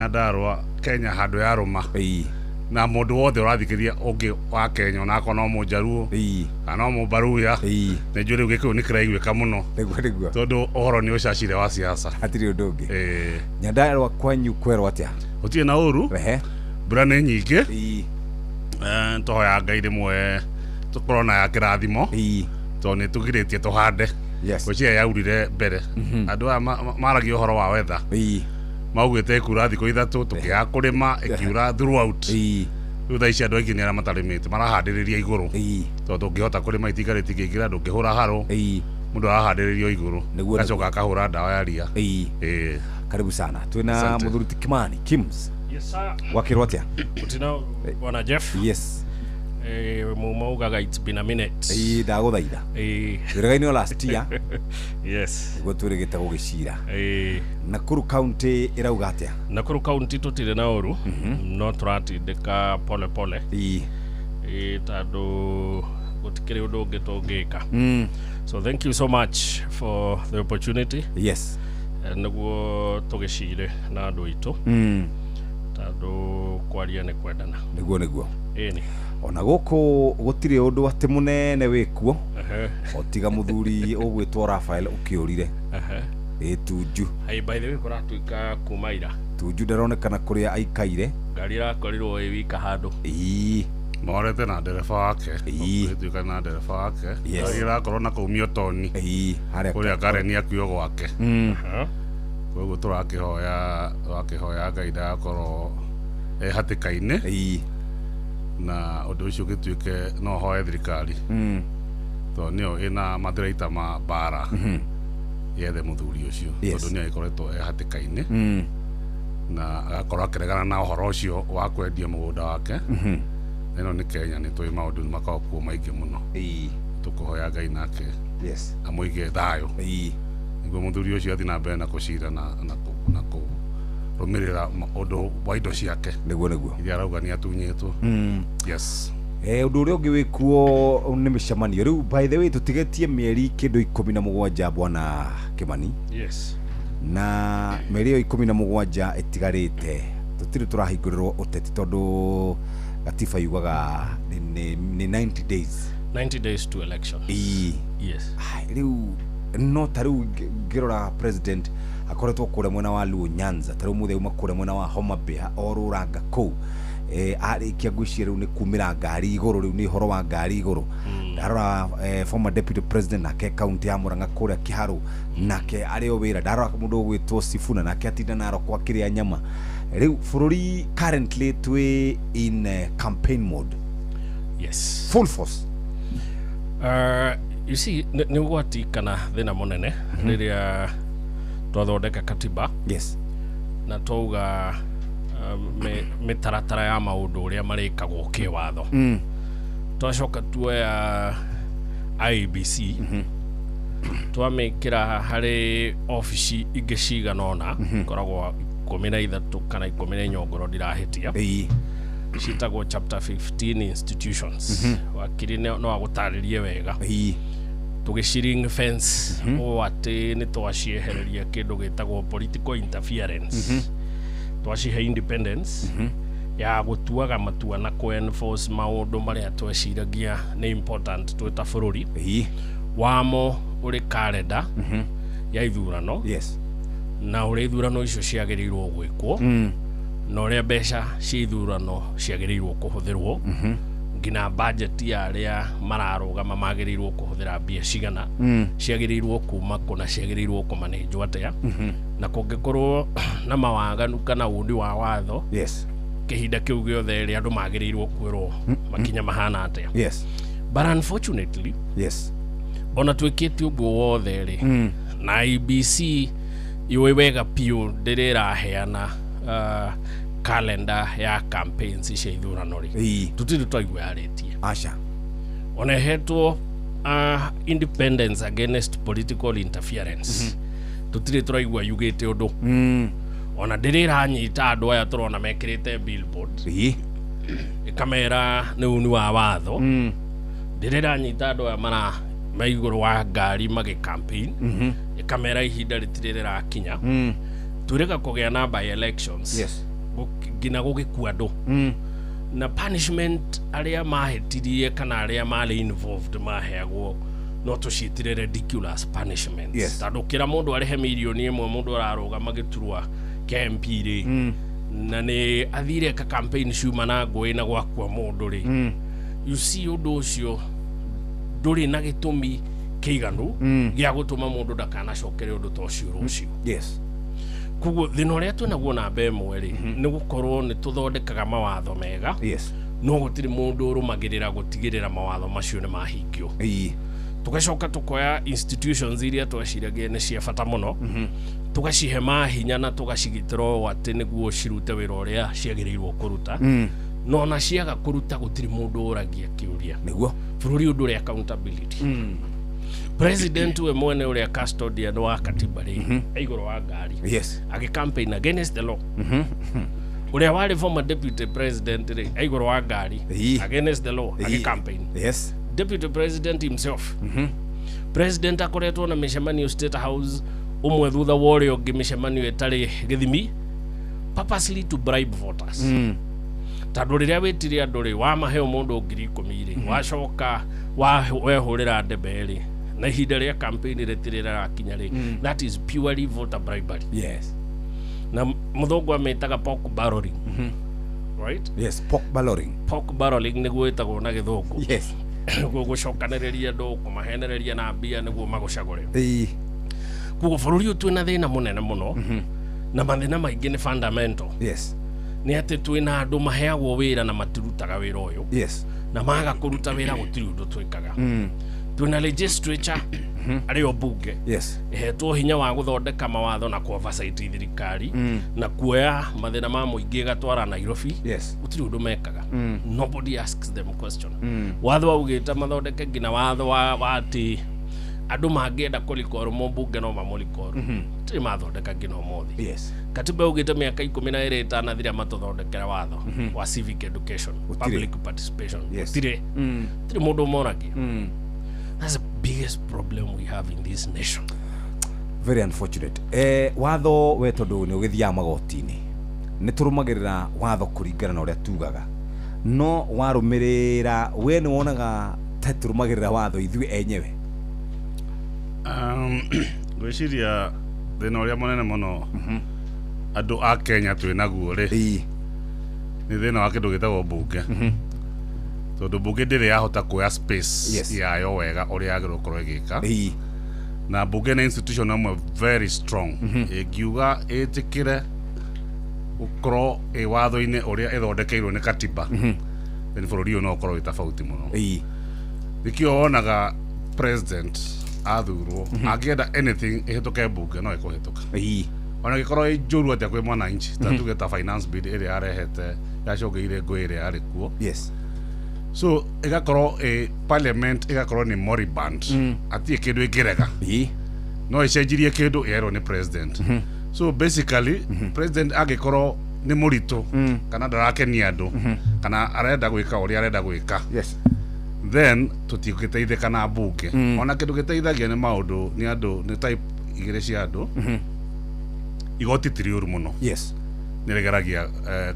Nyandarua Kenya handu ya ruma na mundu wothe urathikiria ungi wa Kenya na kono mujaruo kana mubaruya ne jure gikio ni kiraigwika muno tondu uhoro ni ucacire wa siasa atiri ndungi Nyandarua kwanyu kwerwa atia utie na uru mbura ni nyingi tohoya Ngai rimwe tukorona ya kirathimo to ni tugiritie tuhande kucia yaurire mbere andu maragi uhoro wa wetha maugite kura thiko ithatu tukia kurima ikiura throughout thutha ici andu aingi ni ara matarimite marahandiriria iguru to tungihota kurima itigariti kingira ndungihura haro mundu arahandiririo iguru gacoka akahura ndawa ya ria karibu sana twina Muthuruti Kimani Kims yes sir wakirwatia utina wana Jeff yes mumaugaga it's been a minute ndaguthaitha wiraga-ini o last year yes gutwirigite gugicira Nakuru County irauga atia Nakuru County tutire na uru no turatindika pole pole tando gutikire undu ungi tungika so thank you so much for the opportunity yes niguo tugicire na andu itu tando kwaria ni kwendana niguo ni ona guku gutire undu ati munene wikuo otiga muthuri ugwitwo Rafael ukiurire Tuju by the way kuratuika kumaira Tuju ndaronekana kuria aikaire ngari rakorirwo wika handu morete na ndereba wake tuika na ndereba wake ira korona kumio toni haria kuria Karen akuo gwake koguo turakihoya Ngai ndakorwo hatikaine na undu ucio gituike no hoye thirikari to nio ina mathiraita ma bara yethe muthuri ucio tondu ni aikoretwo hatikaine na agakorwo akiregana na uhoro ucio wa kwendia mugunda wake ino ni Kenya ni twi maundu makorwo maingi muno tukuhoya Ngai nake amuige thayo niguo muthuri ucio athi na mbere na kucira na rumirira undu wa indo ciake niguo iria arauga ni atunyitwo yes undu uria ungi wikuo ni micemanio riu by the way tutigetie mieri kindu 17 bwana Kimani yes na mieri 17 itigarite tutiri turahinguriro uteti tondu gatiba yugaga ni 90 days to election yes riu no taru ngirora president akoretwo kure mwena wa Luo Nyanza taru muthe uma kure mwena wa Homa Bay oruranga ku arikia gwicira riu ni kumira ngari iguru riu ni horo wa ngari iguru ndarora former deputy president nake county ya Murang'a kure Kiharu nake ario wira ndarora mundu gwitwo Sifuna nake atinda naro kwa kiria nyama riu bururi currently twi in campaign mode yes full force you see ni ugwati kana thina munene riria twathondeka katiba yes na touga mitaratara ya maundu uria marikagwo kiwatho twacoka tuoya IBC twamikira hari ofici ingi ciganona koragwo 13 kana 14 ndirahitia citagwo chapter 15 institutions wakiri no agutaririe wega tugiciring fence o ati ni twaciehereria kindu gitagwo political interference twacihe independence ya gutuaga matua na enforce maundu maria tweciragia ni important twita bururi wamo uri calendar ya ithurano yes na uri ithurano icio ciagirirwo gwikwo na uria mbeca cia ithurano ciagirirwo kuhuthirwo ngina budget ya aria mararugama magirirwo kuhuthira mbia cigana ciagirirwo kuma kuna ciagirirwo kumanage atia na kungikorwo na mawaganu kana undi wa watho yes kihinda kiu giothe ri andu magirirwo kwirwo makinya mahana atia yes but unfortunately yes ona twikite uguo wothe ri na IBC iwe wega piu ndiriraheana calendar ya campaigns cia ithurano ri tutiri twaigua aritie asha ona hetwo independence against political interference tutiri turaigua yugite undu ona ndirira-nyita andu aya turona mekirite billboard ikamera ni uni wa watho ndirira-nyita andu aya mara maiguru wa ngari magi campaign ikamera ihinda ritirira kinya tureka kugia na by elections ngina gugikua andu na punishment aria mahetirie kana aria mari involved maheagwo no tucitire ridiculous punishments. Yes. Tando kira mundu arihe milioni imwe mundu ararugama giturwa kia MP ri na ni athire ka campaign ciuma na ngui na gwakua mundu ri you see undu ucio nduri na gitumi kiiganu gia gutuma mundu ndakana cokere undu ta ucio rucio. Yes. Kuguo thina uria twinaguo na mbemwe ri ni gukorwo ni tuthondekaga mawatho mega. Yes. No gutiri mundu urumagirira gutigirira mawatho macio ni mahingio. Tugacoka tukoya institutions iria twaciragia ni cia bata muno tugacihe mahinya na tugacigitira ati niguo cirute wira uria ciagiriirwo kuruta no na ciaga kuruta gutiri mundu uragia kiuria niguo bururi undu uri accountability. President we mwene uri custodian wa katiba ri iguru wa ngari. Yes. Agi campaign against the law. Uria wari former deputy president ri iguru wa ngari against the law agi campaign. Yes. Deputy president himself. President akoretwo na mishemanio State House umwe thutha wori ungi mishemanio etari githimi purposely to bribe voters. Tando riria wetire andu ri wa maheo mundu 10,000 ri wacoka wehurira ndebe ri na ihinda ria campaign retirira kinya ri that is purely voter bribery. Yes. Na muthungu ametaga pork barrelling. Right? Yes, pork barrelling. Pork barrelling niguo etagwo na githungu. Yes. Gucokanereria andu kumahenereria na mbia niguo magucagure. Kuguo bururi twina thina munene muno na mathina maingi ni fundamental. Yes. Ni ati twina andu maheagwo wira na matirutaga wira uyu. Yes. Na maga kuruta wira gutiri undu twikaga. Twina legislature ario bunge. Yes. Ehetwo hinya wa guthondeka mawatho na oversight thirikari na kuoya mathina ma muingi gatwara Nairobi. Yes. Gutiri undu mekaga. Nobody asks them question. Watho augite mathondeke ngina watho wa ati andu mangienda kulikoro mbunge no mamulikoro. Tiri mathondeka ngina mothi. Yes. Katiba augite miaka 12 itanathira matuthondekera watho wa civic education, public participation. Tiri mundu moragia. That's the biggest problem we have in this nation. Very unfortunate. Watho we tondu ni ugithia magotini ni turumagirira watho kuringana na uria tugaga no warumirira we ni wonaga ta turumagirira watho ithui enyewe. Gwiciria thina uria munene muno andu a Kenya twinaguo ri ni thina wa kindu gitagwo bunge. Tondu bunge ndiri yahota kuoya space yayo wega uria yagirwo gukorwo igika. Na bunge na institution amwe very strong ingiuga itikire gukorwo watho-ini uria ithondekeirwo ni katiba then bururi uyu no ukorwo wi tofauti muno. Nikio wonaga president athurwo angienda anything ihituke bunge no ikuhituka. Ona gikorwo njuru atia kwi mwananchi tatuge ta finance bill iria arehete yacogeire ngui iria ari kuo. Yes. So igakorwo parliament igakorwo ni moribund ati kindu ingirega no icenjirie kindu yerwo ni president. So basically president agikorwo ni muritu kana ndarakenia andu kana arenda gwika uria arenda gwika. Yes. Then tutigiteithika na bunge ona kindu giteithagia ni maundu ni andu ni type igire cia andu igoti tiriuru muno. Yes. Niregeragia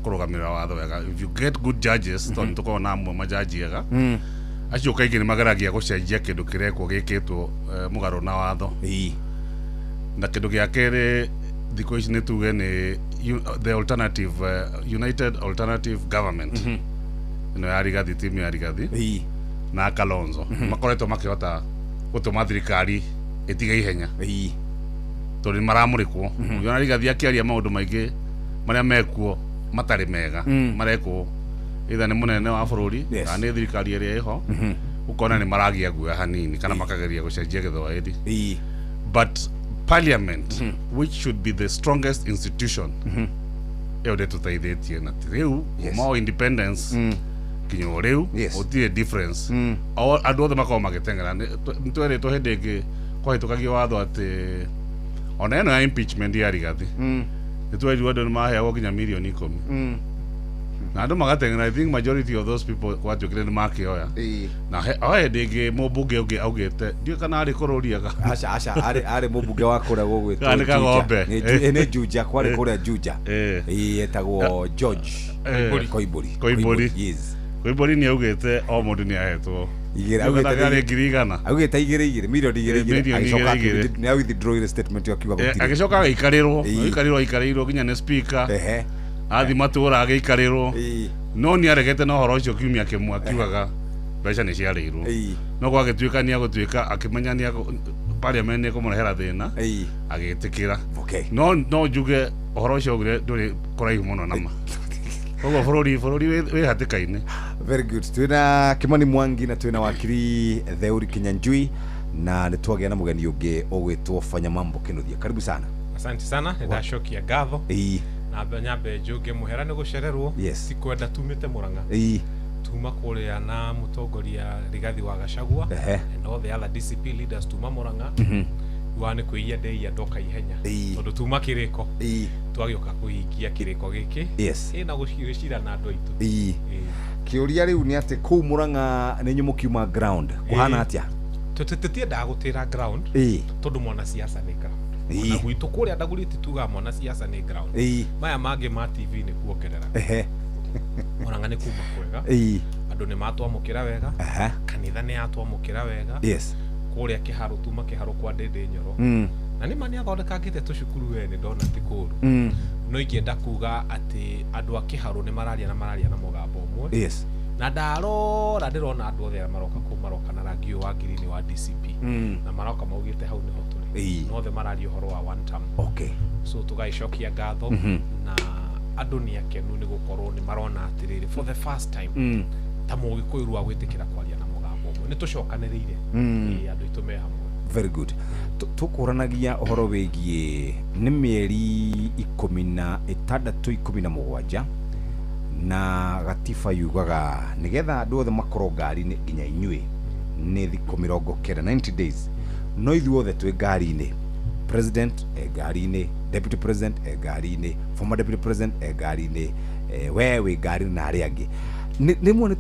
kurugamira watho wega. If you get good judges to ntukona amwe majaji ega acio kaingi ni mageragia gucenjia kindu kirekwo gikitwo mugaro na watho. Na kindu gia keri thiko ici ni tuge ni the alternative United Alternative Government no ya Rigathi timu ya Rigathi na Kalonzo makoretwo makihota gutuma thirikari itiga ihenya tondu maramurikwo. Yona Rigathi akiaria maundu maingi maria mekuo matari mega marekwo itha ni munene wa bururi kana ni thirikari iria iho ukona ni maragia guoya hanini kana makageria gucenjia githoethi. But parliament which should be the strongest institution ede tutaithetie na riu mo independence kinyo riu utie difference andu othe makao magitengera nitweretwo hindi ingi kwahitukagia watho ati ona eno ya impeachment ya Rigathi nitwerirwo andu ni maheagwo nginya milioni 10 na andå magateng'era. I think majority of those people gwatuĩkire nĩ makĩoya na oya ndĩngĩ mũmbunge ũngĩ augĩte ndiũ kana arĩ kũrũriaga aca arĩ mũmbunge wa kũrĩa gũgwĩtwo nĩ Kagombe nĩ Juja kwarĩ kũrĩa Juja etagwo George Koimbũri yes Koimbũri nĩ augĩte o mũndũ nĩ ahetwo augĩte igĩrĩ milioni igĩrĩ nĩ withdraw statement akiuga gũtirĩ agĩcoka agĩikarĩrwo nginya nĩ speaker athi matũra agĩikarĩrwo no nĩ aregete na ũhoro ũcio kiumia kĩmwe akiugaga mbeca nĩ ciarĩirwo no gwagĩtuĩka nĩ agũtuĩka akĩmenya nĩ parliament nĩ kũmũrehera thĩna agĩtĩkĩra no njuge ũhoro ũcio ndũrĩ kũraihu mũno nama koguo bũrũri wĩ hatĩka-inĩ. Very good. Twĩna Kimani Mwangi na twĩna wakiri Theuri Kinyanjui na nĩ twagĩa na mũgeni ũngĩ ũgwĩtwo Fanya Mambo Kinuthia. Karibu sana. Asante sana. Ndashokia ngatho. Na nyambe njuge muhera nĩ gũcererwo si kwenda tumĩte Murang'a tuma kũrĩa na mũtongoria Rigathi wa Gachagua and all the other DCP leaders tuma Murang'a wane kuia ndei ndoka ihenya tondu tuma kiriko twagioka kuhikia kiriko giki na gucira na andu aitu kiuria riu ni ati kuu Murang'a ni nyumukiuma ground kuhana atia tutiendaga gutira ground tondu mwana siasa ni ground na gwitu kuria ndagurite tuga mwana siasa ni ground maya mangi ma TV ni kuokerera Murang'a ni kuma kwega andu ni matwamukira wega kanitha ni atwamukira wega kuria kiharo tuma kiharo kwa Ndindi Nyoro na ni mani athondekangite tucukuru wene ndona ti kuru no ikienda kuga ati andu a kiharo ni mararia na mugambo umwe na ndarora ndirona andu othe maroka na rangi wa ngirini wa DCP na maroka maugite hau niho turi no the mararia horo wa one term so tugaicokia ngatho na andu ni akenu ni gukorwo ni marona atiriri for the first time ta mugikuiru wa gwitikira kwaria na ni tucokanĩrĩire andũ itũ me hamwe. Very good. Tukuranagia ũhoro wĩgiĩ nĩ mĩeri 16 17 na gatiba yugaga nĩgetha andũ othe makorwo ngari-inĩ nginya inyuĩ nĩ thikũ 90 days no ithuothe twĩ ngari-inĩ president ngari-inĩ deputy president ngari-inĩ former deputy president ngari-inĩ we wĩ ngari-inĩ na arĩa angĩ nimwe nĩ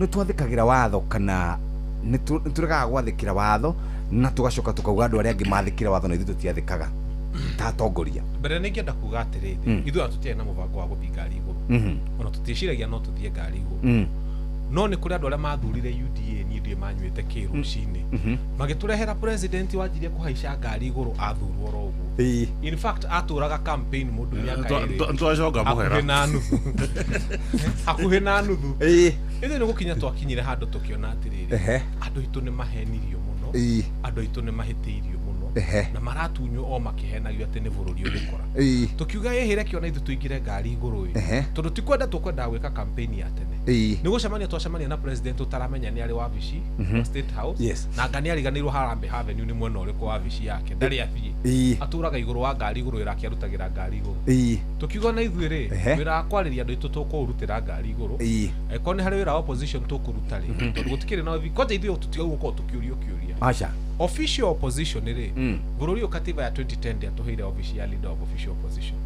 twathĩkagĩra watho kana nĩ tũregaga gwathĩkĩra watho na tũgacoka tukauga andũ arĩa angĩ mathĩkĩra watho na ithuĩ tũtiathĩkaga ta atongoria mbere nĩ ngĩenda kuga atĩrĩrĩ ithuĩ tũtirĩ na mũbango wa gũthiĩ ngari igũrũ ona tũtiĩciragia no tũthiĩ ngari igũrũ no nĩ kũrĩ andũ arĩa mathurire UDA niĩ ndiĩ manyuĩte kĩrũcinĩ magĩtũrehera president wanjirie kũhaica ngari igũrũ athurwo oro ũguo in fact atũraga campaign mũndũ mĩaka ĩrĩ twacoka mũhera hakuhĩ na nuthu ithuĩ nĩ gũkinya twakinyire handũ tũkĩona atĩrĩrĩ andũ aitũ nĩ mahenirio mũno andũ aitũ nĩ mahĩtĩirio mũno na maratunywo o makĩhenagio atĩ nĩ bũrũri ũgũkora tũkiuga yehĩre kĩona ithuĩ tũingĩre ngari igũrũ tondũ tũkwendaga gwĩka campaign ya tene nĩ gũcemania twacemania na president ũtaramenya nĩ arĩ wabici State House na anga nĩ ariganĩirwo Harambee Avenue nĩ mwena ũrĩkũ wabici yake ndarĩ athiĩ atũraga igũrũ wa ngari igũrũ ĩrakĩarutagĩra ngari igũrũ tũkiuga na ithuĩ rĩ wĩra wa kwarĩria andũ aitũ tũkũrutĩra ngari igũrũ angĩkorwo nĩ harĩ wĩra wa opposition tũkũruta rĩ tondũ gũtikĩrĩ na kwanja ithuĩ tũtiga gũkorwo tũkĩũrio kĩũria official opposition rĩ bũrũri katiba ya 2010 ndĩatũheire official leader of official opposition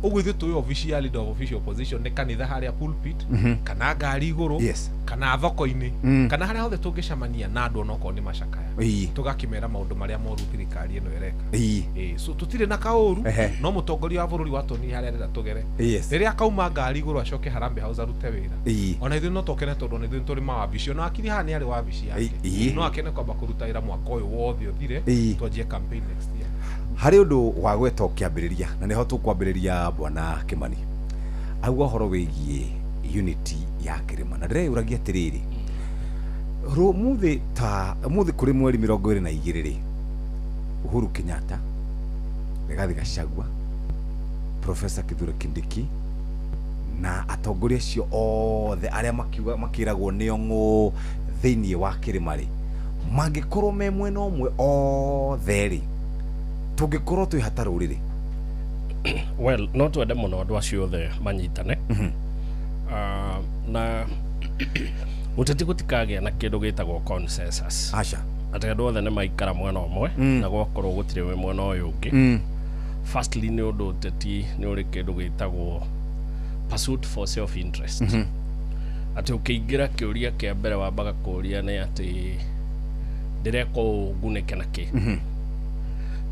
ũguo ithuĩ tũĩ official leader of official opposition nĩ kanitha harĩa pulpit kana ngari igũrũ kana thoko-inĩ kana harĩa hothe tũngĩcemania na andũ onokorwo nĩ macakaya tũgakĩmera maũndũ marĩa moru thirikari ĩno ĩreka so tũtirĩ na kaũru no mũtongoria wa bũrũri watoni harĩa arenda tũgere rĩrĩa akauma ngari igũrũ acoke Harambee House arute wĩra ona ithuĩ no tũkene tondũ ona ithuĩ tũrĩ mawabici ona akiri haha nĩ arĩ wabici yake no akene kwamba kũruta wĩra mwaka ũyũ wothe ũthire twanjie campaign next year. Harĩ ũndũ wa gweta ũkĩambĩrĩria na nĩho tũkwambĩrĩria bwana Kimani auga ũhoro wĩgiĩ unity ya Kĩrĩma na ndĩreyũragia atĩrĩrĩ ũmũthĩ kũrĩ mweri 22 rĩ Uhuru Kenyatta Rigathi Gachagua Professor Kithure Kindiki na atongoria acio othe arĩa makĩragwo nĩo ng'ũ thĩinĩ wa Kĩrĩma rĩ mangĩkorwo me mwena ũmwe othe rĩ tũngĩkorwo twĩ hatarũ rĩrĩ well no twende mũno andũ acio othe manyitane na gũteti gũtikagĩa na kĩndũ gĩtagwo consensus atĩ andũ othe nĩ maikara mwena ũmwe na gwakorwo gũtirĩ we mwena ũyũ ũngĩ firstly nĩ ũndũ ũteti nĩ ũrĩ kĩndũ gĩtagwo pursuit for self interest ati ukiingira kiuria kia mbere wambaga kuria ni ati ndireko guneke naki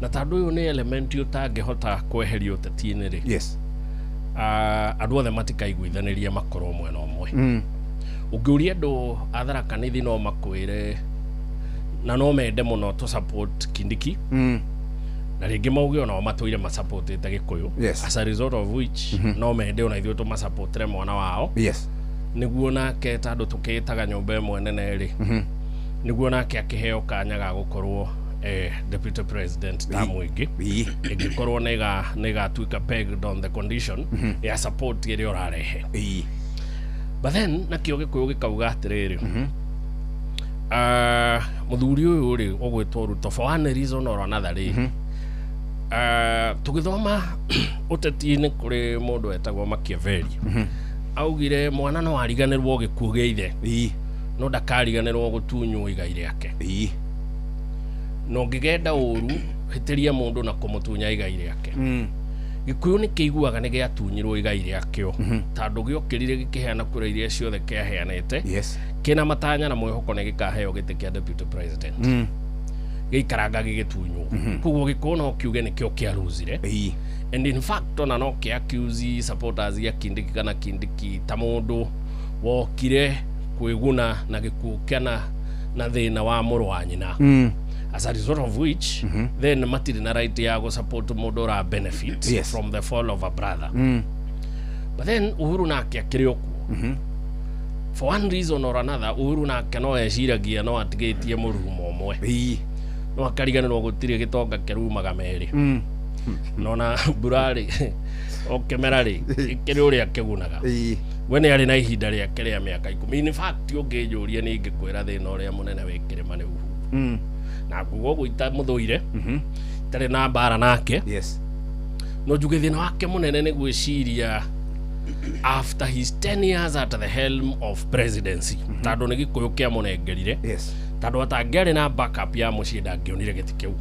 na tandu uyu ni element utangihota kweheria uteti-ini ri yes andu othe matikaiguithaniria makorwo mwena umwe ungiuria andu athara kanithi no makwire na no mende muno to support Kindiki na ringi mauge ona matoire ma support ite Gikuyu as a result of which no mende ona ithuĩ to ma supportre mwana wao yes niguo nake tandu tukitaga nyumba imwe nene ri niguo nake akiheo kanya ga gukorwo deputy president tamu ingi ingikorwo nega tuika pegged on the condition ya support iria urarehe but then nakio Gikuyu gikauga atiriri muthuri uyu ri ogwitwo Ruto for one reason or another ri tugithoma uteti-ini kuri mundu etagwo Machiavelli augire mwana no ariganirwo gikuo gia ithe no ndakariganirwo gutunywo igai riake no ngigenda uru hitiria mundu na kumutunya igai riake Gikuyu ni kiiguaga ni giatunyirwo igai riakio tandu giokirire gikiheana kura iria ciothe kiaheanite kina matanya na mwihoko ni gikaheo giti kia deputy president gikaranga gigitunywo kuguo Gikuyu no kiuge ni kio kiaruzire and in fact ona no kiaccuse supporters ya Kindiki kana Kindiki ta mundu wokire kwiguna na gikuo kiana na thina wa muru wa nyina as a result of which then matiri na right ya go support mundu ra benefit from the fall of a brother but then Uhuru na akiakirioku for one reason or another Uhuru na kano eciragia no atigitie murumo omwe no akariganirwo gutire gitonga kirumaga meri nona burari okemerari ikiri uria kigunaga we ni ari na ihinda ria kiria miaka 10 in fact ungijuria ni ngikwira thina uria munene wikirima ni Uhuru na guo guita muthuire tari na bara nake no njuge thina wake munene ni gwiciria after his 10 years at the helm of presidency tandu ni Gikuyu kia munengerire tandu atangiari na backup ya mucii ndangionire giti kiu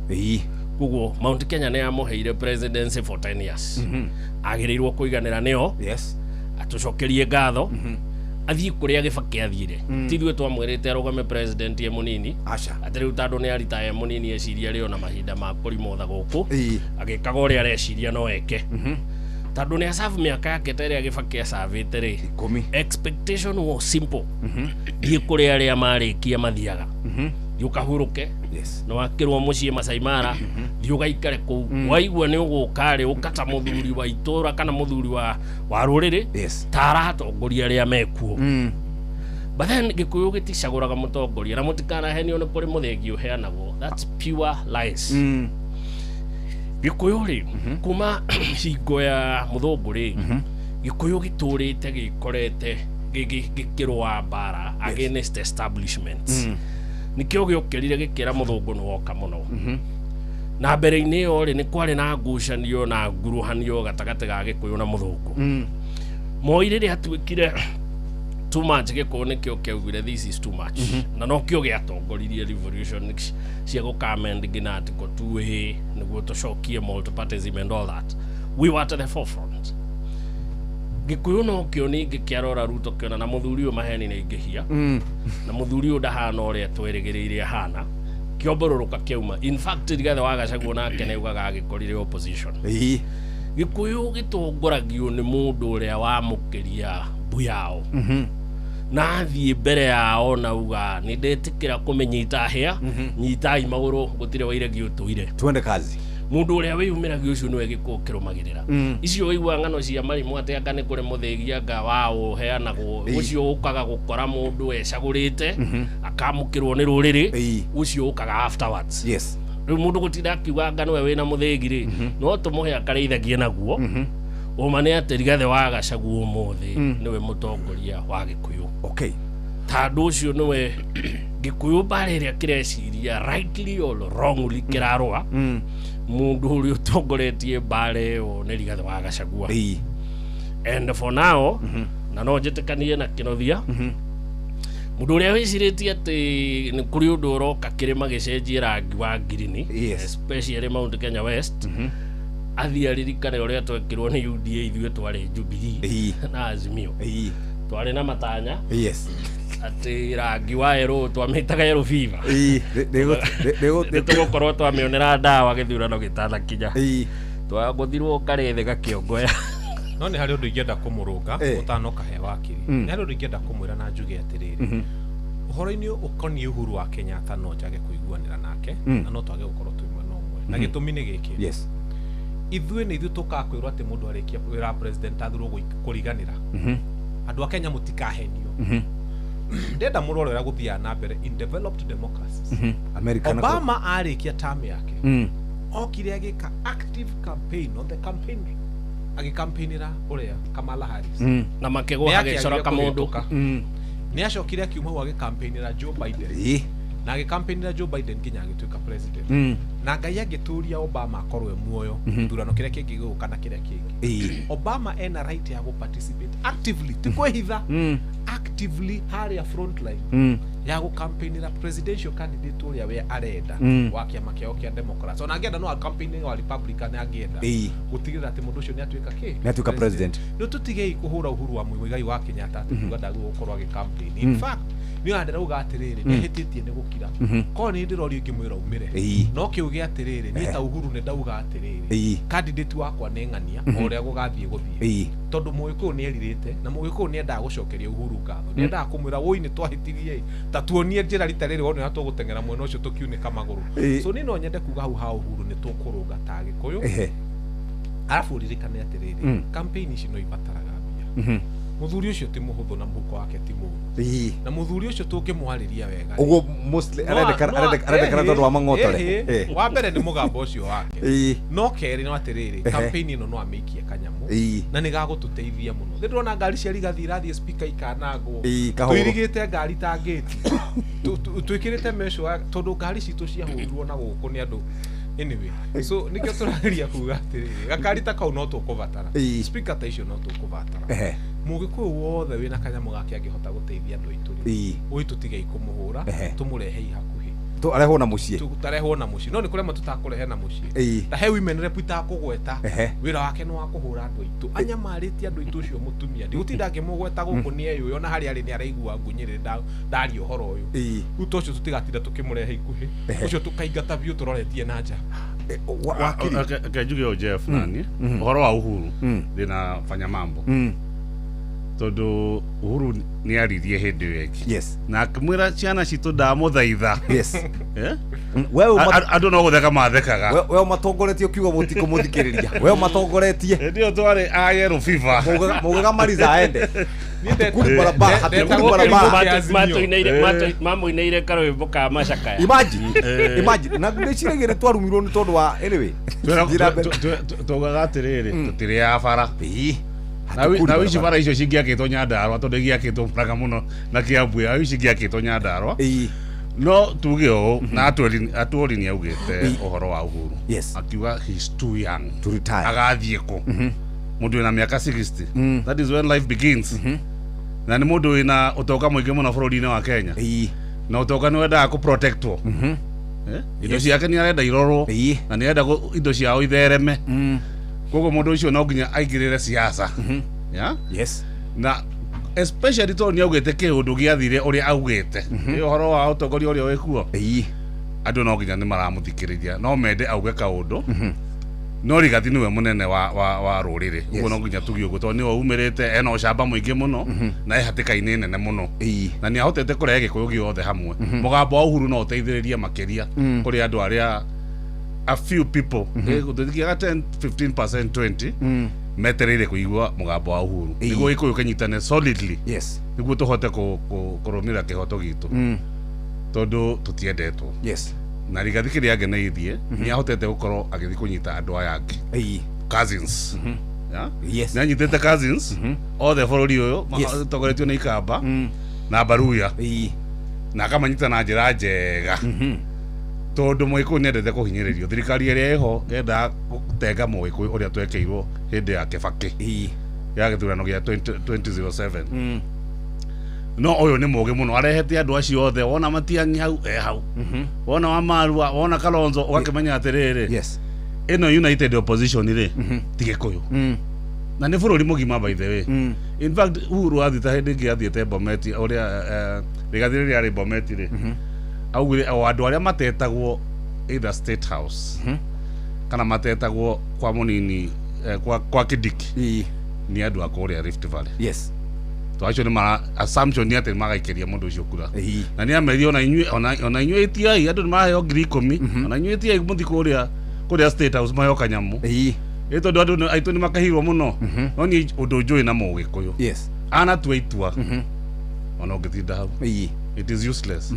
kuguo Mount Kenya ni amuheire presidency for 10 years agirirwo kuiganira nio atucokerie ngatho athii kuria Gibaki athire tithwe twamwirite arugame president ye munini atiri utandu ni aritaye munini eciria rio na mahinda ma kurimotha guku agikaga uria areciria no eke tandu ni asafu miaka yake tari Gibaki asavite ri expectation was simple thii kuria aria marikia mathiaga yukahuruke no akirwo mucii Masai Mara thiuga ikare ku waigua ni ugukari ukata muthuri wa itura kana muthuri wa ruriri taratongoria ria mekuo but then Gikuyu giticaguraga mutongoria na mutikana henio ni kuri muthengi uheanagwo that's pure lies Gikuyu ri kuma hingo ya muthungu ri Gikuyu giturite gikorete gikirwa bara against establishments nikio giokirire gikira muthungu nwoka muno na mbere-ini yo ri ni kwari na ngucanio na nguruhanio gatagati ga Gikuyu na muthungu moire ri atuikire too much Gikuyu nikio kiaugire this is too much na no kio giatongoririe revolution cia gukamend ngina article 2A niguo tucokie multipartyism and all that we were at the forefront Gikuyu no kio ni gikiarora Ruto kiona na muthuri uyu maheni ni ingihia na muthuri uyu ndahana uria twirigiriire hana kiomboruruka kiauma in fact rigathe wa Gachagua nake neugaga agikorire opposition Gikuyu gitongoragio ni mundu uria wamukiria mbuyao na athie mbere yao na uga ni ndetikira kumenyita hia nyitai maguru gutire waire giutuire twende kazi mundu uria wiyumiragia ucio niwe Gikuyu kirumagirira icio waigua ng'ano cia marimu ati anga ni kuri muthengia nga wao heanagwo ucio ukaga gukora mundu ecagurite akamukirwo ni ruriri ucio ukaga afterwards riu mundu gutinda akiuga anga niwe wina muthengi ri no tumuhe akareithagie naguo umane ati Rigathi wa Gachagua umuthi niwe mutongoria wa Gikuyu tandu ucio niwe Gikuyu bare ria kireciria rightly or wrongly kirarwa mundu uri utongoretie bare o ni Rigathi wa Gachagua and for now na no njitikanie na kinothia mundu uria wiciritie ati ni kuri undu uroka kirima gicenjie rangi wa green especially Mount Kenya West athia ririkane uria twekirwo ni UDA ithuĩ twarĩ Jubilee na Azimio twarĩ na matanya ati rangi wa yellow twamĩtaga yellow fever nĩtũgũkorwo twamĩonera ndawa gĩthurano gĩtanakinya twagũthirwo karĩthĩ gakĩongoya no nĩ harĩ ũndũ ingĩenda kũmũrũnga ũtanoka he wakiri nĩ harĩ ũndũ ingĩenda kũmwĩra na njuge atĩrĩrĩ ũhoro-inĩ ũkoniĩ Uhuru wa Kenyatta no njage kũiguanĩra nake na no twage gũkorwo twĩ mwena ũmwe na gĩtũmi nĩ gĩkĩ ithuĩ nĩ ithuĩ tũkaga kwĩrwo atĩ mũndũ arĩkia wĩra president athurwo kũriganĩra andũ a Kenya mũtikahenio ndenda mũrore ũrĩa gũthiaga na mbere in developed democracies Obama arĩkia term yake okire agĩka active campaign on the campaign agĩkampenĩra ũrĩa Kamala Harris na makĩgwa hagĩcoroka mũndũ nĩ acokire akiuma hau agĩkampenĩra Joe Biden na agĩkampenĩra Joe Biden nginya agĩtuĩka president na Ngai agĩtũria Obama akorwo muoyo thurano kĩrĩa kĩngĩ gĩgũka na kĩrĩa kĩngĩ Obama ena right ya gũparticipate actively ti kwĩhitha actively harĩa front line ya gũkampenĩra presidential candidate ũrĩa we arenda wa kĩama kĩao kĩa Democrats ona angĩenda no campaign wa Republican angĩenda gũtigĩrĩra atĩ mũndũ ũcio nĩ atuĩka president no tũtigei kũhũra Uhuru wa Muigai wa Kenyatta atĩ kuga ndagũkorwo agĩcampaign in fact nĩ andera uga atĩrĩrĩ nĩ hĩtĩtie nĩ gũkira ko nĩ ndĩrorio ngĩmwĩra umĩre no kĩuge atĩrĩrĩ nĩ ta Uhuru nĩ ndauga atĩrĩrĩ candidate wakwa nĩ ng'ania ũrĩa gũgathiĩ gũthiĩ tondũ Mũgĩkũyũ nĩ erirĩte na Mũgĩkũyũ nĩ endaga gũcokeria Uhuru ngatho nĩ endaga kũmwĩra woi nĩ twahĩtirie ta tuonie njĩra rita rĩrĩ wona tũgũteng'era mwena ũcio tũkiunĩka magũrũ so nĩ no nyende kuga hau ha Uhuru nĩ tũkũrũnga ta Gĩkũyũ arabu ririkane atĩrĩrĩ campaign ici no ibataraga mbia muthuri ucio ti muhuthu na muhuko wake ti muhuthu na muthuri ucio tungimwarĩria wega ugo mostly arendekana tondu wa mang'otore wa mbere ni mugambo ucio wake no keri no atĩrĩrĩ campaign ino no amĩikie kanyamu na nĩ gagũtũteithia mũno ndĩrona ngari cia rigathi irathie speaker ikanangwo tuirigĩte ngari ta ngĩti twĩkĩrĩte mesho tondu ngari citũ ciahũrirwo na gũkũ nĩ andũ anyway so nikio tũrageria kuga atĩrĩrĩ gakari ta kau no tũkũbatara speaker ta icio no tũkũbatara Mũgĩkũyũ wothe wĩna kanyamu gake angĩhota gũteithia andũ aitũ ũi tũtigei kũmũhũra tũmũrehe hakuhĩ arehwo na muciĩ tutarehwo na muciĩ no nĩ kũrĩa tũtakũrehe na muciĩ ta he women rep itakũgweta wĩra wake nĩ wa kũhũra andũ aitũ anyamarĩtie andũ aitũ ũcio mũtumia ndigũtinda ngĩmũgweta gũkũ nĩ eyũ ona harĩa arĩ nĩ araigua ngunyĩrĩ ndaria ũhoro ũyũ rĩu ta ũcio tũtigatinda tũkĩmũrehe ikuhĩ ũcio tũkaingata biũ tũroretie na nja njuge Jeff nani ũhoro wa Uhuru ndĩnafanya mambo tondu Uhuru nĩ aririe hĩndĩ ĩyo ĩngĩ na akĩmwĩra ciana citũ ndamũthaitha andũ no gũtheka mathekaga we ũmatongoretie ũkiuga mũtikũmũthikĩrĩria we ũmatongoretie hĩndĩ ĩyo twarĩ yellow fever mũgĩga mariza aende mamũinĩire karwĩmbo ka macakaya imagine na ndĩciragia nĩ twarumirwo nĩ tondũ wa anyway tugaga atĩrĩrĩ tũtirĩ ya bara na wici bara icio cingĩakĩtwo Nyandarua tondũ gĩakĩtwo Murang'a mũno na Kiambu ya wici gĩakĩtwo Nyandarua no tuge ũũ na Atwoli nĩ augĩte ũhoro wa Uhuru akiuga he's too young to retire agathiĩ kũ mũndũ wĩna mĩaka 60 that is when life begins na nĩ mũndũ wĩna ũtonga mũingĩ mũno bũrũri-inĩ wa Kenya na ũtonga nĩ wendaga kũ-protectwo indo ciake nĩ arenda irorwo na nĩ arenda indo ciao ithereme koguo mũndũ ũcio no nginya aingĩrĩre siasa na especially tondũ nĩ augĩte kĩũndũ gĩathire ũrĩa augĩte nĩ ũhoro wa ũtongoria ũrĩa wĩkuo andũ no nginya nĩ maramũthikĩrĩria no mende auge kaũndũ no Rigathi nĩwe mũnene wa rũrĩrĩ ũguo no nginya tuge ũguo tondũ nĩwe umĩrĩte ena ũcamba mũingĩ mũno na hatĩka-inĩ nene mũno na nĩ ahotete kũrehe Gĩkũyũ gĩothe hamwe mũgambo wa Uhuru no ũteithĩrĩrie makĩria kũrĩ andũ arĩa a few people gũthikiaga 10-15% 20 metereire kũigua mũgambo wa Uhuru nĩguo Gĩkũyũ kĩnyitane solidly nĩguo tũhote kũrũmĩrĩra kĩhoto gitũ tondũ tũtiendetwo na Rigathi kĩrĩa angeneithie nĩ ahotete gũkorwo agĩthiĩ kũnyita andũ aya angĩ cousins nĩ anyitĩte cousins othe bũrũri ũyũ tongoretio nĩ Ikamba na Baruya na akamanyita na njĩra njega tondu Mũgĩkũyũ nĩ endete kũhinyĩrĩrio thirikari ĩrĩa ĩho yendaga gũtenga Mũgĩkũyũ ũrĩa twekeirwo hĩndĩ ya Kĩbakĩ ya gĩthurano gĩa 2007 no ũyũ nĩ mũũgĩ mũno arehete andũ acio othe wona Matiang'i hau hau wona Wamalwa wona Kalonzo ũgakĩmenya atĩrĩrĩ eno United Opposition ri tige koyo na nä bå rå ri må gima by the way in fact Uhuru athita hä ndä ä ngä athiäte Bomet å rä a rä gathä rä rä arä Bomet rä augire o andå arä a matetagwo either State House kana matetagwo kwa må nini kwa Kidiki nä andå a kå rä a Rift Valley yes to acio nä assumption nä atä magaikäria må ndå å cio kura na nä amerio ona inyuä tiai andå nä maheo 10,000 ona inyuä tiai må thi kå rä a State House maheo kanyamå tondå andå aitå nä makahirwo må no no niä å ndå njå ä na må gä kå yå anatua itua ona å ngä tinda hau it is useless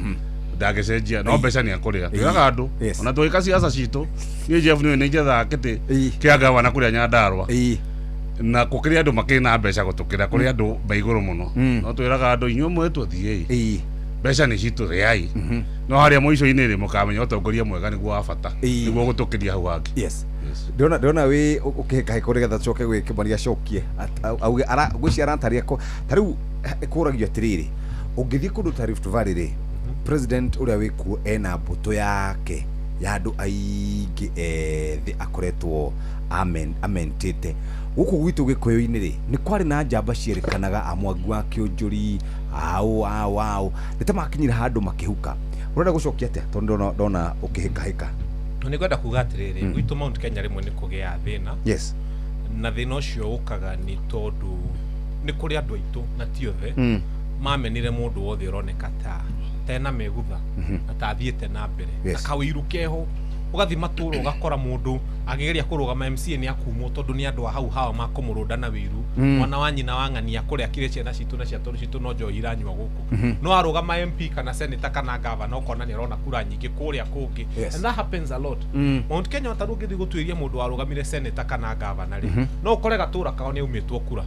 ndagecenjia no mbeca nä akå rä a tåraga andå ona tå gä ka ciaca citå niä Jeff nä nä njethaga kä tä kä a ngavana kå rä a Nyandarua na kå kä rä andå makä na mbeca gå tå kä ra kå rä andå baigå rå må no no twä raga andå inyuä mwe tå thiä mbeca nä citå rä ai no harä a må ico-inä rä må kamenya å tongoria mwega nä guo wa bata nä guo gå tå kä ria hau hangä ndona wä å kä hä kå rä getha coke gwä kä mari acokie gwä cia arantaria ta rä u kå ragio atä rä rä å ngä thiä kå ndå ta Rift Valley rä president å rä a wä kuo ena mbå tå yake ya andå aingä ethä akoretwo amentä te gå kå gwitå gä kå yå-inä rä nä kwarä na njamba cierä amwangi wa kä å njå ri nä ta makinyire handå makä huka å renda gå cokia atä tondå ndona å kä hä kahä ka nä ngwenda kuga atä rä rä gwitå Mount Kenya rä mwe nä kå gä a thä na na thä na å cio å kaga nä tondå nä kå rä andå aitå na ti othe mamenire må ndå wothe å roneka tena megutha na tathiä te na mbere na kawä irå keho å gathi matå ra å gakora må ndå agä geria kå rå gama MCA nä akumwo tondå nä andå a hau hawa makå må rå nda na wä iru mwana wa nyina wa ng'ania kå rä a kä rä ciana citå na ciatå citå no njohi iranyua gå kå no arå gama MP kana seneta kana gavana å kona nä arona kura nyingä kå rä a kå ngä and that happens a lot Mount Kenya tarå ngä thiä gå tuä ria må ndå warå gamire seneta kana gavana rä no å kore gatå ra kao nä aumä two kura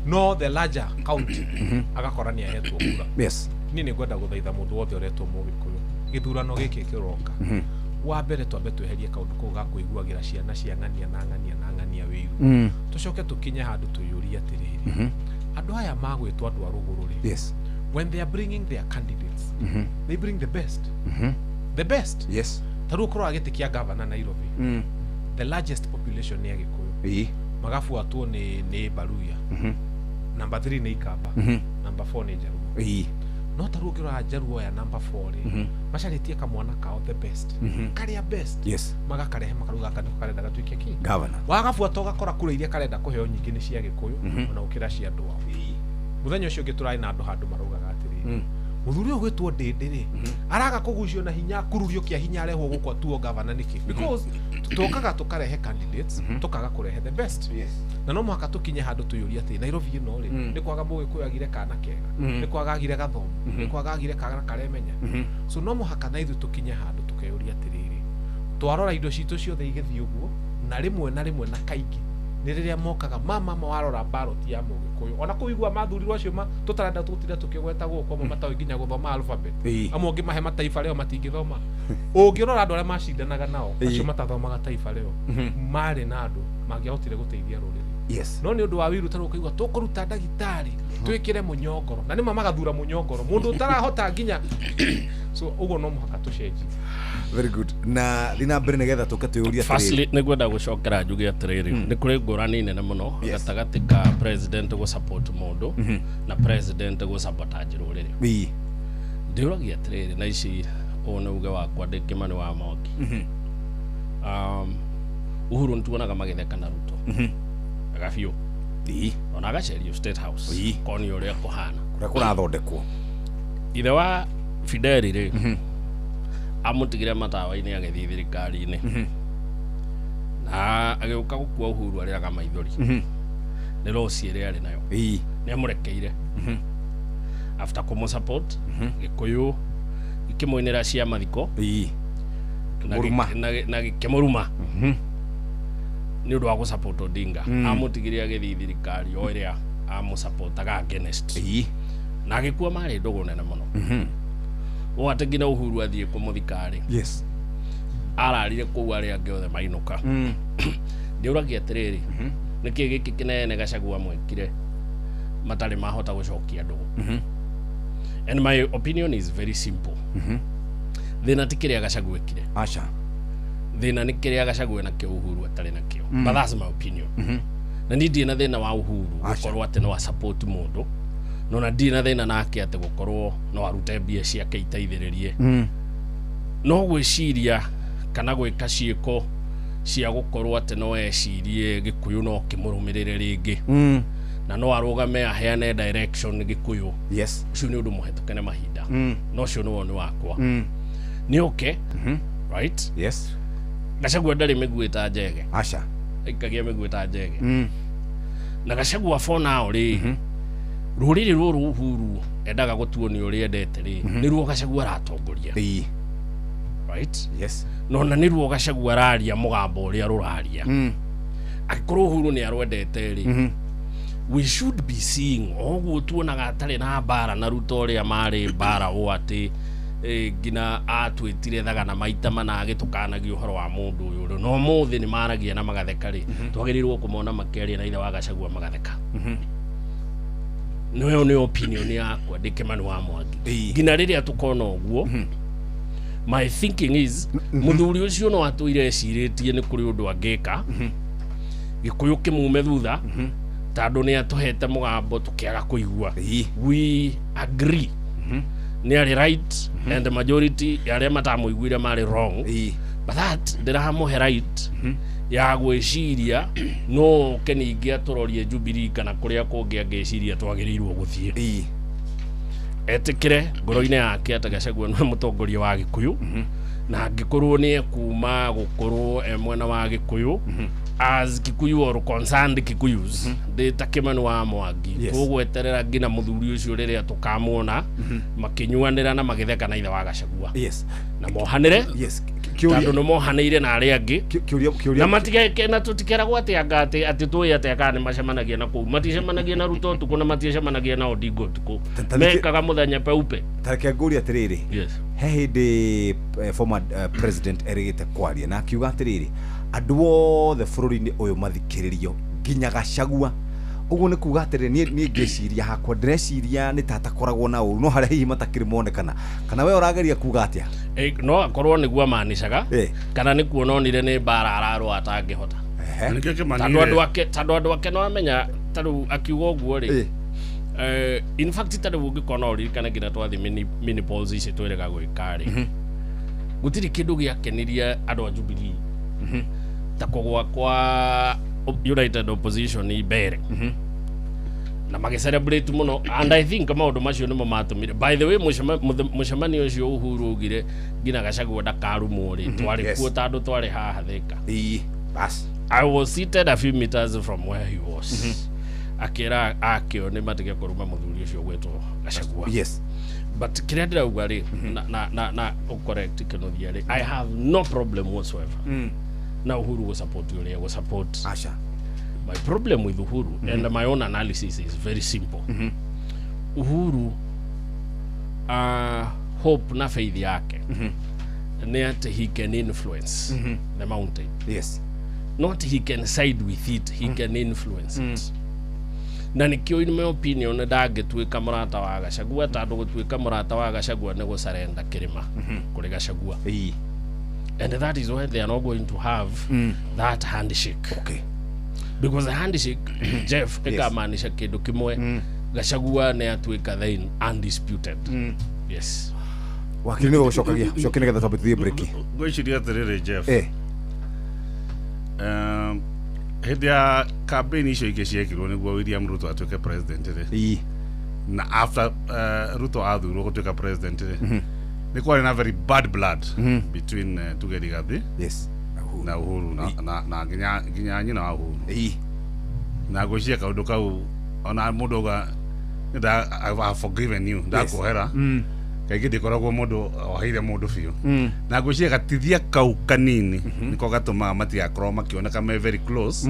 no the larger county agakora nä ahetwo kura niä nä ngwenda gå thaitha må ndå wothe å retwo må gä kå yå gä thurano gä kä kä roka wa mbere twambe tweherie kaundu kau ga kuiguagira ciana cia ng'ania na ng'ania wiru tucoke tukinye handu tuyuria atiriri andu aya magwitwo andu a ruguru ri when they are bringing their candidates they bring the best taru korwo agitikia governor Nairobi the largest population ni Agikuyu magafuatwo ni Baruya number 3 ni Ikamba number 4 ni Jaruo no taru ngirora Jaruo ya number 4 ri macaritie kamwana kao the best karia best magakarehe makaruga kandu karenda gatuike ki governor wagafuata ugakora kura iria karenda kuheo nyingi ni cia Gikuyu ona ukira cia andu ao muthenya ucio ngiturari na andu handu marugaga atiri muthuri uyu gwitwo Ndindi araga kugucio na hinya kururio kia hinya arehwo gukwa tuo governor niki because tutokaga tukarehe candidates tukaga kurehe the best na no muhaka tukinye handu tuyuria ati Nairobi no ri ni kwaga Mugikuyagire kana kega ni kwagagire gathomo ni kwagagire kana karemenya so no muhaka na ithu tukinye handu tukeyuria atiriri twarora indo citu ciothe igithii uguo na rimwe na kaingi ni riria mokaga mama warora ballot ya Mugikuyu ona kuigua mathurirwo acio tutarenda tutira tukigweta guko matawe nginya guthoma alphabet amwe ngi mahe mataifa leo matingithoma ungirora andu aria macindanaga nao acio matathomaga taifa leo mari na andu mangiahotire guteithia ruriri no ni undu wa wiru taru kuigua tukuruta ndagitari twikire munyongoro na nima magathura munyongoro mundu utarahota nginya so ugo no muhaka tucenji very good na thina mbere nigetha tuke tuyuria firstly ni gwenda gucokera njuge atiriri ni kuri ngurani nene muno gatagati ka president go support mundu na president go sabotage ruriri ndiuragia atiriri na ici ona uge wakwa ndikimani wa Mwangi Uhuru ntuonaga magitheka na Ruto agafio ona agacerio State House koni uria kuhana kuria kurathondekwo ithe wa Fidel ri amutigire matawa-ini agithii thirikari-ini na agiuka gukua Uhuru ariraga maithori ni roci ria ari nayo ni amurekeire after kumu support Gikuyu ikimwinira cia mathiko na gikimuruma ni undu wa gu support Odinga amutigire agithii thirikari o iria amu supportaga against na agikua mari ndugu nene muno wategina Uhuru athie kumuthikari ararire kuu ari angi othe mainuka ndiuragia atiriri niki giki kinene Gachagua mwekire matari mahota gucokia ndugu and my opinion is very simple thina tikire Gachagua ekire thina ni kiria Gachagua na kio Uhuru atari na kio but that's my opinion na ndi na thina wa Uhuru gukorwo ati no support mundu no na ndi na thina nake ati gukorwo no arute mbia ciake iteithiririe no gwiciria kana gwika ciiko cia gukorwo ati no ecirie Gikuyu no kimurumirire ringi na no arugame aheane direction Gikuyu yes ucio ni undu muhetukane mahinda no ucio ni woni wakwa ni okay right yes Gachagua ndari miguita njege acha ikagia miguita njege na Gachagua for now ri ruriri ruru Uhuru endaga gutuoni uri endete ri ni ruo Gachagua ratongoria right yes no na ni ruo Gachagua raria mugambo uri ruraria akikorwo Uhuru ni arwendete ri we should be seeing oguo tuonaga atari na bara na Ruto uri mari bara o ati gina atwitire thagana maita mana agitukanagia uhoro wa mundu uyu no muthi ni maragia na magatheka ri twagirirwo kumona makeria na ithe wa Gachagua magatheka no ni opinion yakwa Kimani wa Mwangi gina riria tukona uguo my thinking is muthuri ucio no atuire ciritie ni kuri undu angika Gikuyu kimume thutha tando ni atuhete mugambo tukiaga kuigua we agree ni ari right and the majority yare matamuiguire mari wrong but that ndiramuhe right ya gwiciria no keningi aturorie Jubilee kana kuria kungi angiciria twagirirwo guthie etikire ngoro-ini yake ati Gachagua no mutongoria wa Gikuyu na angikorwo ni kuma gukorwo mwena wa Gikuyu as Kikuyu or concerned Kikuyus ndita Kimani wa Mwangi tugweterera ngina muthuri ucio riria tukamuona makinyuanira na magitheka na ithe wa Gachagua na mohanire tando no mohaneire na ari angi na matigeke na tutikeragwo ati angate ati tuyi ati akane macemanagia na ku maticemanagia na Ruto tuku na maticemanagia na Odinga tuku mekaga muthenya peupe tareke nguri atiriri he hindi former president erigite kwaria na akiuga atiriri andu othe bururi-ini uyu mathikiririo nginya Gachagua uguo ni kuga atiriri ni ngeciria hakwa ndreciria ni tata koragwo na uru no haria hihi matakiri monekana kana we urageria kuga atia no akorwo niguo manicaga kana ni kuononire ni bara araro atangihota tando andu ake no amenya taru akiuga uguo ri in fact taru ungikona uri kana nginya twathi mini polls ici twirega gwika ri gutiri kindu giakeniria andu a Jubilee ta kugwa kwa United Opposition ibere na magicelebrate muno and I think maundu macio nimo matumire by the way mucemani ucio Uhuru ugire ngina Gachagua ndakarumwo ri twari kuo tandu twari haha Thika bas I was seated a few meters from where he was akira akio ni matige kuruma muthuri ucio gwetwo Gachagua but kiria ndirauga ri na correct kinothia ri I have no problem whatsoever na Uhuru will support you will support Asha. My problem with Uhuru and my own analysis is very simple. Uhuru hope na faith yake that he can influence the mountain. Not he can side with it, he can influence it. Na nikio in my opinion ndagetwika murata wa Gachagua tandu gutwika murata wa Gachagua ne go surrender kirima kuri Gachagua. And that is why they are not going to have that handshake. Because the handshake Jeff ikamanisha kindu kimwe Gachagua ne atwika then undisputed. Wakini ucokagia getha twambithie break. Gwiciria atiriri Jeff hindi ya campaign icio ingĩ ciekirwo nĩguo William Ruto atuĩke president na after Ruto athurwo gũtuĩka president nĩ kwarĩ na very bad blood between Tuge Rigathi na Uhuru na nginya nyina wa Uhuru na gwĩciria kaũndũ kau ona mũndũ auga I have forgiven you ndakuhera kaingĩ ndikoragwo mũndũ oheire mũndũ biũ na gwĩciria gatithia kau kanini niko gatũmaga matigakorwo makĩoneka me very close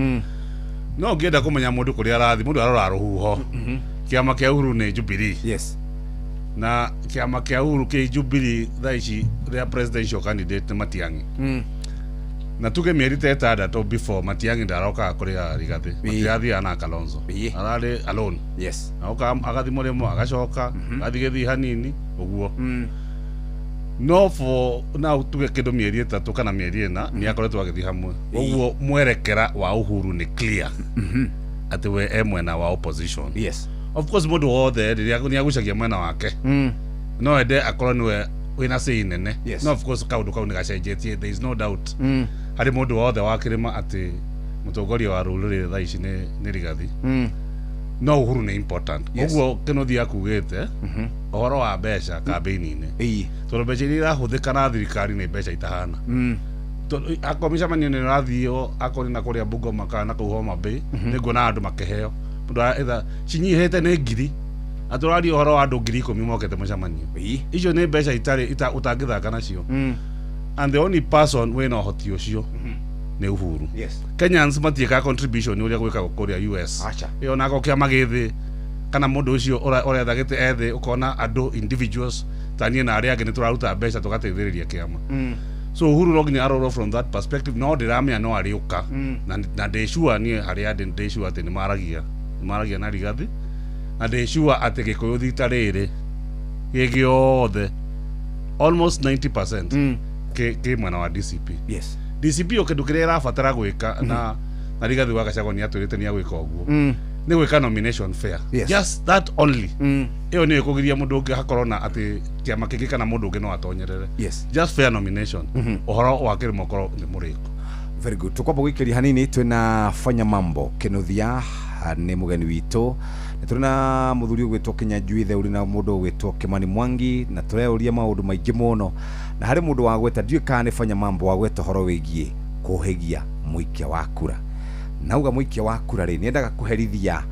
no ngĩenda kũmenya mũndũ kũrĩa arathi mũndũ arora rũhuho kĩama kĩa Uhuru nĩ Jubilee na kĩama kĩa Uhuru kĩ Jubilee thaa ici rĩa presidential candidate nĩ Matiang'i na tuge mĩeri ta ĩtandatũ before Matiang'i ndarokaga kũrĩa Rigathi Rigathi na Kalonzo ararĩ alone na agathi mũrĩmo agacoka agathi gĩthi hanini ũguo no for now tuge kindu mieri 3 kana mieri 4 ni akoretwo agithi hamwe uguo mwerekera wa Uhuru ni clear ati we mwena wa opposition. Yes, of course mundu wothe riria ni agucagia mwena wake no ende akorwo niwe wina say nene. No of course kaundu kau ni gacenjetie, there is no doubt hari mundu wothe wakirima ati mutongoria wa ruriri tha ici ni Rigathi no Uhuru ni important. Uguo Kennedy akugite ohoro wa mbeca campaign-ini tondu mbeca iria irahuthika na thirikari ni mbeca itahana akomisha manene rathio akori na kuria Bungoma kana kuu Homa Bay niguona andu makiheo mundu either cinyihete ni ngiri aturari ohoro wa andu ngiri 10 mokete mucamanio icio ni mbeca itari utangithaka nacio and the only person we no hoti ucio ni Uhuru. Kenyans matieka contribution uria gwika kuria US iyo nako kia magithi kana mundu ucio ora thagite ethi ukona andu individuals tanie na aria ngene turaruta mbeca tugateithiriria kiama. So Uhuru Rogni aroro from that perspective no diramia no ariuka na ndeshua ni aria ndeshua ati ni maragia na Rigathi na ndeshua ati gikuyu thitariri gigiothe almost 90% ke mwana wa DCP. DCP okindu kiria irabatara gwika na Rigathi wa Gachagua ni atwirite ni agwika uguo ni gwika nomination fair. Just that only iyo ni kugiria mundu ungi hakorona ati kiama kingi kana mundu ungi no atonyerere. Just fair nomination ohoro wa kirimo koro ni muriko. Very good. Tukwamba gwikiri hanini twina fanya mambo Kenothia ni mugeni witu tuna muthuri ugwitwo Kinyanjuithe uri na mundu ugwitwo Kimani Mwangi na tureuria maundu maingi muno na hari mundu wa gweta ndiu kana fanya mambo wa gweta horo wigie kuhegia muikia wa kura nauga muikia wa kura ri niendaga kuherithia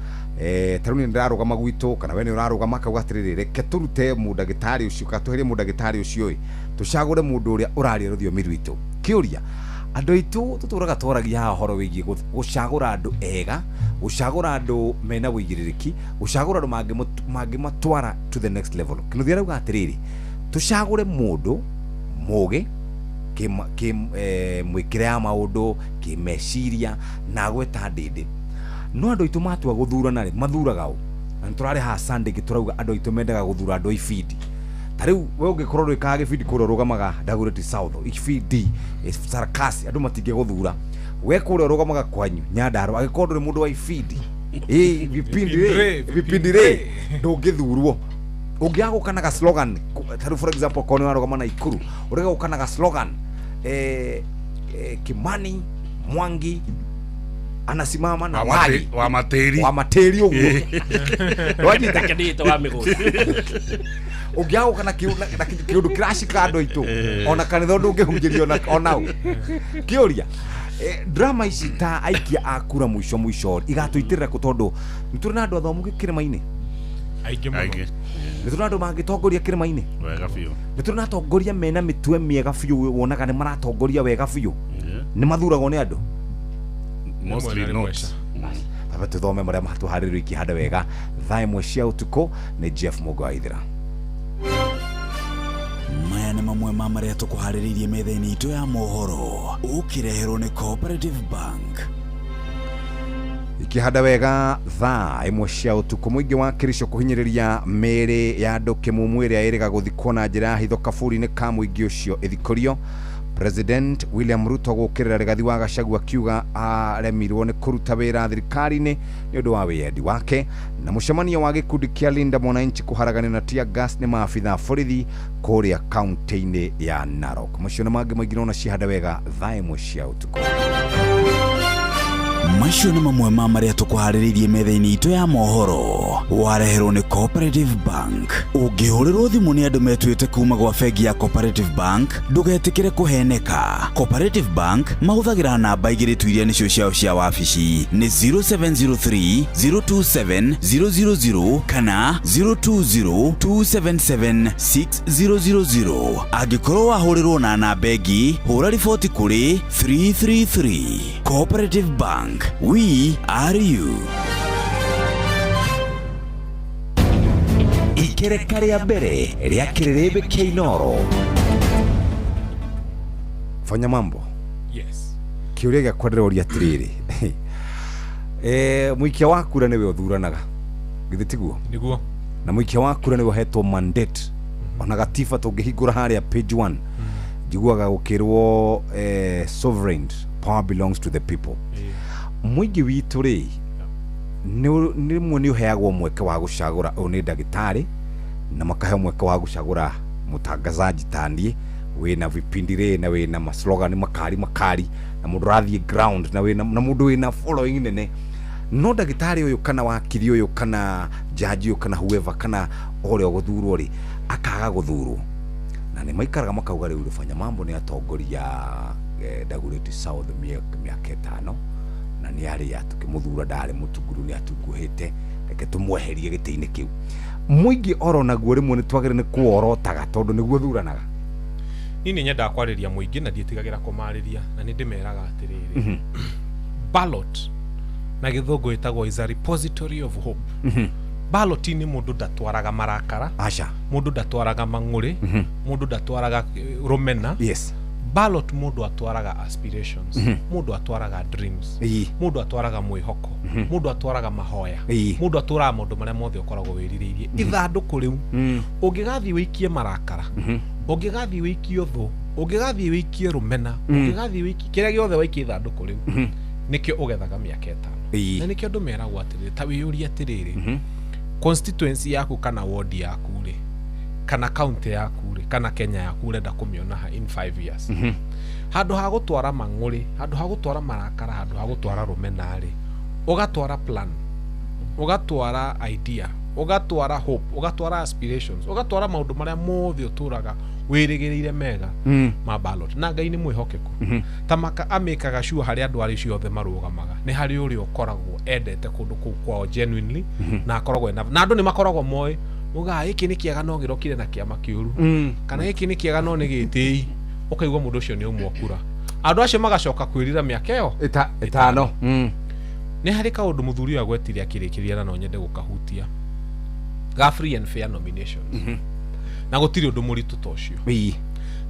taruni ndarugama gwitu kana we ni urarugama kaugatirire reke turute mudagitari ucio katuherie mudagitari ucio tucagure mundu uria uraria ruthiomi rwitu kiuria andu itu tuturaga tworagia ha horo wigie gucagura andu ega gucagura andu mena wigiririki gucagura andu mangi matwara to the next level. Kinothia rauga atiriri tucagure mundu muge mwikire ya maundu kimeciria na gweta ndindi no andu itu matua guthurana ri mathuraga u na turare ha Sunday giturauga andu itu mendaga guthura andu ifidi tariu we ungikorwo ri kage feed kuro rugamaga Dagoretti South ifidi Sarakasi andu matinge guthura we kuro rugamaga kwanyu Nyandaro agikorwo ri mundu wa ifidi vipindi re ndungithurwo ungiagukanaga slogan tariu for example kono arugama na Ikuru urega ukanaga slogan Kimani Mwangi anasimama na wa materi uguo wajita kedito wa migo ugiago kana kiundu crash kando itu ona kanitho ndungihunjirio na onau kiuria drama ici ta aikia akura mwisho igatuitirira kutondu niturina andu athomu gikirima-ini aige muno niturina andu mangitongoria kirima-ini wega biu niturina atongoria mena mitwe miega biu wonaga ni maratongoria wega biu ni mathuragwo ni andu mostly not. Baba tuthome maria matuharirio ikihanda wega thaa imwe cia utuko ni Jeff Mugaithira. Maya nĩ mamwe ma maria tukuharĩrĩirie metha-inĩ itũ ya mohoro ukireherwo ni Cooperative Bank. Ikihanda wega thaa imwe cia utuko muingi wa Kirisho kuhinyiriria meri ya andu kimumu iria iriga guthikwo na njira hitho kaburi-ini ka muingi ucio ithikorio. President William Ruto gukirira Rigathi wa Gachagua kiuga aremirwo ni kuruta wira thirikari-ini ni undu wa wiendi wake na mucemanio wa gikundi kia Linda Mwananchi kuharagania na tear gas ni maafitha borithi kuria kaunti-ini ya Narok. Macio na mangi maingi na cihanda wega thaa imwe cia utuko. Macio nĩ mamwe ma maria tukuharĩrĩirie metha-inĩ itũ ya mohoro wareherwo ni Cooperative Bank. Ũngĩhũrĩrwo thimũ nĩ andũ metuĩte kuma gwa bengi ya Cooperative Bank ndũgetikire kuheneka. Cooperative Bank mahũthagĩra namba igĩrĩ tu iria nĩcio ciao cia wabici ni 0703 027 000 kana 020 277 6000. Angĩkorwo wahũrĩrwo na namba ĩngĩ hũra riboti kũrĩ 333. Cooperative Bank, we are you. Ikereka ria mbere ria Kiriribe Keinoro. Fanya mambo. Yes. Kiuria gya kwadĩrĩria atiriri. Muikia wa kura niwe uthuranaga. Githitiguo. Niguo. Na muikia wa kura niwe hetwo mandate ona gatiba tungihingura haria page 1 jiguaga gukirwo sovereign power belongs to the people. Muingi witu ri ni mwe ni uheagwo mweke wa gucagura oni ndagitari na makahe mweke wa gucagura mutangazaji tanie wina vipindi ri na wina maslogan makari na mundu rathie ground na wina na mundu wina following nene. No ndagitari uyu kana wakiri uyu kana jaji uyu kana whoever kana ore guthurwo ri akaga guthurwo na ni maikaraga makauga ri urifanya mambo ni atongoria Dagoretti South miaka 5 na ni ari ya tukimuthura ndari mutuguru ni atunguhite reke tumweherie gitiini kiu. Muingi oro naguo rimwe ni twagire ni kuorotaga tondu niguo thuranaga. Nini nyenda kwariria muingi na ndietigagira kumariria na ni ndimeraga atiriri ballot na githungu itagwo is a repository of hope. Ballot ni mundu ndatwaraga marakara, acha mundu ndatwaraga mang'uri, mundu ndatwaraga rumena. Yes. Ballot mundu atwaraga aspirations, mundu atwaraga dreams, mundu atwaraga mwihoko, mundu atwaraga mahoya, mundu atwaraga mundu maria mothe ukoragwo wiririirie ithanduku riu. Ungigathi wikie marakara, ungigathi wikie thu, ungigathi wikie rumena, ungigathi wikie kiria giothe wikie ithanduku riu nikio ugethaga miaka 5. Na nikio ndumeragwo atiriri ta wiyuria atiriri constituency yaku kana ward yaku ri kana county yaku ri kana Kenya yaku renda kumiona in 5 years. Handu ha gutwara mang'uri, handu ha gutwara marakara, handu ha gutwara rumena ri ugatwara plan, ugatwara idea, ugatwara hope, ugatwara aspirations, ugatwara maundu maria mothe uturaga wirigirire mega ma ballot na Ngai ni mwihokeku. Tamaka amekaga sure hari andu ari ciothe marugamaga ni hari uri ukoragwo endete kundu kuu kwao genuinely na akoragwo na andu ni makoragwo moe uga iki ni kiega no girokire na kiama kiuru kana iki ni kiega no ni gitii ukaigwa mundu ucio ni umwokura andu acio magacoka kwirira miaka iyo 5 ni hari kaundu muthuri wa gwetiria akirikiria na no nyende gukahutia ga free and fair nominations na gutiri undu muritu tocio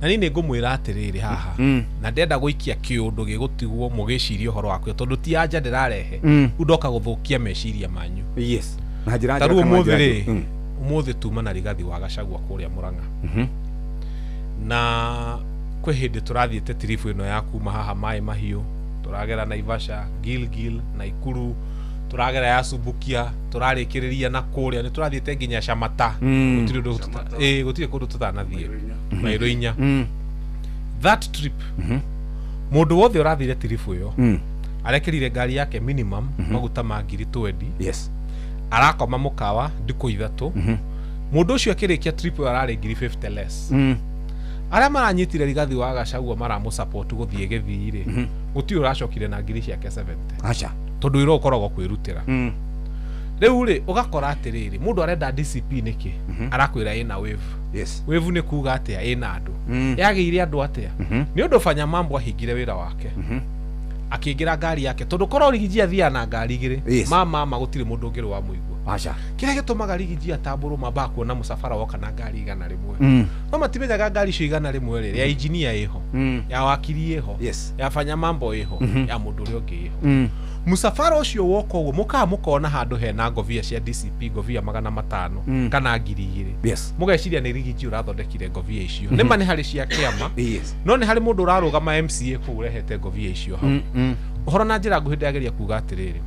na nini ngumwira atiriri haha na ndenda guikia kiundu gigutigwo mugiciria horo wakwe tondu ti anja ndirarehe undoka guthukia meciria manyu. Yes. Na njira taru umuthi tuma na Rigathi wa Gachagua kuria Murang'a na kwe hindi turathiete tirifu ino ya kuma haha Mai Mahiu turagera Naivasha, Gilgil, Naikuru, turagera ya Subukia, turarikiriria na kuria ni turathiete nginya Shamata gutire kundu tutanathie Mairoinya. That trip mundu wothe urathire tirifu iyo arekirire ngari yake minimum maguta ma 20. Yes. Arakoma mukawa ndiku 3. Mundu ucio akirikia trip iyo arari 50 less. Aria maranyitire Rigathi wa Gachagua maramu support guthie githiri guti uracokire na ngiri ciake 70. Acha tondu iro ukoragwo kwirutira. Riu ri ugakora atiriri mundu arenda DCP niki arakwira ina wave. Yes. Wave ni kuga atia ina andu yagiire andu atia ni undu fanya mambo ahingire wira wake akiingira ngari yake tondu korwo Rigiji thia na ngari igiri mama gutire mundu ngiri wa muigwa. Acha kiria gitumaga Rigiji ataburu mabako na musafara woka na ngari igana rimwe no matimenyaga ngari cio igana rimwe ri ya engineer iho ya wakiri iho ya fanya mambo iho ya mundu uri ungi iho musafara ucio woka uguo mukona handu hena ngovia cia DCP ngovia 500 kana 2000 mugeciria ni Rigiji urathondekire ngovia icio nima ni hari cia kiama no ni hari mundu urarugama MCA kurehete ngovia icio hau uhoro na njira nguhinde ageria kuga atiriri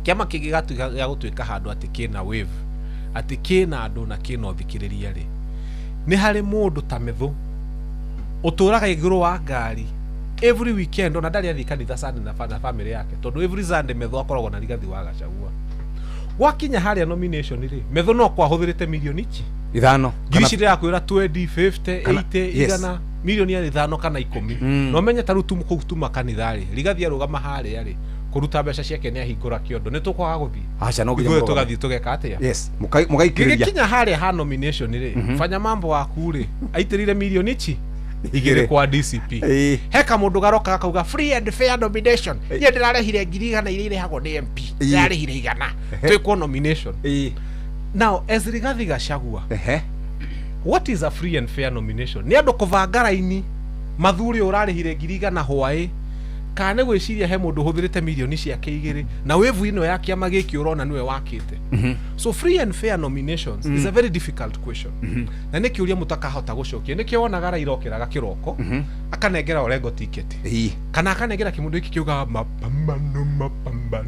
kiama kingi gatuika gutuika handu ati kina wave ati kina andu na kina uthikiriria ri ni hari mundu ta methu uturaga iguru wa ngari every weekend ona ndari athi kanitha Sunday na family yake tondu every Sunday methu akoragwo na Rigathi wa Gachagua wakinya haria nomination ri methu no kwahuthirite milioni 5 ngiri yakwira 20 50 80 igana milioni ya 5 kana 10 no menya taru tumukutuma kanitha ri Rigathi arugama haria ri kuruta mbeca ciake ni ahingura kiondo ni tukwaga guthii. Acha no nginya tugathii tugeka atia. Yes. Mugaikiriria kinya haria ha nomination ri fanya mambo waku ri aitirire milioni igire kwa DCP heka mundu garoka akauga free and fair nomination ye ndirarehire ngiri igana iria irehagwo ni MP ndirarehire igana twikwo nomination. Now as Rigathi Gachagua what is a free and fair nomination? Ni andu kuvanga raini mathuri urarehire ngiri igana hwai kana gwiciria he mundu huthirite milioni ciake 2 na wave ino ya kiama giki urona niwe wakite. So free and fair nominations is a very difficult question. Na niki uria mutakahota gucokia niki wonaga Raila okiraga kiroko akanengera Orengo ticket kana akanengera kimundu iki kiuga mapambano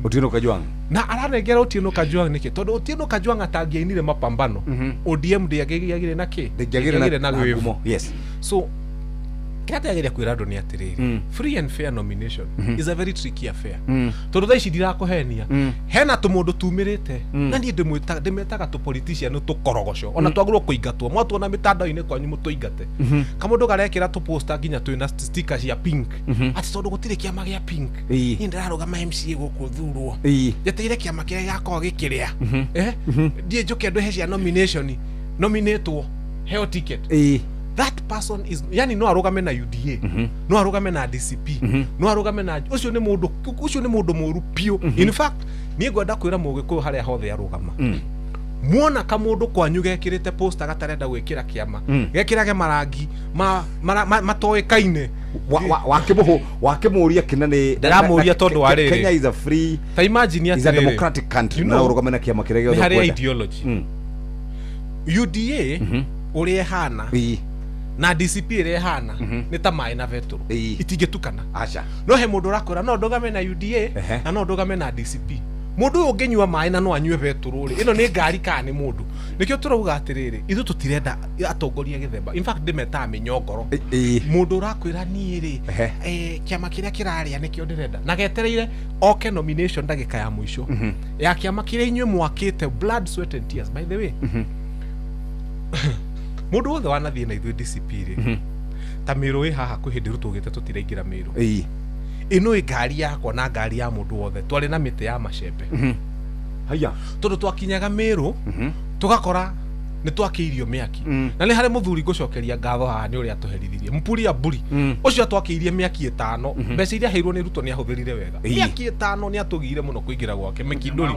Otieno Kajwang na aranengera Otieno Kajwang niki tondu Otieno Kajwang atangiainire mapambano ODM ndiagire naki ndiagire na ngumo. Yes. So kata yageria kwira andu ni atiriri free and fair nomination is a very tricky affair. Tondu tha ici ndirakuhenia hena tumundu tumirite na ni ndimetaga tu politician tukorogoco ona twagirwo kuingatwo mwatwona mitandao-ini kwanyu mutuingate kamundu garekira tu poster nginya twina stickers ya pink ati tondu gutire kiama gia pink ni ndirarugama MCA guku thurwo jeteire kiama kiria gakoo gikiria die njuke andu he cia nomination nominatwo heo ticket that person is yani no arugame na UDA no arugame na DCP no arugame na ucio ni mundu muru pio. In fact ni ngwenda kwira mugiku haria hothe arugama muona kamundu kwanyu gekirite poster gatarenda gwikira kiama gekirage marangi matoekaine wakimuria kinani ndiramuria tondu wariri Kenya is a free ta imagine is a democratic country na urugame na kiama kiria giothe haria ideology UDA uri hana na DCP ire hana ni ta mai na vetro itingetukana acha no he mundu rakora no ndogame na UDA na no ndogame na DCP mundu ungenyua mai na no anyue vetro ri ino ni ngari ka ni mundu nikio turauga atiriri ithu tutirenda atongoria githemba. In fact ndimeta minyongoro mundu rakwira ni ri kiama kiria kiraria nikio ndirenda na getereire oke nomination ndagika ya mwisho ya kiama kiria inyue mwakite blood sweat and tears by the way mundu wothe wanathie na ithuĩ DCP ri ta Miru ĩ haha kwĩhĩndĩ rũtũgĩte tũtiraingĩra Miru ĩno ĩ ngari yakwa na ngari ya mundu wothe twarĩ na mĩtĩ ya macembe haya tondu twakinyaga Miru tugakora ni twakĩirio mĩaki na nĩ harĩ mũthuri ngũcokeria ngatho haha nĩ ũrĩa atuherithirie Mpuria Mburi ũcio atwakĩirie mĩaki 5 mbeca iria heirwo nĩ Ruto nĩ ahũthĩrire wega mĩaki 5 nĩ atũgire mũno kũingĩra gwake Mĩkindũri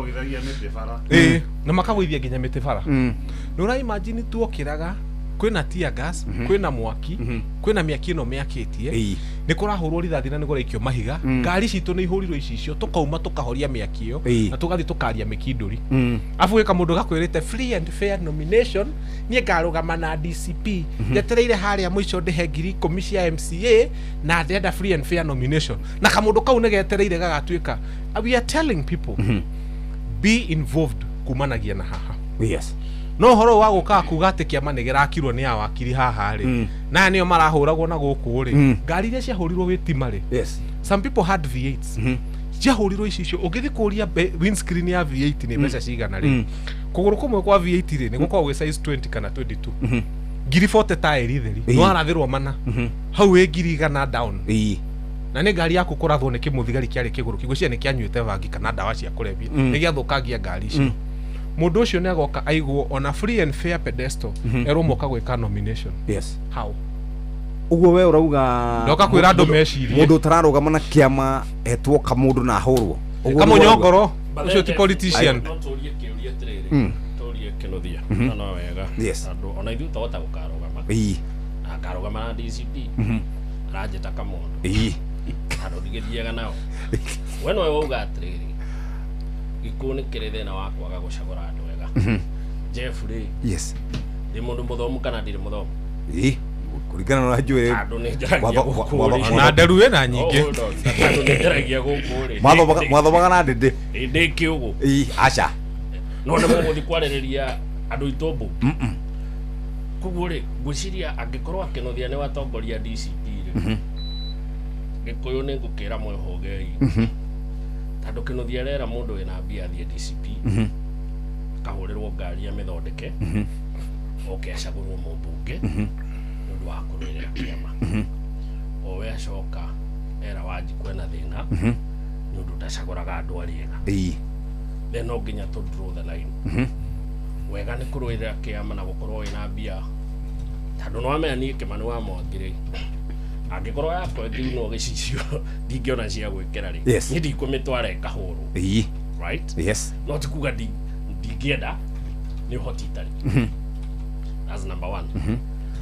na makagũithia nginya mĩtĩ bara nĩ ũra imagine tuokĩraga kwina tear gas kwina mwaki kwina mĩaki ĩno mĩakĩtie nĩ kũrahũrwo rithathi na nĩ kũraikio mahiga ngari citũ nĩ ihũrirwo icio tukauma tukahoria mĩaki ĩyo na tugathi tukaria Mĩkindũri afu gĩka mũndũ gakwĩrĩte free and fair nomination niĩ ngarũgama na DCP njetereire harĩa mũico ndĩhe 10,000 cia MCA na ndenda free and fair nomination na kamũndũ kau nĩ getereire gagatuĩka. We are telling people be involved kumanagia na haha. Yes. No horo wa guka kuga ati kiama ni girakirwo ni awakiri haha ri na nio marahuragwo na guku ri ngari iria ciahurirwo witima ri. Yes. Some people had V8s ciahurirwo icio ugithi kuria windscreen ya V8 ni mbeca cigana ri kuguru kumwe kwa V8 ri ni gukorwo gwi size 20 kana 22 ngiri 40 tairi theri no arathirwo mana hau ĩ ngiri igana down na nĩ ngari yaku kũrathwo nĩ kĩmũthigari kĩarĩ kĩgũrũ kĩgũcia nĩ kĩanyuĩte vangi kana ndawa cia kũrebia nĩ gĩathũkangia ngari icio mundu ucio ni agoka aigwo on a free and fair pedestal ero moka gwika nomination. Yes. How uguo we urauga ndoka kwira andu mecirie mundu tararugama na kiama etwo kamundu na hurwo kamunyongoro ucio ti politician torie kiuria tiriri torie Kinothia na no wega andu ona ithu tota gukarugama na karugama na DCP arajeta kamundu andu ndigithiaga nao we no wauga atiriri gikuni kirethena wa kwaga gucagura andu wega Jeffrey. Yes. Ndi mundu muthomu kana ndiri muthomu kurigana na njue andu ni njaragia guku na nderu wena nyingi andu ni njaragia guku ri mwathomaga na ndindi ndi kiugu acha no na muguthi kwaririria andu itombu kuguo ri ngwiciria angikorwo Kinothia ni watongoria DCP ri gikuyu ni ngukira mwihogei tondu Kinothia rera mundu wina mbia thie DCP kahurirwo ngari ya mithondeke acagurwo mumbunge nundu wa kurwirira kiama owe acoka era wanji kwena thina nundu ndacaguraga andu ariega then no nginya to draw the line wega ni kurwirira kiama na gukorwo wina mbia tondu no amenya nie Kimani wa Mwangire angikorwo yakwa no gicicio ndingiona cia gwikira ri ni ndikumitwara kahuru right. Yes. No tikuga ndingienda ni hoti tari as number 1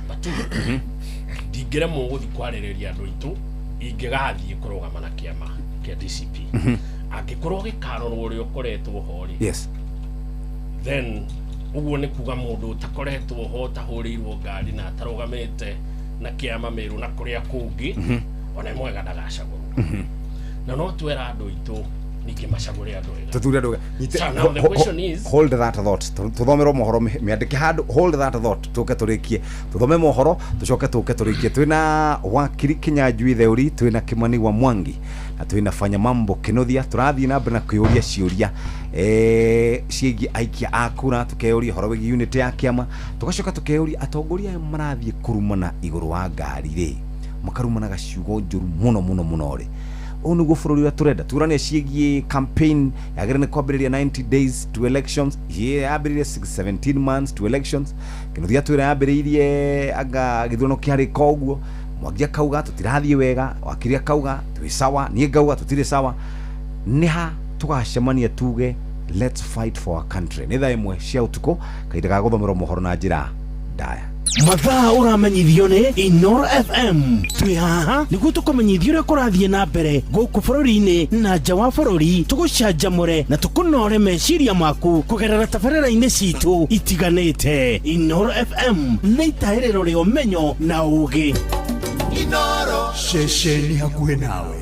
but ndingire muguthi kwaririria andu itu ingigathie kurugama na kiama kia DCP angikorwo gikarorwo uri ukoretwo hori yes then uguo ni kuga mundu utakoretwo ho tahurirwo ngari na tarugamite na kiama miru na kuria kungi ona mwega ndagacagurwo na no twera andu itu niki macagure andu ega tuture andu now the question is hold that thought tuthomero mohoro miandike handu hold that thought tuke turikie tuthome mohoro tucoke tuke turikie twina wakiri Kinyanjui Theuri twina Kimani wa Mwangi na twina Fanya Mambo Kinothia turathie na mbere na kuyuria ciuria ciegi aikia akura tukeyuria horo wigi unit ya kiama tugacoka tukeyuria atongoria marathie kurumana iguru wa ngari ri makarumana gaciugo njuru muno ri onugo bururi wa turenda turane ciegi campaign yagerene kwambiriria 90 days to elections yambiririe 17 months to elections Kinothia twira yambiririe aga githono kiari koguo Mwangi kauga tutirathie wega wakiria kauga twi sawa nie ngauga tutire sawa niha tugacemania tuge let's fight for our country ni thaa imwe cia utuko kaida ga guthomero mohoro na njira ndaya mathaa uramenyithio ni Inoro FM twi haha niguo tukumenyithio uria kurathie na mbere guku bururi-ini na nja wa bururi tugucanjamure na tukunore meciria maku kugerera tabarĩra-inĩ citu itiganĩte Inoro FM nĩ itaĩrĩro rĩa ũmenyo na ũũgĩ Inoro ceceni hakuhĩ nawe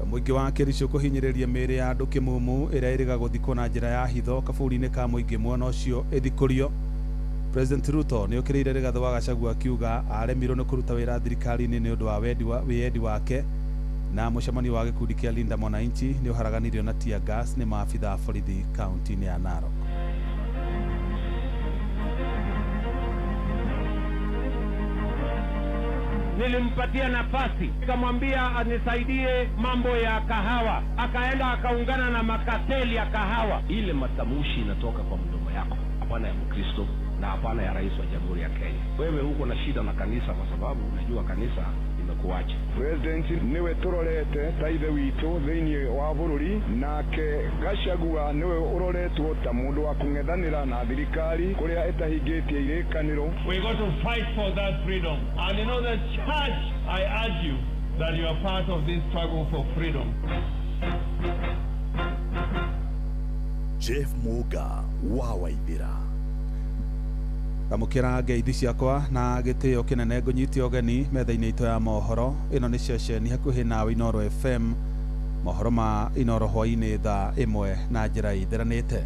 Muingi wa Kericho kuhinyiriria mĩĩrĩ ya andu kimumu ĩrĩa ĩrĩga gũthikwo na njĩra ya hitho kaburi-inĩ ka muingi mwena ũcio ĩthikũrio. President Ruto nĩ okĩrĩire Rigathĩ wa Gachagua akiuga aremirwo nĩ kũruta wĩra thirikari-inĩ nĩ ũndũ wa wĩyendi wake na mũcemanio wa gĩkundi kĩa Linda Mwananchi nĩ ũharaganirio na tear gas nĩ maabitha a borithi kaunti-inĩ ya Narok. Nilimpatia nafasi nikamwambia anisaidie mambo ya kahawa, akaenda akaungana na makateli ya kahawa. Ile matamushi inatoka kwa mdomo yako, hapana ya Mkristo na hapana ya rais wa Jamhuri ya Kenya. Wewe huko na shida na kanisa kwa sababu unajua kanisa imekuacha. President niwe turorete taithe witu thiini wa bururi nake Gachagua niwe uroretwo ta mundu wa kung'ethanira na thirikari kuria itahingitie irikaniro. We got to fight for that freedom, and you know the church, I urge you that you are part of this struggle for freedom. Jeff Muga wa Waithira Ramukira ngeithi ciakwa na gĩtĩo kĩnene ngũnyitia ũgeni metha-inĩ itũ ya mohoro. Ĩno nĩ ceceni hakuhĩ nawe Inoro FM, mohoro ma Inoro hwaĩ-inĩ thaa ĩmwe na njĩra ithĩranĩte.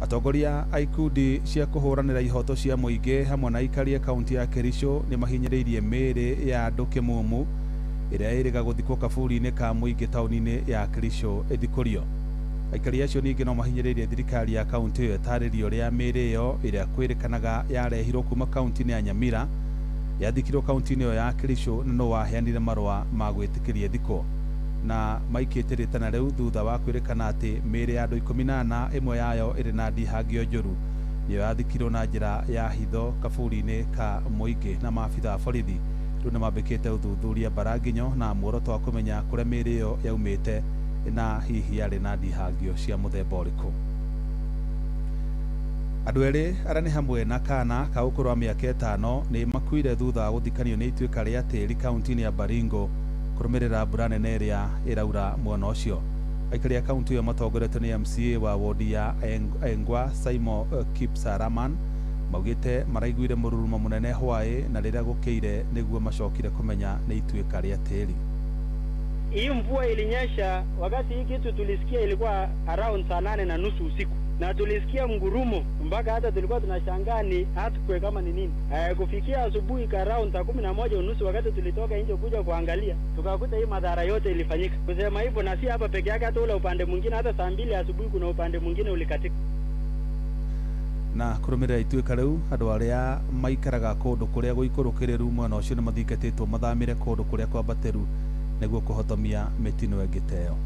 Atongoria a ikundi cia kũhũranĩra ihoto cia mũingĩ hamwe na aikari a kaunti ya Kericho nĩ mahinyĩrĩirie mĩĩrĩ ya andũ kĩmumu ĩrĩa ĩrĩga gũthikwo kaburi-inĩ ka mũingĩ taũni-inĩ ya Kericho ĩthikũrio. Aikari acio ningĩ no mahinyĩrĩirie thirikari ya kaunti ĩyo ĩtarĩrio rĩa mĩĩrĩ ĩyo ĩrĩa kwĩrĩkanaga yarehirwo kuma kaunti-inĩ ya Nyamira yathikirwo kaunti-inĩ ĩyo ya Kericho na no waheanire marũa ma gwĩtĩkĩria thikwo na maikĩte rĩtana rĩu thutha wa kwĩrĩkana atĩ mĩĩrĩ ya andũ 14 ĩmwe yayo ĩrĩ na ndihangio njũru nĩyo yathikirwo na njĩra ya hitho kaburi-inĩ ka mũingĩ na maabitha a borithi rĩu nĩ mambĩkĩte ũthuthuria mbaranginyo na muoroto wa kũmenya kũrĩa mĩĩrĩ ĩyo yaumĩte na hihi yarĩ na ndihangio cia mũthemba ũrĩkũ. Andũ erĩ arĩa nĩ hamwe na kana ka ũkũrũ wa mĩaka 5 nĩ makuire thutha wa gũthikanio nĩ ituĩka rĩa tĩri kaunti-inĩ ya Baringo kũrũmĩrĩra mbura nene ĩrĩa ĩraura mwena ũcio. Aikari a kaunti ĩyo matongoretio nĩ MCA wa wodi ya Engwa Simon Kipsaraman maugĩte maraiguire mũrurumo mũnene hwaĩ na rĩrĩa gũkĩire nĩguo macokire kũmenya nĩ ituĩka rĩa tĩri. Hii mvua ilinyesha wakati hii kitu tulisikia ilikuwa around saa 8:30 usiku na tulisikia mgurumo mpaka hata tulikuwa tunashangaa ni earthquake kama ni nini. Kufikia asubuhi ka around saa 11:30 wakati tulitoka nje kuja kuangalia tukakuta hii madhara yote ilifanyika. Kusema hivyo na si hapa peke yake, hata ule upande mwingine hata saa 2 asubuhi kuna upande mwingine ulikatika. na kurumirira ituika riu andu aria maikaraga kundu kuria guikũrũkĩrĩru mwena ucio ni mathingatĩtwo mathamire kundu kuria kwambatĩru niguo kuhotomia mitino engiteo.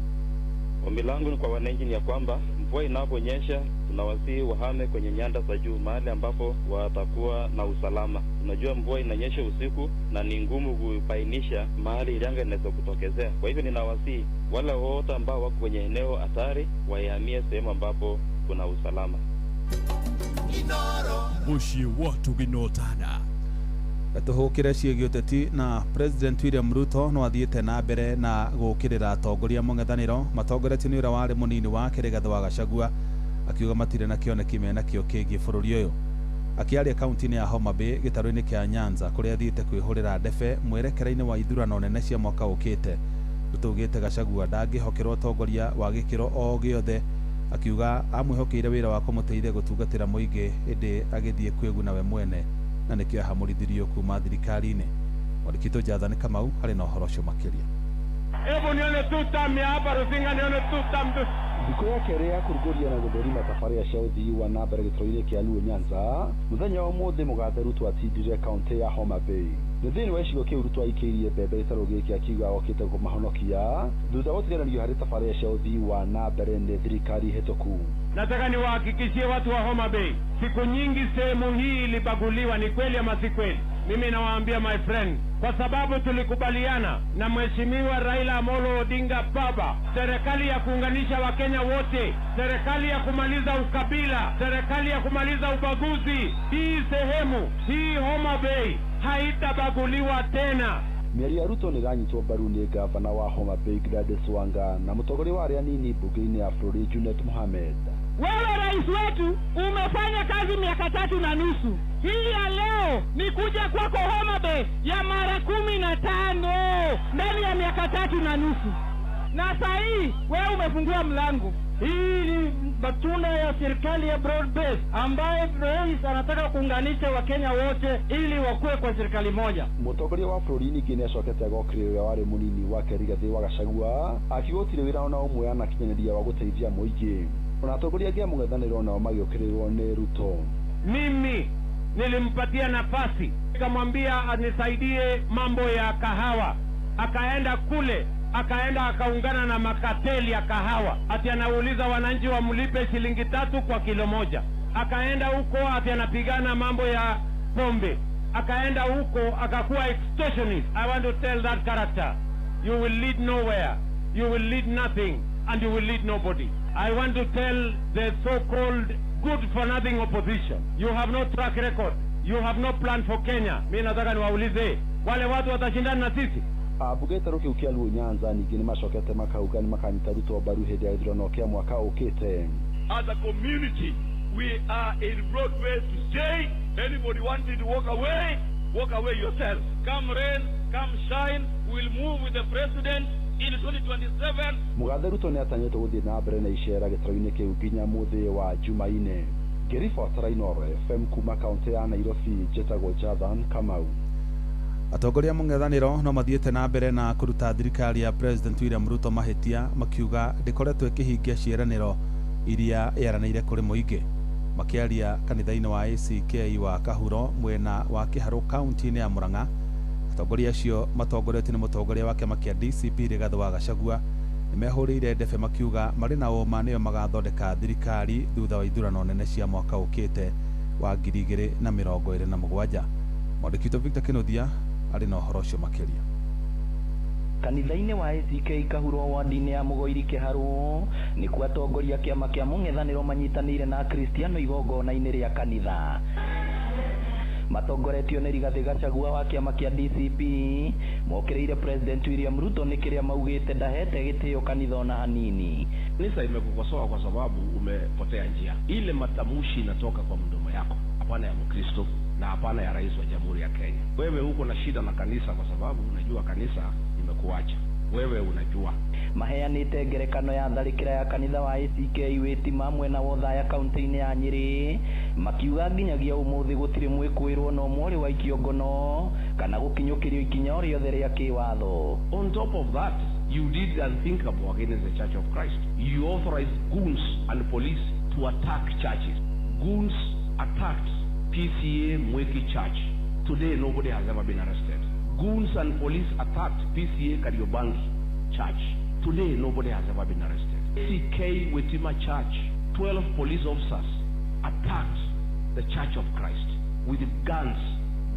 Ombi langu ni kwa wananchi ni ya kwamba mvua inaponyesha tunawasihi wahame kwenye nyanda za juu, mahali ambapo watakuwa na usalama. Unajua mvua inanyesha usiku na ni ngumu kubainisha mahali janga inaweza kutokezea. Kwa hivyo ninawasihi wale wote ambao wako kwenye eneo hatari wahamie sehemu ambapo kuna usalama. Mushi watu ginotana tuhukire ciĩgiĩ ũteti na President William Ruto no athiĩte na mbere na gũkĩrĩra atongoria mũng'ethanĩro matongoretio nĩ ũrĩa warĩ mũnini wake Rigathĩ wa Gachagua akiuga matirĩ na kĩoneki menakĩo kĩgiĩ bũrũri ũyũ. Akĩaria kaunti-inĩ ya Homa Bay gĩtarũ-inĩ kĩa Nyanza kũrĩa athiĩte kwĩhũrĩra ndebe mwerekera-inĩ wa ithurano nene cia mwaka ũkĩte, Ruto augĩte Gachagua ndangĩhokerwo ũtongoria wa gĩkĩro o gĩothe, akiuga amwĩhokeire wĩra wa kũmũteithia gũtungatĩra mũingĩ ĩndĩ agĩthiĩ kwĩguna we mwene na nĩkĩo ahamũrithirio kuma thirikari-inĩ. Mwandĩki Jonathan Kamau harĩ na ũhoro ũcio makĩria. Hebu nione tutam ya hapa Rusinga, nione tutam tu. Thikũ ya kerĩ ya kũrugũria na gũthũrima tabarĩra cia ũthii wa na mbere gĩtũũro-inĩ kĩa Luo Nyanza, mũthenya wa ũmũthĩ mũgathe Ruto atindire kaunti ya Homa Bay. Thĩinĩ wa icigo kĩu Ruto aikĩirie mbembe gĩtarũ gĩkĩ akiuga okĩte kũmahonokia thutha wa gũtiganĩrio harĩ tabarĩra cia ũthii wa na mbere nĩ thirikari hĩtũku. Nataka niwahakikishie watu wa Homa Bay, siku nyingi sehemu hii ilibaguliwa. Ni kweli ama si kweli? Mimi nawaambia my friend, kwa sababu tulikubaliana na Mheshimiwa Raila Amolo Odinga baba, serikali ya kuunganisha Wakenya wote, serikali ya kumaliza ukabila, serikali ya kumaliza ubaguzi. Hii sehemu hii Homa Bay haitabaguliwa tena. Mĩario ya Ruto nĩranyitwo mbaru nĩ gavana wa Homa Bay Gladys Wanga na mũtongoria wa arĩa anini mbunge-inĩ ya bũrũri Junet Mohamed. Wewe rais wetu umefanya kazi miaka 3.5. Hii ya leo ni kuja kwako Homa Bay ya mara 15 ndani ya miaka 3.5. Na sasa hii wewe umefungua mlango. Hii ni matunda ya serikali ya broad base ambaye rais anataka kuunganisha Wakenya wote ili wakuwe kwa serikali moja. Mũtongoria wa bũrũri ningĩ nĩacokete agokĩrĩra ũrĩa warĩ mũnini wake Rigathĩ wa Gachagua akiuga gũtirĩ wĩra ona ũmwe anakinyanĩria wa gũteithia mũingĩ. Ona atongoria angĩ a mũng'ethanĩro nao magĩũkĩrĩrwo nĩ Ruto. Mimi nilimpatia nafasi nikamwambia anisaidie mambo ya kahawa, akaenda kule akaenda akaungana na makateli ya kahawa, ati anauliza wananchi wamlipe shilingi 3 kwa kilo moja. Akaenda huko ati anapigana mambo ya pombe, akaenda huko akakuwa extortionist. I want to tell that character, you will lead nowhere, you will lead nothing, and you will lead nobody. I want to tell the so-called good for nothing opposition, you have no track record, you have no plan for Kenya. Mimi nataka niwaulize wale watu watashindana na sisi? Mbunge gĩtarũ kĩu kĩa Luo Nyanza ningĩ nĩmacokete makauga nĩmakanyita Ruto mbaru hĩndĩ ya gĩthurano kĩa mwaka ũkĩte. As a community, we are in broad way to say, anybody wanting to walk away yourself. Come rain, come shine, we'll move with the president in 2027. Mũgathe Ruto nĩatanyĩtwo gũthiĩ na mbere na icera gĩtarũ-inĩ kĩu nginya mũthĩ wa Jumaine. Ngĩribotera Inooro FM kuma kaunti ya Nairobi, njĩtagwo Jonathan Kamau. Atongoria mũng'ethanĩro no mathiĩte na mbere na kũruta thirikari ya President William Ruto mahĩtia makiuga ndĩkoretwo ĩkĩhingia ciĩranĩro iria yaranĩire kũrĩ mũingĩ. Makĩaria kanitha-inĩ wa ACK wa Kahuro mwena wa Kĩharũ kaunti-inĩ ya Murang'a, atongoria acio matongoretio nĩ mũtongoria wa kĩama kĩa DCP Rigathĩ wa Gachagua nĩmehũrĩire ndebe makiuga marĩ na ũma nĩo magathondeka thirikari thutha wa ithurano nene cia mwaka ũkĩte wa 2027. Mwandĩki Victor Kĩnuthia arĩ na ũhoro ũcio makĩria. Kanitha-inĩ wa ACK Kahuro wadi-inĩ ya Mũgoiri Kĩharũ nĩkuo atongoria kĩama kĩa mũng'ethanĩro manyitanĩire na Kristiano igongona-inĩ rĩa kanitha. Matongoretio nĩ Rigathĩ Gachagua wa kĩama kĩa DCP mokĩrĩire President William Ruto nĩ kĩrĩa maugĩte ndahete gĩtĩo kanitha ona hanini. Kanisa imekukosoa kwa sababu umepotea njia. Ile matamushi inatoka kwa mdomo yako, hapana ya Mkristo na hapana ya rais wa Jamhuri ya Kenya. Wewe huko na shida na kanisa kwa sababu unajua kanisa imekuacha. Wewe unajua. Maheanĩte ngerekano ya tharĩkĩra ya kanitha wa ACK Wĩtima mwena wa Othaya kaunti-inĩ ya Nyĩrĩ, makiuga nginyagia ũmũthĩ gũtirĩ mwĩkũĩrwo na ũmwe ũrĩ wa ikĩongono kana gũkinyũkĩrio ikinya o rĩothe rĩa kĩwatho. On top of that, you did unthinkable against the Church of Christ. You authorized goons and police to attack churches. Goons attacked PCA Mweki Church. Today, nobody has ever been arrested. Goons and police attacked PCA Kariobangi Church. Today, nobody has ever been arrested. CK Wetima Church, 12 police officers attacked the Church of Christ with guns,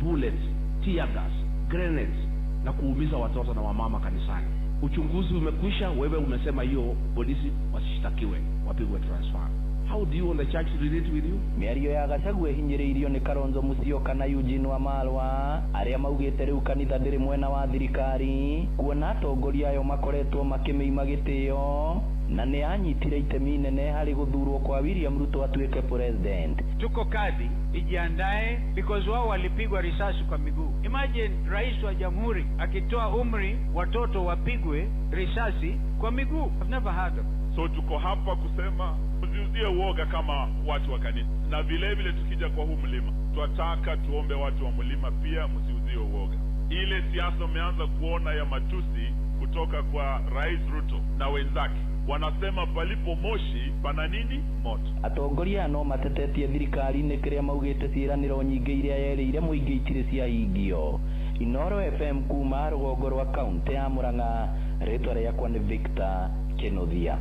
bullets, tear gas, grenades na kuumiza watoto na wamama kanisani. Uchunguzi umekwisha, wewe umesema hiyo polisi wasishtakiwe, wapigwe transfer. How do you want the church to relate with you? Miario ya Gachagua hinyiriirio ni Kalonzo Musyoka na Eugene Wamalwa aria maugite riu kanitha ndiri mwena wa thirikari kuona atongoria ayo makoretwo makimeima gitio na ni anyitire itemi nene hari guthurwo kwa William Ruto atuike president. Tuko kadhi ijiandae because wao walipigwa risasi kwa miguu. Imagine rais wa jamhuri akitoa umri watoto wapigwe risasi kwa miguu. I've never heard of. So tuko hapa kusema msiuzie uoga kama watu wa kanisa, na vile vile tukija kwa huu mlima tunataka tuombe watu wa mlima pia msiuzie uoga. Ile siasa umeanza kuona ya matusi kutoka kwa Rais Ruto na wenzake, wanasema palipo moshi pana nini? Moto. Atongoria no matetetie thirikari ni kiria maugite ciiraniro nyingi iria yerire muingi itire cia hingio. Inoro FM kuma rũgongo rwa kaunti ya Murang'a, ritwa rĩakwa nĩ Victor Kenothia.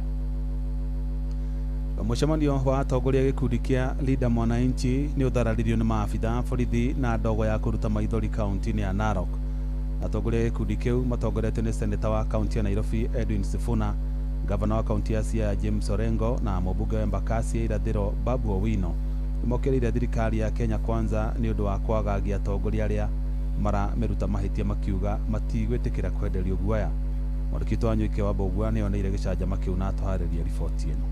Mũcemanio wa atongoria gĩkundi kĩa Linda Mwananchi nĩ ũthararirio nĩ maabitha borithi na ndogo ya kũruta maithori kaunti-inĩ ya Narok. Atongoria gĩkundi kĩu matongoretio nĩ seneta wa kaunti ya Nairobi Edwin Sifuna, gavana wa kaunti ya Siaya James Orengo na mũmbunge wa Embakasi ya irathĩro Babu Owino nĩmokĩrĩire thirikari ya Kenya Kwanza nĩ ũndũ wa kwagagia atongoria arĩa marameruta mahĩtia makiuga matigwĩtĩkĩra kwenderio guoya. Mwandĩki wa Nyuki wa Mbogua nĩoneire gĩcanjama kĩu na atwarĩria riboti ĩno.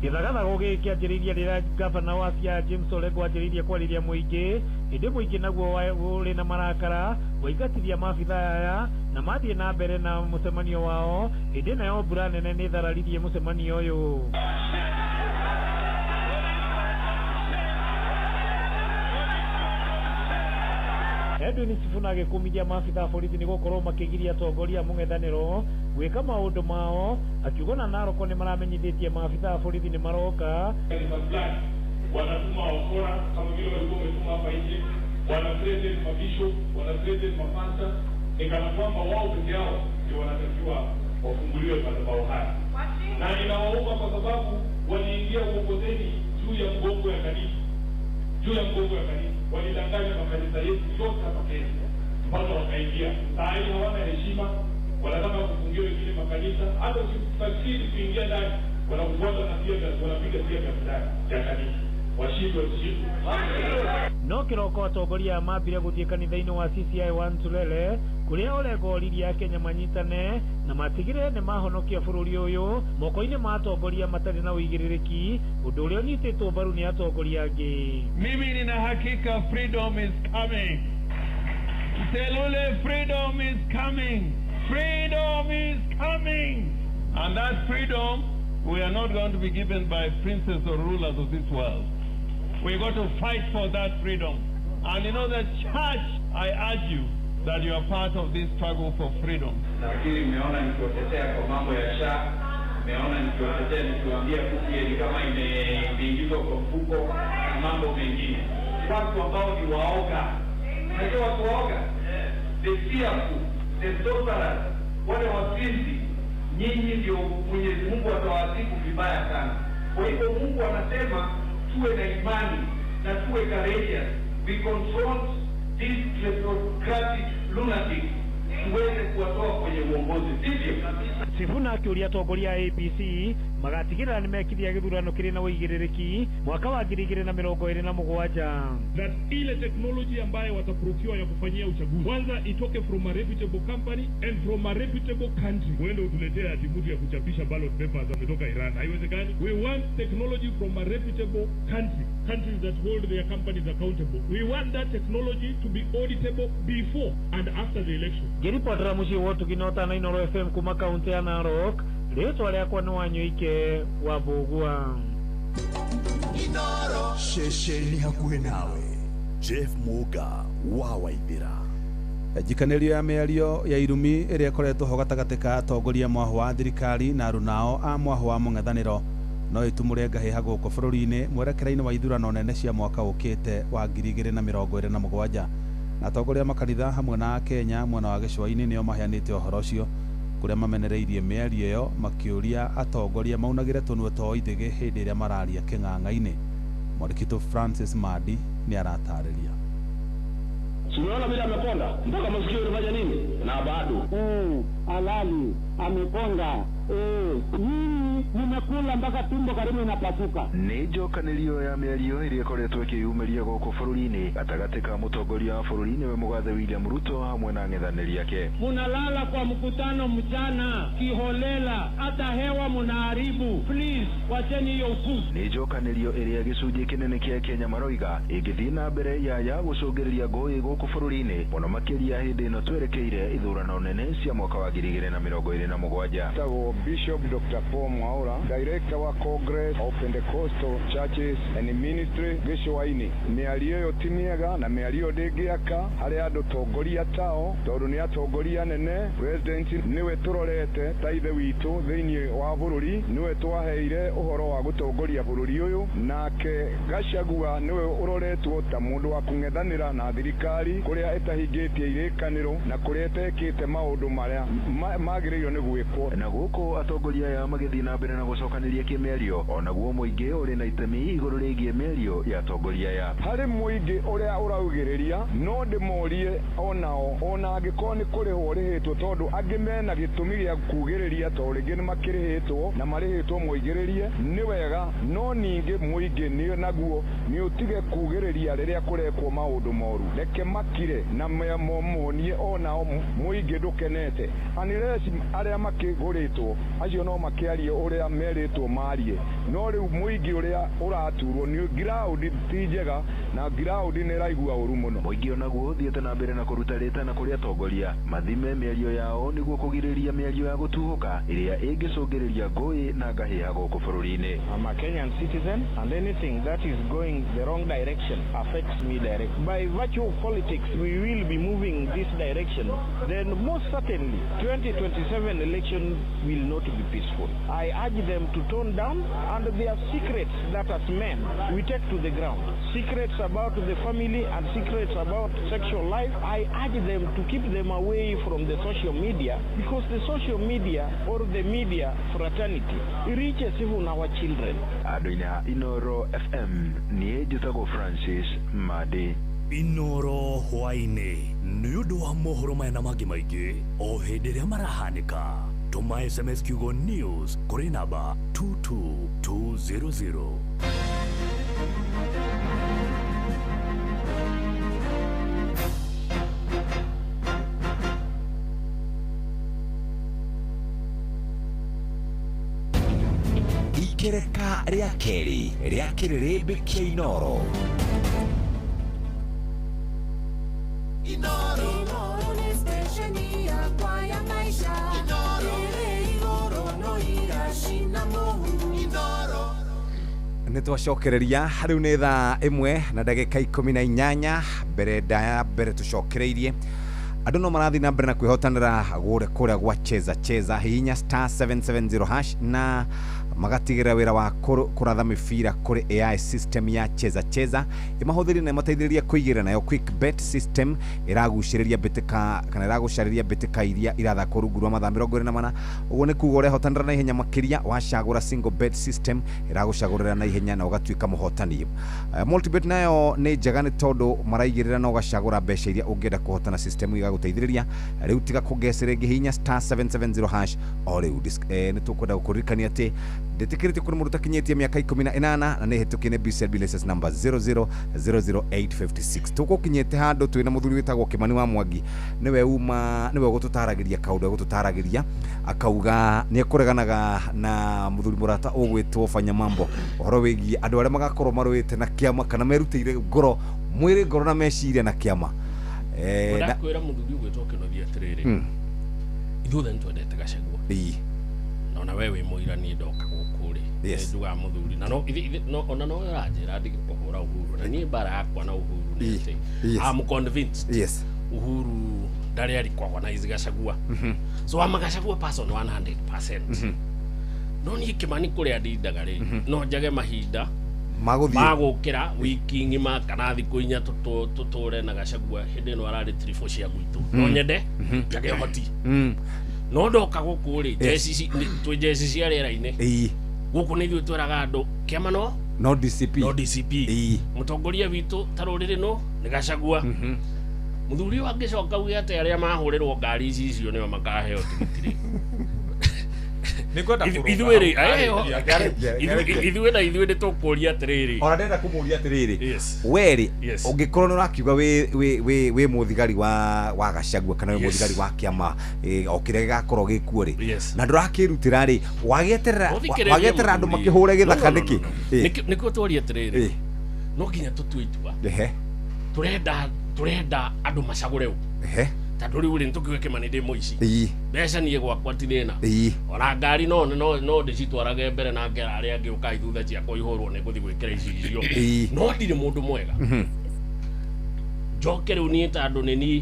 Gĩthagathago gĩkĩ kĩanjĩrĩirie rĩrĩa gavana wa Siaya James Orengo anjĩrĩirie kwarĩria mũingĩ, hĩndĩ mũingĩ naguo ũrĩ na marakara waingatithia maabitha aya na mathiĩ na mbere na mũcemanio wao, hĩndĩ nayo mbura nene nĩ thararirie mũcemanio ũyũ. Edwin Sifuna agĩkũmithia maabitha borithi nĩ gũkorwo makĩgiria atongoria mũng'ethanĩro gwĩka maũndũ mao, akiuga na Narok nĩ maramenyithĩtie maabitha borithi nĩ maroka. Wanatuma wakora kama vile walikuwa wametuma hapa nje, wanathreaten mabishop, wanathreaten mapasta, ni kana kwamba wao peke yao ndio wanatakiwa wafunguliwe madhabahu haya. Na ninawaomba kwa sababu waliingia uongozeni juu ya mgongo ya kanisa. Walidanganya makanisa yetu yote hapa Kenya mpaka wakaingia. Saa hii hawana heshima, wanataka kufungia wengine makanisa, hata usifasiri kuingia ndani wanakufuata na pia wanapiga pia ndani ya kanisa. Washindwe. No kĩroko atongoria mambire gũthiĩ kanitha-inĩ wa CCI One Turere kũrĩa Orengo oririe Kenya manyitane na matigire nĩ mahonokia bũrũri ũyũ moko-inĩ ma atongoria matarĩ na ũigĩrĩrĩki, ũndũ ũrĩa ũnyitĩtwo mbaru nĩ atongoria angĩ. Mimi nina hakika freedom is coming. Selule, freedom is coming. Freedom is coming. And that freedom we are not going to be given by princes or rulers of this world. We're going to fight for that freedom. And you know the church, I urge you that you are part of this struggle for freedom. Lakini mmeona nikiwatetea kwa mambo ya SHA, mmeona nikiwatetea nikiwaambia kufieli kama imeingizwa kwa mfuko na mambo mengine. Watu ambao ni waoga. Unajua watu waoga? The fearful, the sorcerers, wale wazinzi, nyinyi ndio Mwenyezi Mungu atawaadhibu vibaya sana. Kwa hivyo Mungu anasema tuwe na imani na tuwe courageous. We confront these kleptocratic lunatics, tuweze kuwatoa kwenye uongozi, sivyo? Sifuna akĩũria atongoria a APC magatigĩrĩra nĩ mekithia gĩthurano kĩrĩ na ũigĩrĩrĩki mwaka wa 2027. That ile technology ambayo wataprokiwa ya kufanyia uchaguzi kwanza itoke from a reputable company and from a reputable country. Wende utuletea ati mtu ya kuchapisha ballot papers ametoka Iran, haiwezekani. We want technology from a reputable country, countries that hold their companies accountable. We want that technology to be auditable before and after the election. Ngĩripotera mũciĩ wotu kinota na Inoro FM kuma kaunti ya Narok, rĩtwa rĩakwa nĩ Wanyuike wa Mbogua. Inoro shesheni hakuhĩ nawe. Jeff Muga wa Waithira. Njikanĩrio ya mĩario ya irumi ĩrĩa ĩkoretwo ho gatagatĩ ka atongoria mwaho wa thirikari na arunao a mwaho wa mũng'ethanĩro no itumure ngahiha guku bururi-ini mwerekera-ini wa ithurano nene cia mwaka ukite wa 2027 na atongoria makanitha hamwe na Kenya mwena wa gicua-ini nio maheanite uhoro ucio kuria mamenereirie mĩario ĩyo makiuria atongoria maunagire tunwe to ithige hindi iria mararia king'ang'a-ini. Mwandĩkitũ Francis Madi ni aratarĩria. Umeona vile ameponda mpaka masikio yanafanya nini na bado halali ameponda nimekula mpaka tumbo karibu inapasuka. Nĩ njokanĩrio ya mĩario ĩrĩa ĩkoretwo ĩkĩyumĩria gũkũ bũrũri-inĩ gatagatĩ ka mũtongoria wa bũrũri nĩwe mũgathe William Ruto hamwe na ang'ethanĩri ake. Munalala kwa mkutano mchana kiholela, hata hewa munaharibu. Please wacheni hiyo upuzi. Nĩ njokanĩrio ĩrĩa gĩcunjĩ kĩnene kĩa Kenya maroiga ĩngĩthiĩ na mbere ya gũcũngĩrĩria ngũĩ gũkũ bũrũri-inĩ mũno makĩria hĩndĩ ĩno twerekeire ithurano nene cia mwaka wa 2027. Bishop Dr. Paul Mwaura, Director wa Congress of Pentecostal Churches and Ministry gicua-ini. Mĩario ĩyo ti mĩega na mĩario ndĩngĩaka harĩ andũ tongoria tao tondũ nĩ atongoria nene. President niwe tũrorete ta ithe witũ thĩinĩ wa bũrũri, niwe twaheire ũhoro wa gũtongoria bũrũri ũyũ, nake Gachagua niwe ũroretwo ta mũndũ wa kũng'ethanĩra na thirikari kũrĩa ĩtahingĩtie irĩkanĩro na kũrĩa ĩtekĩte maũndũ marĩa magĩrĩirwo nĩ gwĩkwo. Na gũkũ atongoria ya magĩthiĩ na mbere na gũcokanĩria kĩmĩario, onaguo mũingĩ ũrĩ na itemi igũrũ rĩgiĩ mĩario ya atongoria ya. Harĩ mũingĩ ũrĩa ũraugĩrĩria no ndĩmorie onao ona angĩkorwo nĩ kũrĩhwo rĩhĩtwo, tondũ angĩ mena gĩtũmi gĩa kugĩrĩria tondũ rĩngĩ nĩ makĩrĩhĩtwo na marĩhĩtwo mũigĩrĩrie nĩ wega, no ningĩ mũingĩ nĩ naguo nĩ ũtige kugĩrĩria rĩrĩa kũrekwo maũndũ moru. Reke makire na momonie onao mũingĩ ndũkenete. Unless arĩa makĩgũrĩtwo acio no makĩarie ũrĩa merĩtwo marie, no rĩu mũingĩ ũrĩa ũraturwo nĩ ground ti njega na ground nĩ raigua ũru mũno. Mũingĩ onaguo ũthiĩte na mbere na kũruta rĩtana kũrĩ atongoria mathime mĩario yao nĩguo kũgirĩrĩria mĩario ya gũtuhũka ĩrĩa ĩngĩcũngĩrĩria ngũĩ na ngahĩha gũkũ bũrũri-inĩ. I'm a Kenyan citizen and anything that is going the wrong direction affects me directly. By virtue of politics, we will be moving this direction, then most certainly 2027 election will not be peaceful. I urge them to tone down, and their secrets that as men we take to the ground. Secrets about the family and secrets about sexual life, I urge them to keep them away from the social media, because the social media or the media fraternity reaches even our children. Adoina Inoro FM ni njĩtagwo Francis Madi. Inoro hwainĩ nĩ ũndũ wa mohoro maya na mangĩ maingĩ o hĩndĩ ĩrĩa marahanĩka. Tuma SMS kiugo news kũrĩ namba 22200. Ikereka rĩa kerĩ rĩa kĩrĩrĩmbĩ kĩa Inoro. Inoro ni stesheni ya kwa ya maisha. Inoro no irashina muhu. Inoro nĩ twacokereria rĩu nĩ thaa 1:18 mbere ndaya mbere tũcokereirie andũ no marathiĩ na mbere na kwĩhotanĩra kũrĩa gwa cheza hihinya *770# na magatigĩrĩra wĩra wa kũratha mĩbira kũrĩ AI system ya cheza ĩmahũthĩrie na ĩmateithĩrĩrie kũigĩra nayo quick bet system ĩragucĩrĩria mbĩtĩka kana ĩragucĩrĩria mbĩtĩka iria irathakwo rungu rwa mathaa 24. ũguo nĩ kuuga ũrehotanĩra na ihenya makĩria wacagũra single bet system ĩragucagũrĩra na ihenya na ũgatuĩka mũhotani. Multibet nayo nĩ njega nĩ tondũ maraigĩrĩra na ũgacagũra mbeca iria ũngĩenda kũhotana system igagũteithĩrĩria. Rĩu tiga kũngecere hihinya *770# o rĩu nĩ tũkwenda gũkũririkania atĩ ndĩtĩkĩrĩte kũrĩ mũndũ takinyĩtie mĩaka 18 na nĩ hĩtũkie BCLB license number 0000856. Tũgũkinyĩte handũ twĩna mũthuri wĩtagwo Kimani wa Mwangi niwe gũtũtaragĩria kaũndũ gũtũtaragĩria akauga nĩ ekũreganaga na mũthuri mũrata ũgwĩtwo Fanya Mambo ũhoro wĩgiĩ andũ arĩa magakorwo marũĩte na kĩama kana merutĩire ngoro mwĩrĩ ngoro na meciria na kĩama. Ndakwĩra mũthuri ũgwĩtwo Kĩnothia atĩrĩrĩ ithuothe nĩtwendete Gachagua na wewe mũirani ndoka gũkũ rĩ nduga mũthuri na no ũranjĩra ndige kũhũra Uhuru na niĩ bara yakwa na Uhuru nĩ atĩ I'm convinced Uhuru ndarĩ arikwagwo na Gachagua so I'm a Gachagua person 100%. no ni Kimani kuria ndindaga ri no njage mahinda magukira wiki ngima kana thiku inya tuture na Gachagua hindi no arari trifo cia gwitu no nyende njage hoti no ndoka guku ri jesi twi jesi cia rera-ini guku ni ithuĩ tweraga andu kiama no DCP mutongoria witu taruriri no ni Gachagua muthuri wangicoka uge ati aria mahurirwo ngari icio nio makaheo tigitiri ithuĩ nĩ tũkũria atĩrĩrĩ ona ndenda kũmũria atĩrĩrĩ weri ũngĩkorwo nĩ ũrakiuga wĩ mũthigari wa Gachagua kana wĩ mũthigari wa kĩama o kĩrĩa gĩgakorwo gĩkuo rĩ na ndũrakĩrutĩra rĩ wagĩeterera andũ makĩhũre gĩthaka nĩkĩ nĩkuo tũria atĩrĩrĩ no nginya tũtue itua tũrenda andũ macagũre ũ tondũ rĩu rĩ nĩtũkiuga Kimani ndĩ mũici mbeca niĩ gwakwa ti thĩna ona ngari no ndĩcitwarage mbere na ngera arĩa angĩ ũkai thutha ciakwa ihũrwo nĩ ngũthiĩ gwĩkĩra icio no ndirĩ mũndũ mwega njoke rĩu niĩ tondũ nĩ niĩ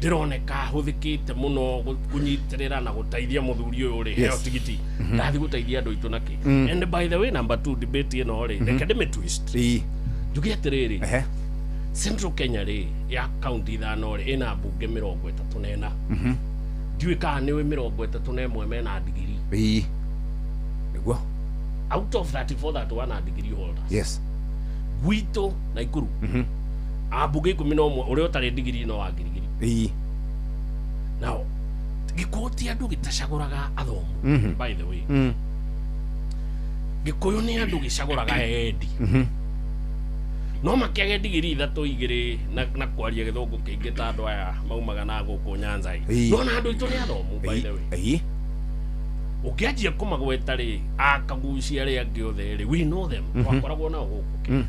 ndĩroneka hũthĩkĩte mũno kũnyitĩrĩra na gũteithia mũthuri ũyũ rĩ heo tigiti ndathiĩ gũteithia andũ aitũ nakĩ and by the way number 2 debate ĩno rĩ reke ndĩmĩtwist njuge atĩrĩrĩ Central Kenya ri ya county ithano ri ina mbunge 34 ndiũĩ kana nĩ 31 mena ndigiri nĩguo out of 34 that one are degree holders gwitũ Naikuru ambunge 11 ũrĩa ũtarĩ ndigiri no wa ngirigiri now Gĩkũyũ ti andũ gĩtacagũraga athomu by the way Gĩkũyũ nĩ andũ gĩcagũraga endi no makĩage ndigiri 3-2 na kwaria Gĩthũngũ kĩingĩ ta andũ aya maumaga na gũkũ Nyanza no na andũ aitũ nĩ athomu by the way ũkĩanjia kũmagweta rĩ akagucia arĩa angĩ othe rĩ we know them twakoragwo nao gũkũ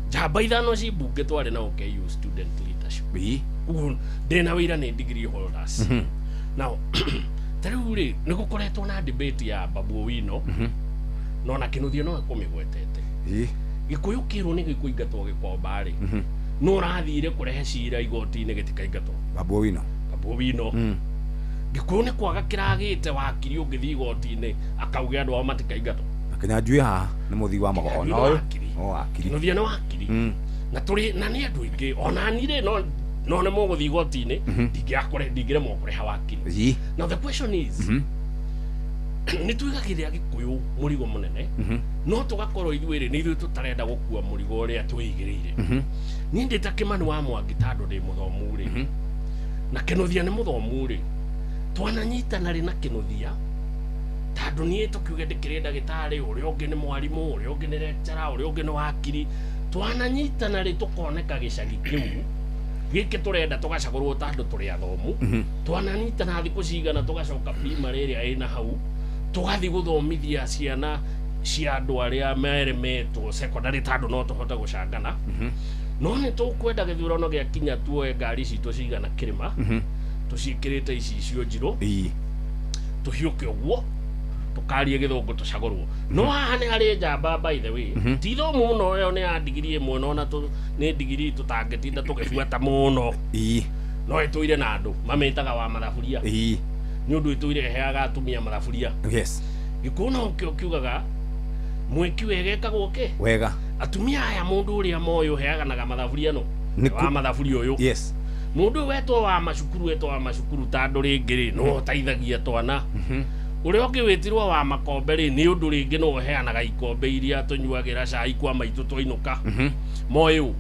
njamba ithano ci mbunge twarĩ na OKU student leadership ũguo ndĩna wĩra nĩ degree holders now tarĩu rĩ nĩ gũkoretwo na debate ya Babu Owino no na Kĩnuthia no akũmĩgwetete Gĩkũyũ kĩrwo nĩ gĩkũingatwo Gĩkomba rĩ no ũrathire kũrehe cira igoti-inĩ gĩtikaingatwo Babu Owino Gĩkũyũ nĩ kwaga kĩragĩte wakiri ũngĩthiĩ igoti-inĩ akauge andũ ao matikaingatwo Kĩnyanjui haha nĩ mũthii wa magoti wakiri Kĩnuthia nĩ wakiri na tũrĩ na nĩ andũ aingĩ ona ni rĩ no nĩ mũgũthiĩ igoti-inĩ ndingĩremwo kũreha wakiri now the question is nĩ twĩgagĩrĩra Gĩkũyũ mũrigo mũnene no tũgakorwo ithuĩ rĩ nĩ ithuĩ tũtarenda gũkua mũrigo ũrĩa twĩigĩrĩire niĩ ndĩ ta Kimani wa Mwangi tondũ ndĩ mũthomu rĩ na Kĩnuthia nĩ mũthomu rĩ twananyitana rĩ na Kĩnuthia tondũ niĩ tũkiuge ndĩkĩrĩ ndagĩtarĩ ũrĩa ũngĩ nĩ mwarimũ ũrĩa ũngĩ nĩ lecturer ũrĩa ũngĩ nĩ wakiri twananyitana rĩ tũkoneka gĩcagi kĩu gĩkĩ tũrenda tũgacagũrwo tondũ tũrĩ athomu twananyitana thikũ cigana tũgacoka primary ĩrĩa ĩna hau tũgathiĩ gũthomithia ciana cia andũ arĩa meremetwo secondary tondũ no tũhote gũcangana no nĩ tũkwenda gĩthurano gĩakinya tuoe ngari citũ cigana kĩrĩma tũciĩkĩrĩte ici icio njirũ tũhiũke ũguo tũkarie Gĩthũngũ tũcagũrwo no haha nĩ harĩ njamba by the way ti thomu mũno ĩyo nĩ ya ndigiri ĩmwe no na nĩ ndigiri tũtangĩtinda tũgĩbuata mũno no ĩtũire na andũ mamĩtaga wa mathaburia nĩ ũndũ ĩtũire heaga atumia mathaburia Gĩkũyũ no kiugaga mwĩki wega ekagwo kĩ wega atumia aya mũndũ ũrĩa moyo heaganaga mathaburia no wa mathaburia ũyũ mũndũ wetwo wa macukuru tondũ rĩngĩ rĩ no ũteithagia twana ũrĩa ũngĩ wĩtirwo wa makombe rĩ nĩ ũndũ rĩngĩ no ũheanaga ikombe iria tũnyuagĩra cai kwa maitũ twainũka moyo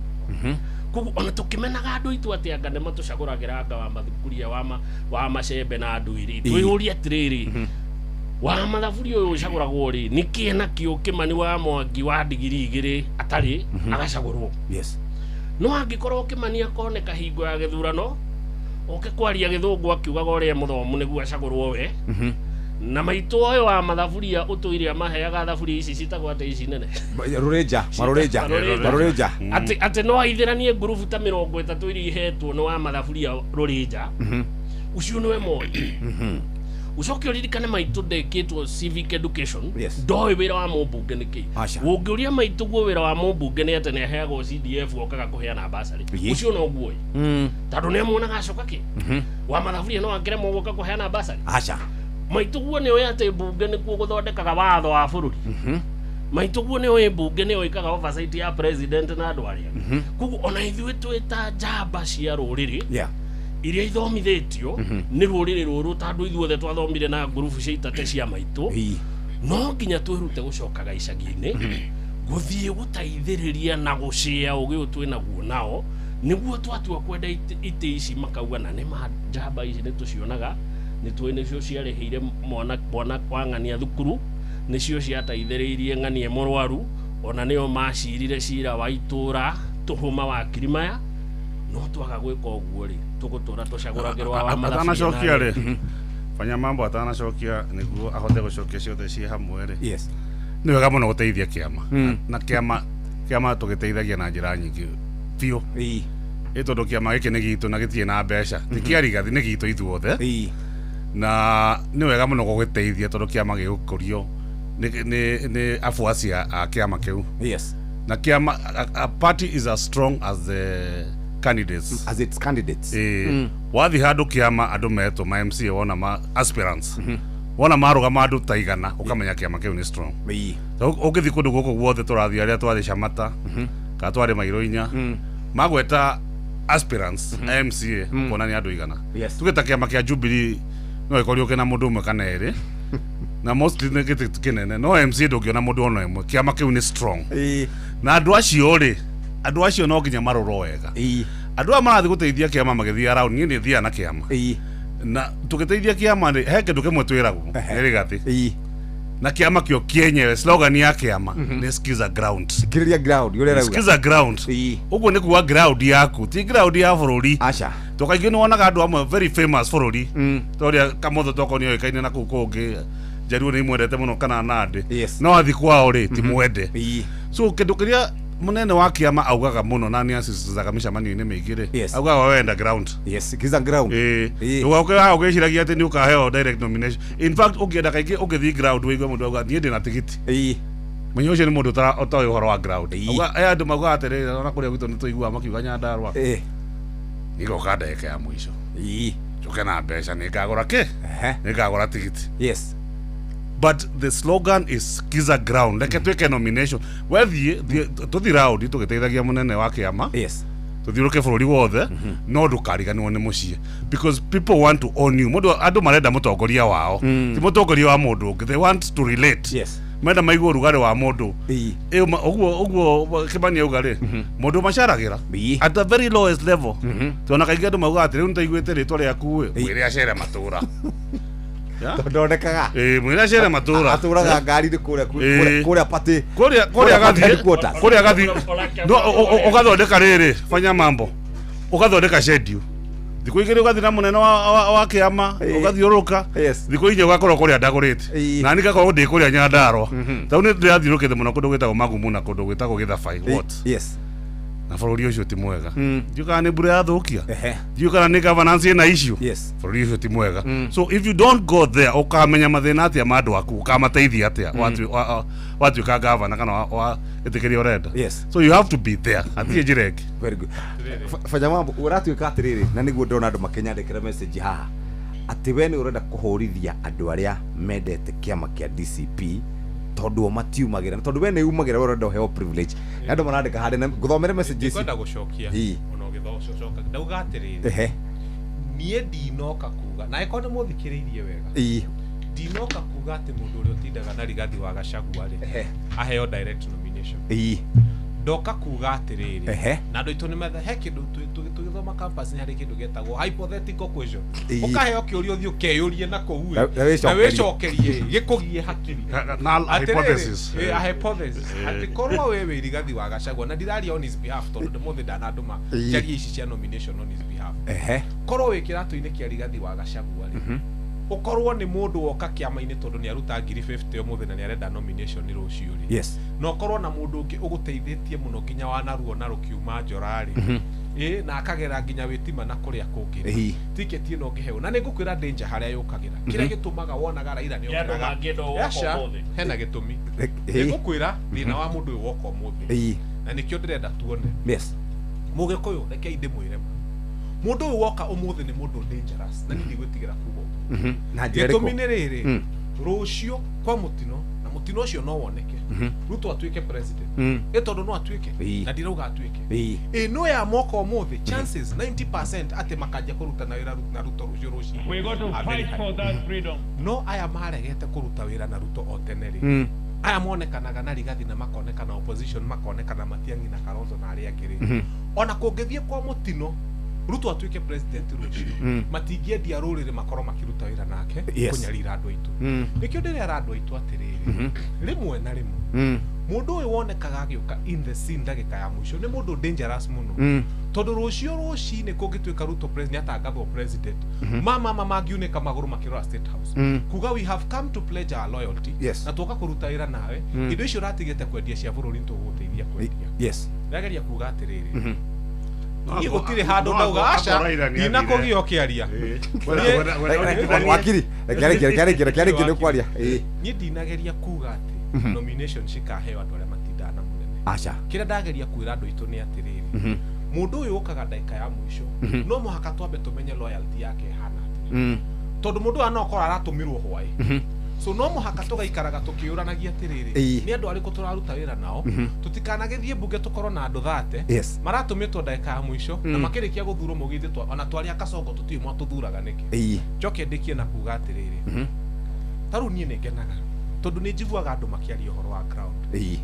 koguo ona tũkĩmenaga andũ aitũ atĩ anga nĩ matũcagũragĩra anga wa mathukuria wa macembe na andũ ĩrĩ twĩyũria atĩrĩrĩ wa mathaburia ũyũ ũcagũragwo rĩ nĩ kĩena kĩo Kimani wa Mwangi wa ndigiri 2 atarĩ agacagũrwo no angĩkorwo Kimani akoneka hingo ya gĩthurano oke kwaria Gĩthũngũ akiugaga ũrĩa mũthomu nĩguo acagũrwo we na maitũ ũyũ wa mathaburia ũtũire amaheaga thaburia ici citagwo atĩ ici nene marũrĩnja atĩ no aithĩranie ngurubu ta 30 iria ihetwo nĩ wa mathaburia rũrĩnja ũcio nĩwe Moi ucoke ũririkane maitũ ndekĩtwo civic education ndoĩ wĩra wa mũmbunge nĩkĩ ũngĩũria maitũ guo wĩra wa mũmbunge nĩ atĩ nĩ aheagwo CDF okaga kũheana basarĩ ũcio no guoĩ tondũ nĩ amuonaga acoka kĩ wa mathaburia no angĩremwo gũka kũheana basarĩ maituguo nä å atä mbunge nä kuo gå thondekaga watho wa bå rå ri maituguo nä å mbunge nä å ikaga oversight ya president na andå arä a koguo ona ithuä twä ta njamba cia rå rä rä iria ithomithä tio nä rå rä rä rå rå tandå ithuothe twathomire na ngurubu cia itate cia maitå no nginya twä rute gå cokaga icagi-inä gå thiä gå taithä rä ria na gå cea å gä å twä naguo nao niguo twatua kwenda itä ici makauga na nä njamba ici nä tå cionaga nä twä nä cio ciarä hä ire mwana wa ng'ania thukuru nä cio ciataithä rä irie ng'ania må rwaru ona nä o macirire cira wa itå ra tå hå ma wa kirimaya no twaga gwä ka å guo rä tå gå tå ra tå cagå ragä rwa atanacokia rä fanya mambo atanacokia niguo ahote gå cokia ciothe ciä hamwe rä nä wega må no gå teithia kä ama na kä ama tå gä teithagia na njä ra nyingä biå ä tondå kä ama gä kä nä gitå na gä tiä na mbeca tä kä arigathi nä gitå ithuothe na nä wega må no gå gä teithia tondå kä ama gä gå kå rio nä abuaci a kä ama kä u na kä ama a party is as strong as the candidates as its candidates wathi handå kä ama andå metwo ma MCA wona ma aspirants wona marugama andå ta igana å kamenya kä ama kä u nä strong å ngä thi kå ndå gå kå guothe tå rathiä arä a twarä camata kana twarä mairå inya magweta aspirants MCA kuonania andå igana tugä ta kä ama kä a Jubilee no ä korio kä na må ndå å mwe kana erä na mostly nä gä tä kä nene no MCA ndå ngä ona må ndå ona ä mwe kä ama kä u nä strong na andå acio rä andå acio no nginya marå ro wega andå aya marathi gå teithia kä ama magä thiä around niä nä thiaga na kä ama na tå gä teithia kä ama rä he kä ndå kä mwe twä ragwo nä rä gathä na kä ama kä o kĩenyewe slogan ya kä ama nä skiza ground skiza ground å guo nä kuga ground yaku ti ground ya bå rå ri tå kaingä nä wonaga andå amwe very famous bå rå ri torä kamotho toko nä oä kaine na kå kå ngä njaruo nä imwendete må no kana nandä no athi kwao rä ti mwende so kä ndå kä rä a munene wa kä ama augaga må no na nä acicizaga mä camanio-inä mä ingä rä augaga wenda ground å gä ciragia atä nä å kaheo direct nomination in fact å ngä enda kaingä å ngä thiä ground wä igua må ndå auga niä ndä na tigiti menya å cio nä må ndå å horo wa ground andå maugaga atä rä ona kå rä a gwitå nä tå iguaga makiuga Nyandarua nä goka ndagä ya må ico njå ke na mbeca nä ngagå ra kä nä ngagå ra tigiti but the slogan is skiza ground reke twike nomination wethiä tå thi round tå gä teithagia må nene wa kä ama tå thiå rå ke bå rå ri wothe no ndå kariganä nä må ciä because people want to own you andå marenda må tongoria wao ti må tongoria wa må ndå å ngä they want to relate menda maigua å rugarä wa må ndå å guo kä mani auga rä må ndå macaragä ra at the very lowest level tona kaingä andå maugaga atä rä u nä taiguä te rä twa rä aku mwä rä acere matå ra ndondekaga mwä rä acere matå ra atå raga ngari-inä kå rä a patä kå rä a gathi å gathondeka rä rä fanya mambo å gathondeka schedule thikå igä rä å gathi na må nene wa kä ama å gathiå rå ka thikå inya å gakorwo kå rä a ndagå rä te na nä gakorwo ndä kå rä a Nyandarua tau nä ndä rathiå rå kä te må no kå ndå gwä tagwo Magumu na kå ndå gwä tagwo gä thabai na bå rå ri å cio ti mwega ndiå kana nä mbura yathå kia ndiå kana nä governance ä na icio bå rå ri å cio ti mwega so if you don't go there å kamenya mathä na atä a ma andå aku å kamateithia atä a watuä ka gavana kana wa gä tä kä rä a å renda so you have to be there athiä njä ra ä ngä banya mambo å ratuä ka atä rä rä na nä guo ndona andå makenyandä kä ra message haha atä we nä å renda kå hå rithia andå arä a mendete kä ama kä a DCP tondå matiumagä ra tondå we nä umagä ra we renda å heo privilege andå marandä ka handä gå thomere message kwenda gå cokia ona å gä thocoka ndauga atä rä rä niä ndinoka kuga na äkorwo nä må thikä rä irie wega ndinoka kuga atä må ndå å rä a å tindaga na Rigathi wa Gachagua rä aheo direct nomination ndoka kuga atä rä rä na andå aitå nä metha he kä ndå tå gä thoma campus nä harä kä ndå getagwo hypothetical question å kaheo kä å ria å thiä å keyå rie na kå u na wä cokerie gä kå gie hakiri atä korwo we wä Rigathi wa Gachagua na ndiraria on his behalf tondå ndä må thä ndana andå ma njaria ici cia nomination on his behalf korwo wä kä ratå-inä kä a Rigathi wa Gachagua rä ukorwo nä må ndå woka kä ama-inä tondå nä aruta 50 å må thä na nä arenda nomination rå cio rä na ukorwo na må ndå å ngä å gå teithä tie må no nginya wanaruo na rå kiuma njora rä na akagera nginya wä tima na kå rä a kå ngä tiketi ä no ngä heo na nä ngå kwä ra danger harä a yå kagä ra kä rä a gä tå maga wonaga Raila nä okaga hena gä tå mi nä ngå kwä ra thä na wa må ndå å yå woka å må thä na nä kä o ndä renda tuone må gä kå yå rekei ndä mwä re må ndå å yå woka å må thä nä må ndå dangerous na nä ndigwä tigä ra kuga Na njĩra ĩrĩkũ? Gĩtũmi nĩ rĩrĩ, rũciũ kwa mũtino na mũtino ũcio no woneke Ruto atuĩke president tondũ no atuĩke na ndirauga atuĩke no ya moko ũmũthĩ chances 90% atĩ makanjia kũruta na wĩra na Ruto rũciũ rũciũ. We got to fight for that freedom. No aya maregete kũruta wĩra na Ruto o tene rĩ, aya monekanaga na Rigathi na makonekana opposition makonekana Matiang'i na Kalonzo na arĩa angĩ rĩ, ona kũngĩthiĩ kwa mũtino Ruto atuĩke president rũciũ matingĩendia rũrĩrĩ makorwo makiruta wĩra nake kũnyarira andũ aitũ. Nĩkĩo ndĩrera andũ aitũ atĩrĩrĩ, rĩmwe na rĩmwe mũndũ ũyũ wonekaga agĩũka in the scene ndagĩka ya mũico nĩ mũndũ dangerous mũno, tondũ rũciũ rũcinĩ kũngĩtuĩka Ruto president atangathwo president mama mangiunĩka magũrũ makĩrora State House kuga we have come to pledge our loyalty na tũka kũruta wĩra nawe indo icio ũratigĩte kwendia cia bũrũri tũgũteithia kwendia. Ndageria kuga atĩrĩrĩ, niĩ gũtirĩ handũ ndauga aca ndina kũgĩa ũkĩaria wakiri rekĩarĩkĩre nĩ kwaria. Niĩ ndinageria kuga atĩ nomination cikaheo andũ arĩa matindaga na mũnene. Aca kĩrĩa ndageria kwĩra andũ aitũ nĩ atĩrĩrĩ, mũndũ ũyũ ũkaga ndagĩka ya mũico no mũhaka twambe tũmenye loyalty yake ĩhana atĩa, tondũ mũndũ ũyũ anokorwo aratũmirwo hwaĩ so no mũhaka tũgaikaraga tũkĩũranagia atĩrĩrĩ nĩ andũ arĩkũ tũraruta wĩra nao, tũtikanagĩthiĩ mbunge tũkorwo na andũ 30 maratũmĩtwo ndagĩka ya mũico na makĩrĩkia gũthurwo mũgĩthĩ ona twarĩ akasongo tũtirĩ mwatũthuraga nĩkĩ. Njoke ndĩkie na kuga atĩrĩrĩ, tarĩu niĩ nĩ ngenaga tondũ nĩ njiguaga andũ makĩaria ũhoro wa ground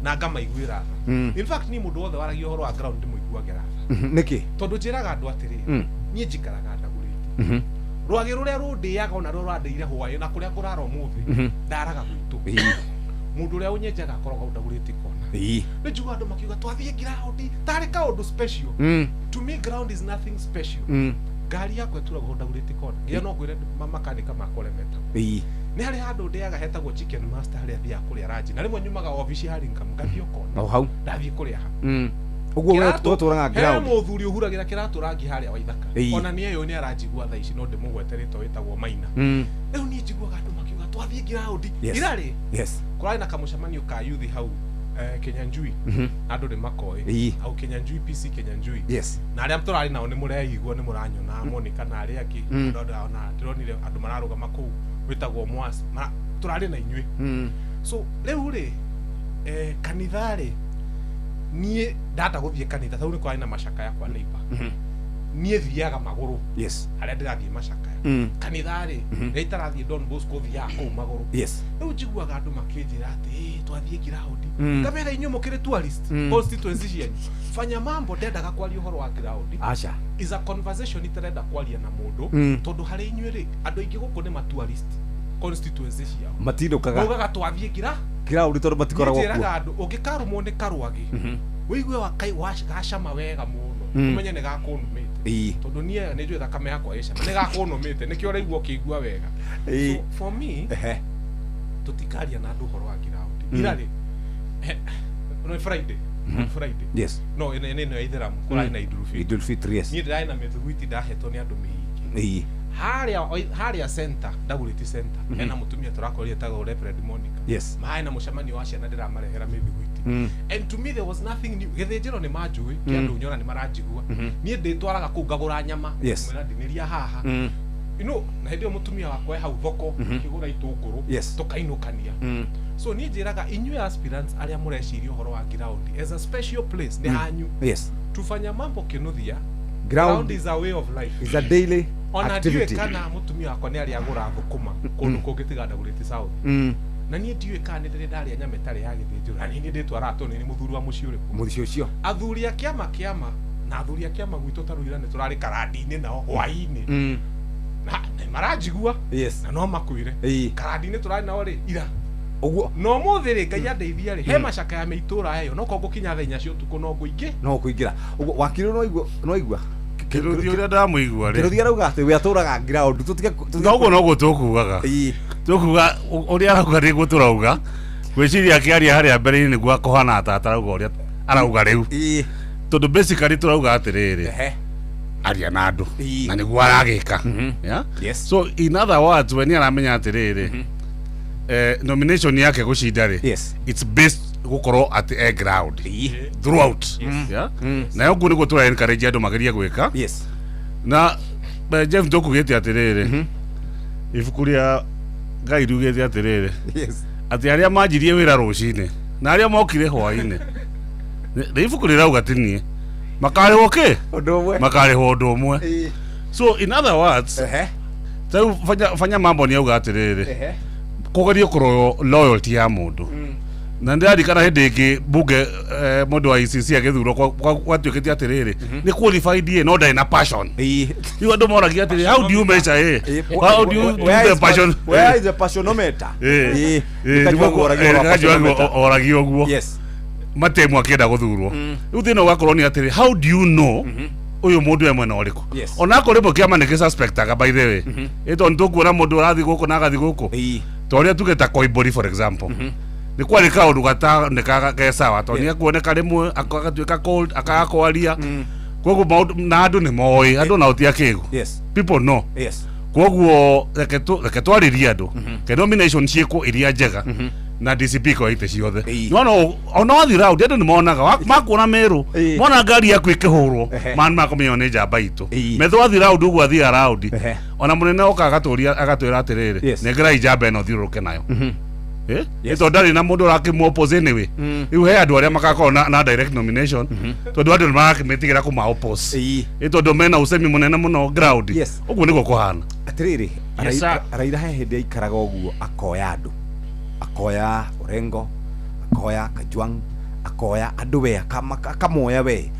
na ngamaiguĩra tha. In fact niĩ mũndũ wothe waragia ũhoro wa ground ndĩmũiguagĩra tha. Nĩkĩ? Tondũ njĩraga andũ atĩrĩrĩ, niĩ njikaraga ndagũrĩte rwagĩ rũrĩa rũndĩaga ona rwo rwandĩire hwaĩ na kũrĩa kũrara ũmũthĩ ndaraga gwitũ. Mũndũ ũrĩa ũnyenjaga akoragwo ndagũrĩte kona. Nĩ njiguaga andũ makiuga twathiĩ ground tarĩ kaũndũ special. To me ground is nothing special. Ngari yakwa ĩturagwo ndagũrĩte kona nginya no kwĩre makanika makore metagwo nĩ harĩ handũ ndĩaga hetagwo chicken master harĩa thiaga kũrĩa ranji na rĩmwe nyumaga obici harĩ ngam ngathiĩ kona hau ndathiĩ kũrĩa ha ũguo wewe tũtũraga ground he mũthuri ũhuragĩra kĩratũ rangi harĩa Waithaka ona niĩ ũyũ nĩ aranjigua thaa ici no ndĩmũgwete rĩtwa wĩtagwo Maina. Rĩu niĩ njiguaga andũ makiuga twathiĩ ground irarĩ kũrarĩ na kamũcemanio ka youth hau Kenyanjui andũ nĩ makoĩ hau Kenyanjui PC Kenyanjui na arĩa tũrarĩ nao nĩ mũreigua nĩ mũranyona Monica na arĩa angĩ ona ndĩronire andũ mararũgama kũu wĩtagwo Mwasi tũrarĩ na inyuĩ. So rĩu rĩ kanitha rĩ niĩ ndata gũthiĩ kanitha tondũ nĩ kwarĩ na macaka yakwa neighbor niĩ thiaga magũrũ harĩa ndĩrathiĩ macaka kanitha rĩ rĩrĩa itarathiĩ Don Bosco thiaga kũu magũrũ. Rĩu njiguaga andũ makĩnjĩra atĩ twathiĩ ground ngamera inyuĩ mũkĩrĩ tourist constituency cianyu fanya mambo ndendaga kwaria ũhoro wa ground. Aca is a conversation itarenda kwaria na mũndũ tondũ harĩ inyuĩ rĩ andũ aingĩ gũkũ nĩ tourist constituency ciao matindukaga ugaga twathiĩ ground tondũ matikoragwo kuo. Njĩraga andũ ũngĩkarũmwo nĩ karwagĩ wĩigue gacama wega mũno umenye nĩ gakũnũmĩte tondũ niĩ nĩ njũĩ thakame yakwa ĩcama nĩ gakũnũmĩte nĩkĩo ũraigua ũkĩigua wega. So for me tũtikaria na andũ ũhoro wa ground ira rĩ no Friday no nĩ ya Ithĩramu kũrarĩ na Idul Fitr niĩ ndĩrarĩ na mĩthugwiti ndahetwo nĩ andũ mĩingĩ harĩa center ndagũrĩti center hena mũtumia tũrakorire tagwo Reverend Monica maĩ na mũcemanio wa ciana ndĩramarehera mĩthugwiti and to me there was nothing new. Gĩthĩnjĩro nĩ manjũĩ kĩandũ nyona nĩ maranjigua niĩ ndĩtwaraga kũu ngagũra nyama mwĩra ndinĩria haha na hĩndĩ ĩyo mũtumia wakwa hau thoko akĩgũra itũngũrũ tũkainũkania. So niĩ njĩraga inyuĩ aspirants arĩa mũreciria ũhoro wa ground as a special place nĩ hanyu tufanya mambo kĩnuthia. Ground is a way of life, is a daily activity. Ona ndiũĩ kana mũtumia wakwa nĩ arĩa agũra thũkũma kũndũ kũngĩ tiga ndagũrĩte South na niĩ ndiũĩ kana nĩ ndĩrĩ ndarĩa nyama ĩtarĩ ya gĩthĩnjĩro na niĩ ndĩtwara tondũ nĩ mũthuri wa mũciĩ ũrĩkũ mũciĩ ũcio. Athuri a kĩama na athuri a kĩama gwitũ tarũira nĩ tũrarĩ karandi-inĩ nao hwaĩ-inĩ na maranjigua na no makwĩre karandi-inĩ tũrarĩ nao rĩ ira ũguo no mũthĩ rĩ Ngai andeithia rĩ he macaka ya mĩitũra ĩyo no ko ngũkinya thaa 4 cia ũtukũ no kũingĩra ũguo wakiri no igua kĩrũthi ũrĩa ndamũigua rĩ kĩrũthi arauga atĩ we atũraga ground noguo noguo tũkugaga ũrĩa arauga nĩguo tũrauga gwĩciria akĩaria harĩa mbere-inĩ nĩguo akũhana atarauga ũrĩa arauga rĩu tondũ basically tũrauga atĩrĩrĩ aria na andũ na nĩguo aragĩka. So in other words we nĩ aramenya atĩrĩrĩ nomination yake gũcinda rĩ it's based gukorwo at a ground throughout na ũguo nĩguo tũra encourage andũ magerie gwĩka na Jeff Njoku gĩtĩ atĩrĩrĩ ibuku ria Ngai riugete atiriri Yes. ati aria manjirie wira rucine na aria mokire hwaine ni ibuku rirauga tinie makarihwo ki undu umwe makarihwo undu umwe. So in other words tau fanya mambo ni auga atiriri kugeria kuroyo loyalty ya mundu na ndirikana hindi ingi bunge mundu wa ICC agithurwo gwatuikite atiriri ni qualified ye no ndai na passion. You andu moragia atiri how do you measure how do you do the passion, where is the passionometer? Oragi oguo yes matemu akienda guthurwo riu thina wakorwo ni atiri how do you know uyu mundu e mwena uriku ona ko ribo kiama ni suspectaga by the way ito ntukuona mundu urathi guku na agathi guku toria tugeta koibori for example ni kwari kaundu gata ke sawa to ni kuoneka rimwe akagatuika cold akagakwaria koguo na andu ni moi andu na utia kigu people know koguo reke twariria andu ke nomination cieko iria njega na DCP ko ite ciothe no ona wathi round andu ni monaga makuona meru mona ngari yaku ikihurwo man makomenya ni njamba itu metho wathi round uguo athi round ona munene oka agatwira atiriri nengerai njamba eno thiruruke nayo ito ndari na mundu rakimu oppose anyway riu he andu aria makakoro na direct nomination tondu andu marakimetigira kuma oppose ito ndo mena usemi munene muno ground uguo niguo kuhana atiriri Raila he hindi aikaraga uguo akoya andu akoya Orengo akoya Kajwang akoya andu we akamoya we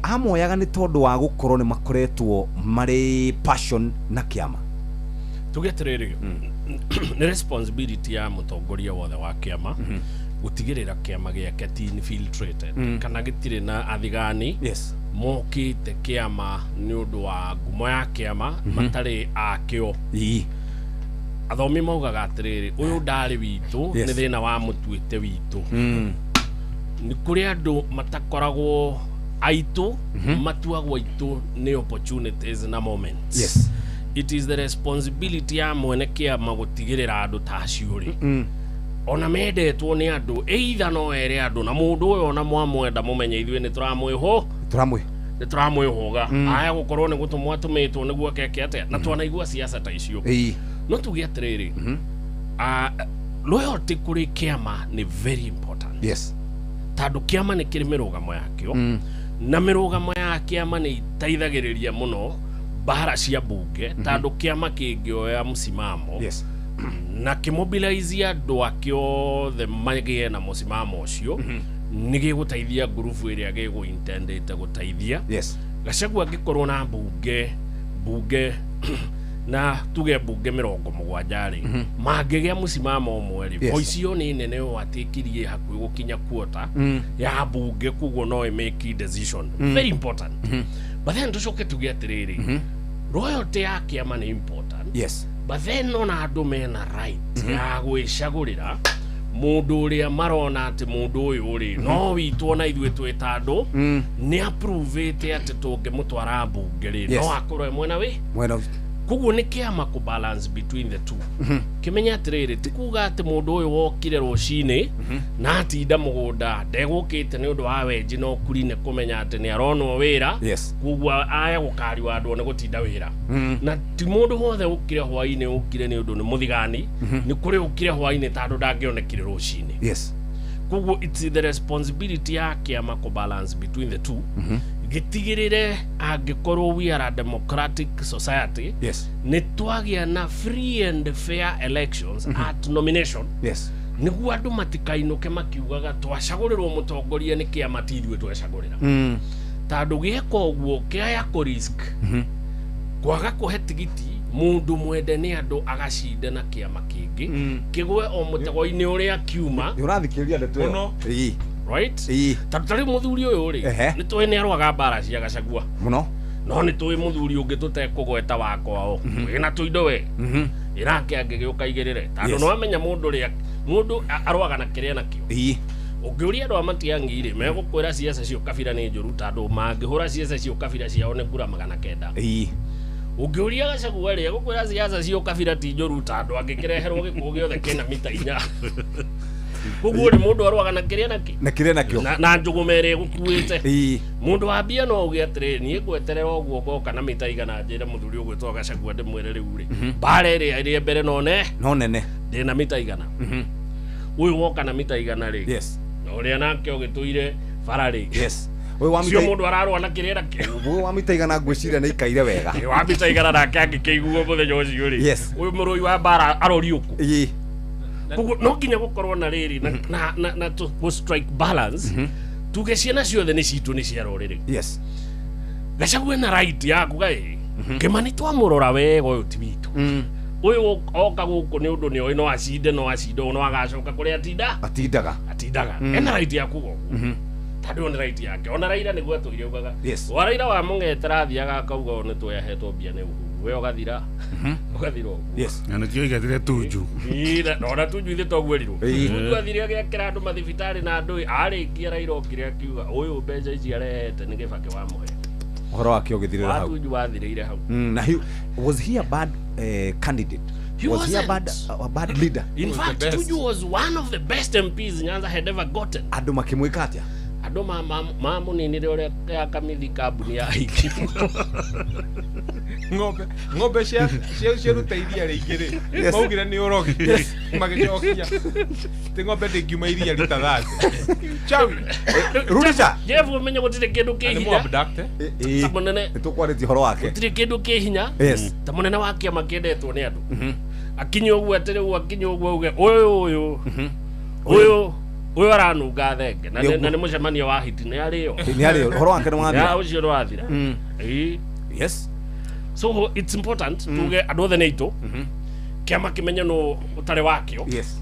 amoyaga ni tondu wa gukorwo ni makoretwo mari passion na kiama tugeterere ni responsibility ya mutongoria wothe wa kiama gutigirira kiama giake ti infiltrated kana gitire na athigani mokite kiama ni undu wa ngumo ya kiama matari akio athomi maugaga atiriri uyu ndari witu ni thina wa mutuite witu ni kuri andu matakoragwo aitu matuagwo aitu ni opportunities na moments it is the responsibility ya mwene kiama gutigirira andu taciuri ona mendetwo ni andu either no ere andu na mundu uyu ona mwamwenda mumenye ithuĩ ni turamwihuga aya gukorwo ni gutumwa tumitwo niguo keke atia na twanaigua siasa ta icio no tuge atiriri loyalty kuri kiama ni very important tondu kiama ni kiri mirugamo yakio na mirugamo ya kiama ni itaithagiriria muno bara cia bunge tondu kiama kingioya msimamo na kimobilize andu akio the magie na msimamo ucio nigi gutaithia grupu iria gego intendete gutaithia Gachagua angikorwo na bunge na tuge bunge 70 ri mangigia msimamo umwe ri voice yo ni nene watikirie hakui gukinya quota ya bunge kuguo no make decision very important but then tucoke tuge atiriri royalty ya kiama ni important but then ona andu mena right ya gwicagurira mundu uria marona ati mundu uyu ri no witwo na ithuĩ twita andu ni approvete ati tungimutwara bunge ri no akorwo mwena wi kuguo ni kiama ku balance between the two kimenya atiriri ti kuga ati mundu uyu wokire rucini na atinda mugunda ndegukite ni undu wa wenji no kurine kumenya ati ni aronwo wira kuguo aya gukari wa andu ni gutinda wira na ti mundu wothe ukire hwaini ukire ni undu ni muthigani ni kuri ukire hwaini tondu ndangionekire rucini kuguo it's the responsibility ya kiama ku balance between the two gitigirire angikorwo we are a democratic society ni twagia na free and fair elections at nomination niguo andu matikainuke makiugaga twacagurirwo mutongoria ni kiama ti ithuĩ twacagurira tondu gieka uguo kiaya ku risk kwaga kuhe tigiti mundu mwende ni andu agacinda na kiama kingi kigwe o mutego-ini uria kiuma urathikiriria ndeto ĩyo right tatari muthuri uyu ri ni twi ni arwaga bara cia Gachagua muno no ni twi muthuri ungi tutekugweta wakwao wina tuindo we irake angigiuka igirire tondu no amenya mundu arwaga na kiria nakio ungiuria andu amatiangi ri megukwira siasa cio kabira ni njuru tondu mangihura siasa cio kabira ciao ni kura 900 ungiuria Gachagua ri gukwira siasa cio kabira ti njuru tondu angikireherwo gikuo giothe kina mita 4 koguo ni mundu arwaga na kiria nakio na njugumere gukuite mundu wa bia no ugi atire nie gweterera oguo goka na mitaiga na njira muthuri ugwitwa Gachagua ndimwire riu ri bare ri mbere no nene ndina mitaigana uyu woka na mitaigana ri yes uria nake ugituire bara ri yes cio mundu ararwa na kiria wa mitaigana ngwiciria ni ikaire wega wa mitaigana nake angikeiguo muthenya ucio ri yes uyu murui wa bara aroriuku koguo no nginya gukorwo na riri na to strike balance tuge ciana ciothe ni citu ni ciarorire yes Gachagua na right ya kugai Kimani twamurora wega uyu ti witu uyu oka guku ni undu ni oyi no acinde no agacoka kuria atindaga ena right ya kugo tadu on right yake ona Raila ni gwa tuire ugaga wa Raila wa mungetera athiaga akauga ni twayahetwo mbia ni we ugathira yes na kio igathire tuju ira ona tuju ithe togwerirwo twathire agekera andu mathibitari na andu arikia Raila okire akiuga uyu mbeca ici arehete ni gibake wa muhe horo wake ogithirira hau tuju wathireire hau na was he a bad candidate? Was he a bad leader? In fact, Tuju was one of the best MPs Nyanza had ever gotten. Andu makimwika atia? Andu mamuninire uria yakamithi kambuni ya hiki. ng'ombe cia ruteiria ringi ri maugire ni urogi magicokia ti ng'ombe ndingiuma iria rita thate chau Rudisha Jeff umenye gutire kindu kihinya ta munene tukwaritie horo wake gutire kindu kihinya ta munene wake makendetwo ni andu akinyo ugu atire akinyo ugu uge uyu aranunga thenge na ni mucemanio wa hiti ni ario horo wake ni mwathira ya ucio rwathira yes. So it's important tuge andu othe ni itu kiama kimenya no utare wakio yes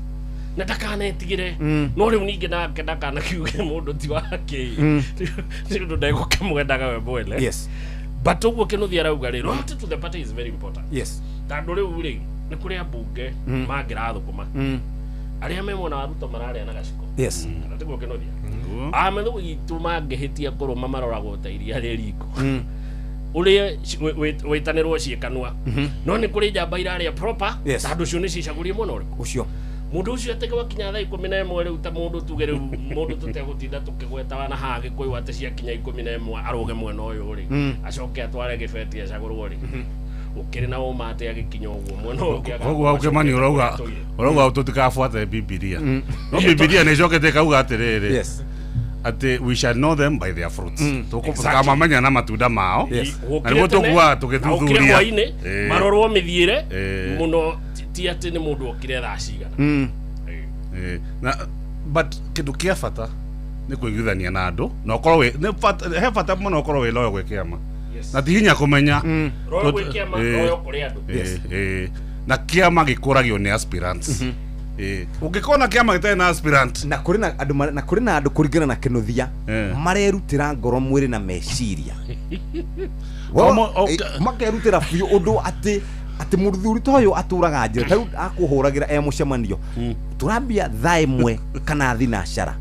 na ndakanetigire no riu ningi nake ndakanakiuge mundu ti wake ndu ndegukimwendaga we mwene yes but uguo kinuthi arauga ri loyalty to the party is very important yes tandu riu ri ni kuri ambunge mangirathukuma aria me mwena wa Ruto mararia na Gachiko yes natiguo kinuthi amethu itu mangihitia kuruma maroragwo ta iria riko uria witanirwo ciekanwa no ni kuri njamba iraria proper tandu cio ni cicagurie muno riku ucio mundu ucio ategwa kinya thaa 11 riu ta mundu tugere mundu tutegutinda tukigweta na hagi koi ate cia kinya 11 aruge mwena uyu ri acoke atware gibeti acagurwo ri ukiri na umate agikinya uguo mwena uyu oguo au Kimani urauga tutikafuata Bibilia no Bibilia ni cokete kauga atiriri yes ati we shall know them by their fruits tukamamenya na matunda mao na niguo tugua tugithuthuria marorwo mithiire muno ti ati ni mundu okire thaa cigana na but kindu kia bata ni kuiguithania na andu na ukorwo he bata muno ukorwo wi loyo gwe kiama na ti hinya kumenya loyo gwe kiama loyo kuri andu na kiama gikuragio ni aspirants ungikona kiama gitari na aspirant na kuri na andu kuringana na kinuthia marerutira ngoro mwiri na meciria makerutira biu undu ati muthuri toyo aturaga njira tau akuhuragira mucemanio turambia thaa imwe kana thinacara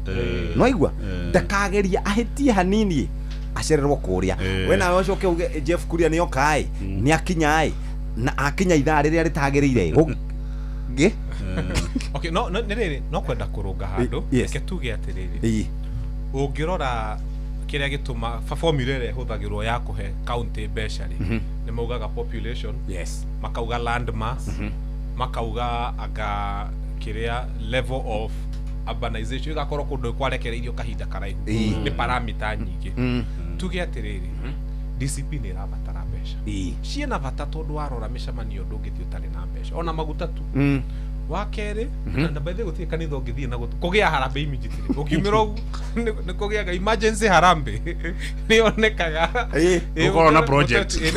no igua ndakageria ahitie hanini acererwo kuria we nawe ucoke uge Jeff Kuria ni okai ni akinyai na akinya ithaa riria ritagirire ge okay no niriri no kwenda kurunga handu ke tuge atiriri ungirora kiria gituma formula ire huthagirwo ya kuhe county becari ni maugaga population yes makauga land mass makauga aga kiria level of urbanization igakorwo kundu kwarekereirio kahinda karaihu ni parameter nyingi tuge atiriri discipline irabatara mbeca ciena bata tondu warora micemanio ndungithi utari na mbeca ona maguta tu wa keri na baithe guthie kanitha ungithie na kugia harambe immediately ukiumira ugu ni kugiaga emergency harambe ni onekaga ukorwo na project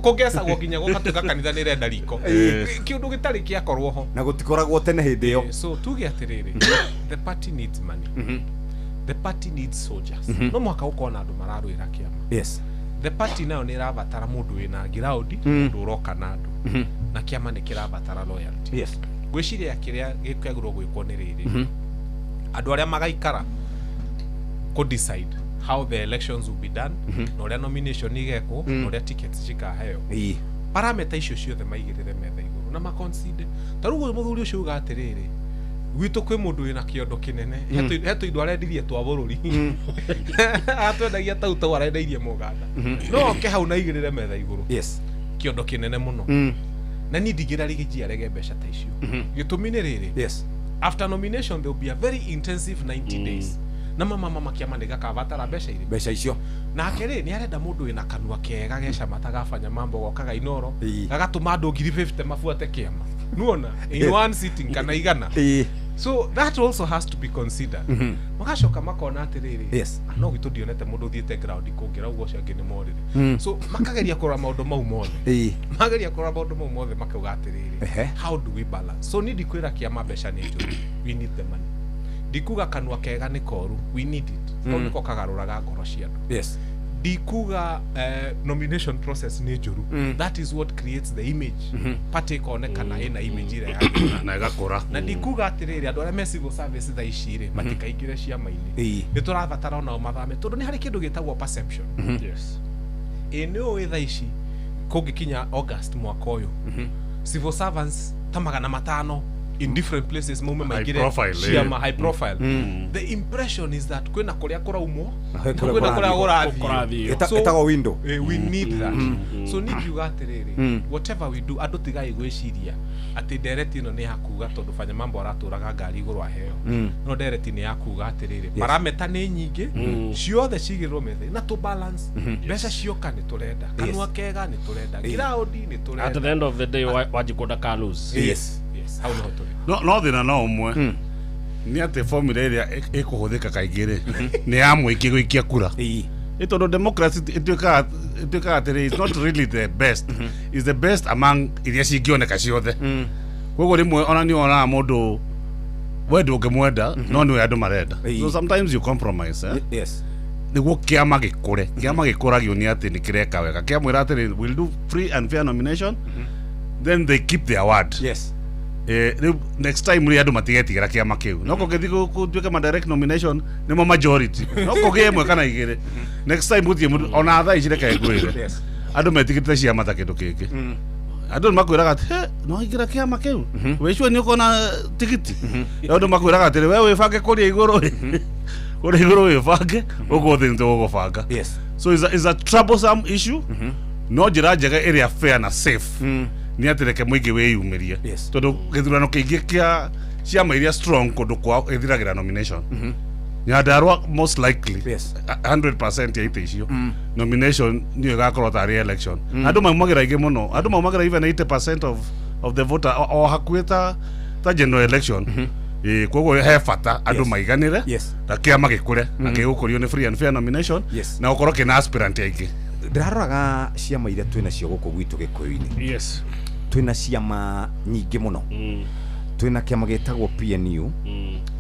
kugesa gwokinya gukatuka kanitha ni renda riko kiundu gitari kiakorwo ho na gutikoragwo tene hindi iyo so tuge atiriri the party needs money the party needs soldiers no mwaka ukona andu mararwira kiama yes the party nayo ni irabatara mundu wina ground mundu uroka na andu na kiama ni kirabatara loyalty yes gwiciria kiria gikagirwo gwikwo ni riri andu aria magaikara ko decide how the elections will be done no ria nomination igekwo no ria tickets cikaheo parameter icio ciothe maigirire metha iguru na maconsider tarugo muthuri ucio uga atiriri gwitå kwä må ndå wä na kä ondo kä nene hetå indo arendirie twa bå rå ri atwendagia tau tau arendeirie Moganda no oke hau na igä rä re metha igå rå kä ondo kä nene må no na ni ndigä rarigä arege mbeca ta icio gä tå mi nä rä rä after nomination there will be a very intensive 90 days na mama makiama nä gakabatara mbeca icio nake rä nä arenda må ndå wä na kanua kega gecama tagabanya mambo gokaga inoro gagatå ma andå 50 mabuate kä ama nuona in one sitting kana igana so that also has to be considered magacoka makona atä rä rä no gä tå ndionete må ndå thiä te ground kå ngä ra å guo cio angä nä morä rä so makageria kå rora maå ndå mau mothe makageria kå rora maå ndå mau mothe makauga atä rä rä how do we balance so nä ndikwä ra kä ama mbeca nä njå we need the money ndikuga kanua kega nä koru we need it no nä ko kagarå raga ngoro cia andå ndikuga nomination process nä njå ru that is what creates the image party ikonekana ĩna image ĩrĩa na ĩgakũra na ndikuga atä rä rä andå arĩa me civil service thaa ici rĩ matikaingä re ciama-inĩ nĩ tũrabatara onao mathame tondũ nĩ harĩ kĩndũ gĩtagwo perception ĩ nĩ ũĩ thaa ici kũngĩkinya August mwaka ũyũ civil servants ta 500 in different places mume maigire ciama high profile the impression is that kwina kuria kuraumwo kwina kuria gurathi etago window we need that so need you atiriri whatever we do andu tigai gwiciria ati direct ino ni hakuga tondu fanya mambo araturaga ngari iguru aheo no direct ni yakuga atiriri parameta ni nyingi ciothe cigirwo methe na to balance mbeca cioka ni turenda kanwa kega ni turenda ground ni turenda at the end of the day wajikoda Carlos how no thina no umwe ni ate formula iria ikuhuthika kaingĩ rĩ nĩ ya mũingĩ gũikia kura tondu democracy ituĩkaga atĩrĩ is not really the best is the best among iria cingĩoneka ciothe koguo rĩmwe ona nĩ onaga mũndũ wendo ũngĩmwenda no nĩwe andũ marenda so sometimes you compromise nĩguo kĩama gĩkũragio nĩ atĩ nĩ kĩreka wega kĩamwĩra atĩrĩ will do free and fair nomination then they keep their word next time ri andu matigetigera kiama kiu no kũngĩthi gũtuĩke ma direct nomination nĩmo majority no kũgĩe ĩmwe kana igĩrĩ next time gũthiĩ ona thaa ici reke ngwĩre andũ metigĩrĩte ciama ta kĩndũ kĩngĩ andũ makwĩraga atĩ no ingĩra kiama kiu wĩcua nĩ ũkona tigiti andũ makwĩraga atĩ we wĩbange kũrĩa igũrũ wĩbange ũguo thĩ nĩtũgũgũbanga so is a troublesome issue no njĩra njega ĩrĩa fair na safe ni atireke muingi wiyumirie tondu githurano kiingi kia ciama iria strong kundu kwa ithiragira nomination nyandarwa most likely 100% ya ite icio nomination ni igakorwo ta re-election andu maumagira ingi muno andu maumagira even 80% of the voter o hakuita ta general election koguo he bata andu maiganire na kiama gikure na gigukurio ni free and fair nomination na ukorwo kina aspirant aingi ndiraroraga ciama iria twina cio guku gwitu gikuyu-ini twina ciama nyingi muno twina kiama gitagwo PNU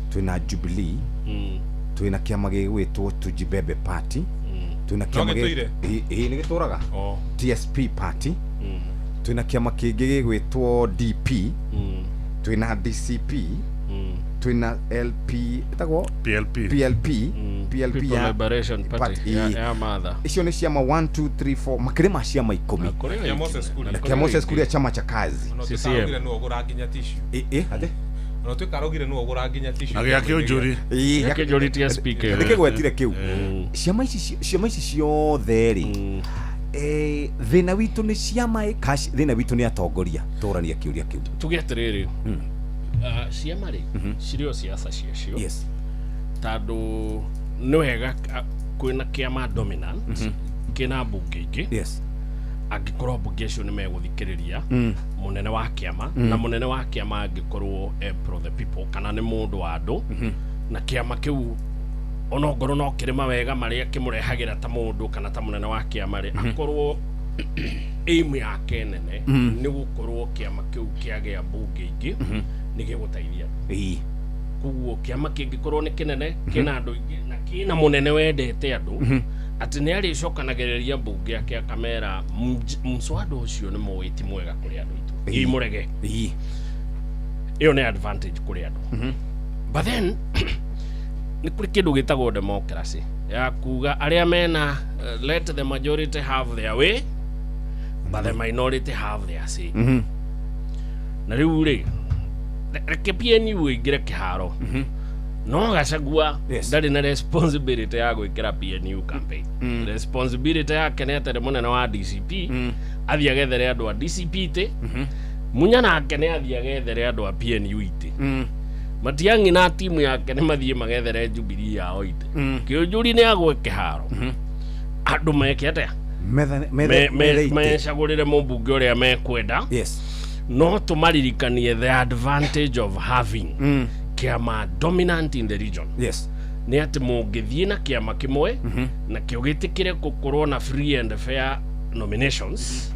twina Jubilee twina kiama gigwitwo Tujibebe Party twina kiama ni gituraga TSP Party twina kiama kingi gigwitwo DP twina DCP twina LP etagwo PLP People Liberation Party ya matha icio ni ciama 1 2 3 4 makirima ciama 10 ya Moses Kuria chama cha kazi CCM no gura nginya tissue ade no tukarogire no gura nginya tissue agi akio njuri yake njuri TSP ke nikigwetire kiu ciama ici ciothe ri thina witu ni ciama cash thina witu ni atongoria turania kiuria kiu tugeterere ciama ri cirio siasa ciacio tando nĩ wega kwĩna kĩama dominant kĩna mbunge ingĩ angĩkorwo mbunge icio nĩ megũthikĩrĩria mũnene wa kĩama na mũnene wa kĩama angĩkorwo pro the people kana nĩ mũndũ wa andũ na kĩama kĩu onongorwo no kĩrĩ mawega marĩa kĩmũrehagĩra ta mũndũ kana ta mũnene wa kĩama rĩ akorwo aim yake nene nĩ gũkorwo kĩama kĩu kĩagĩa mbunge ingĩ nĩ gĩgũteithia kuguo kiama kĩngĩkorwo nĩ kĩnene kĩna andũ ingĩ na kĩna mũnene wendete andũ atĩ nĩ arĩcokanagĩrĩria mbunge yake akamera mswada ũcio nĩ mũĩti mwega kũrĩ andũ aitũ imũrege ĩyo nĩ advantage kũrĩ andũ but then nĩ kũrĩ kĩndũ gĩtagwo democracy ya kuga arĩa mena let the majority have their way but the minority have their say na rĩu rĩ reke PNU ingire kiharo no Gachagua ndari na responsibility ya gwikira PNU campaign responsibility yake nĩ atere munene wa DCP athia gethere andu a DCP ite munya nake nĩ athia gethere andu a PNU ite Matiang'i na timu yake nĩ mathie magethere Jubilee yao ite Kĩũnjũri nĩ agwe kĩharo andu meke atia mecagũrĩre mũmbunge ũrĩa mekwenda no tũmaririkanie the advantage of having kiama dominant in the region nĩ atĩ mũngĩthiĩ na kiama kĩmwe na kĩo gĩtĩkĩre gũkorwo na free and fair nominations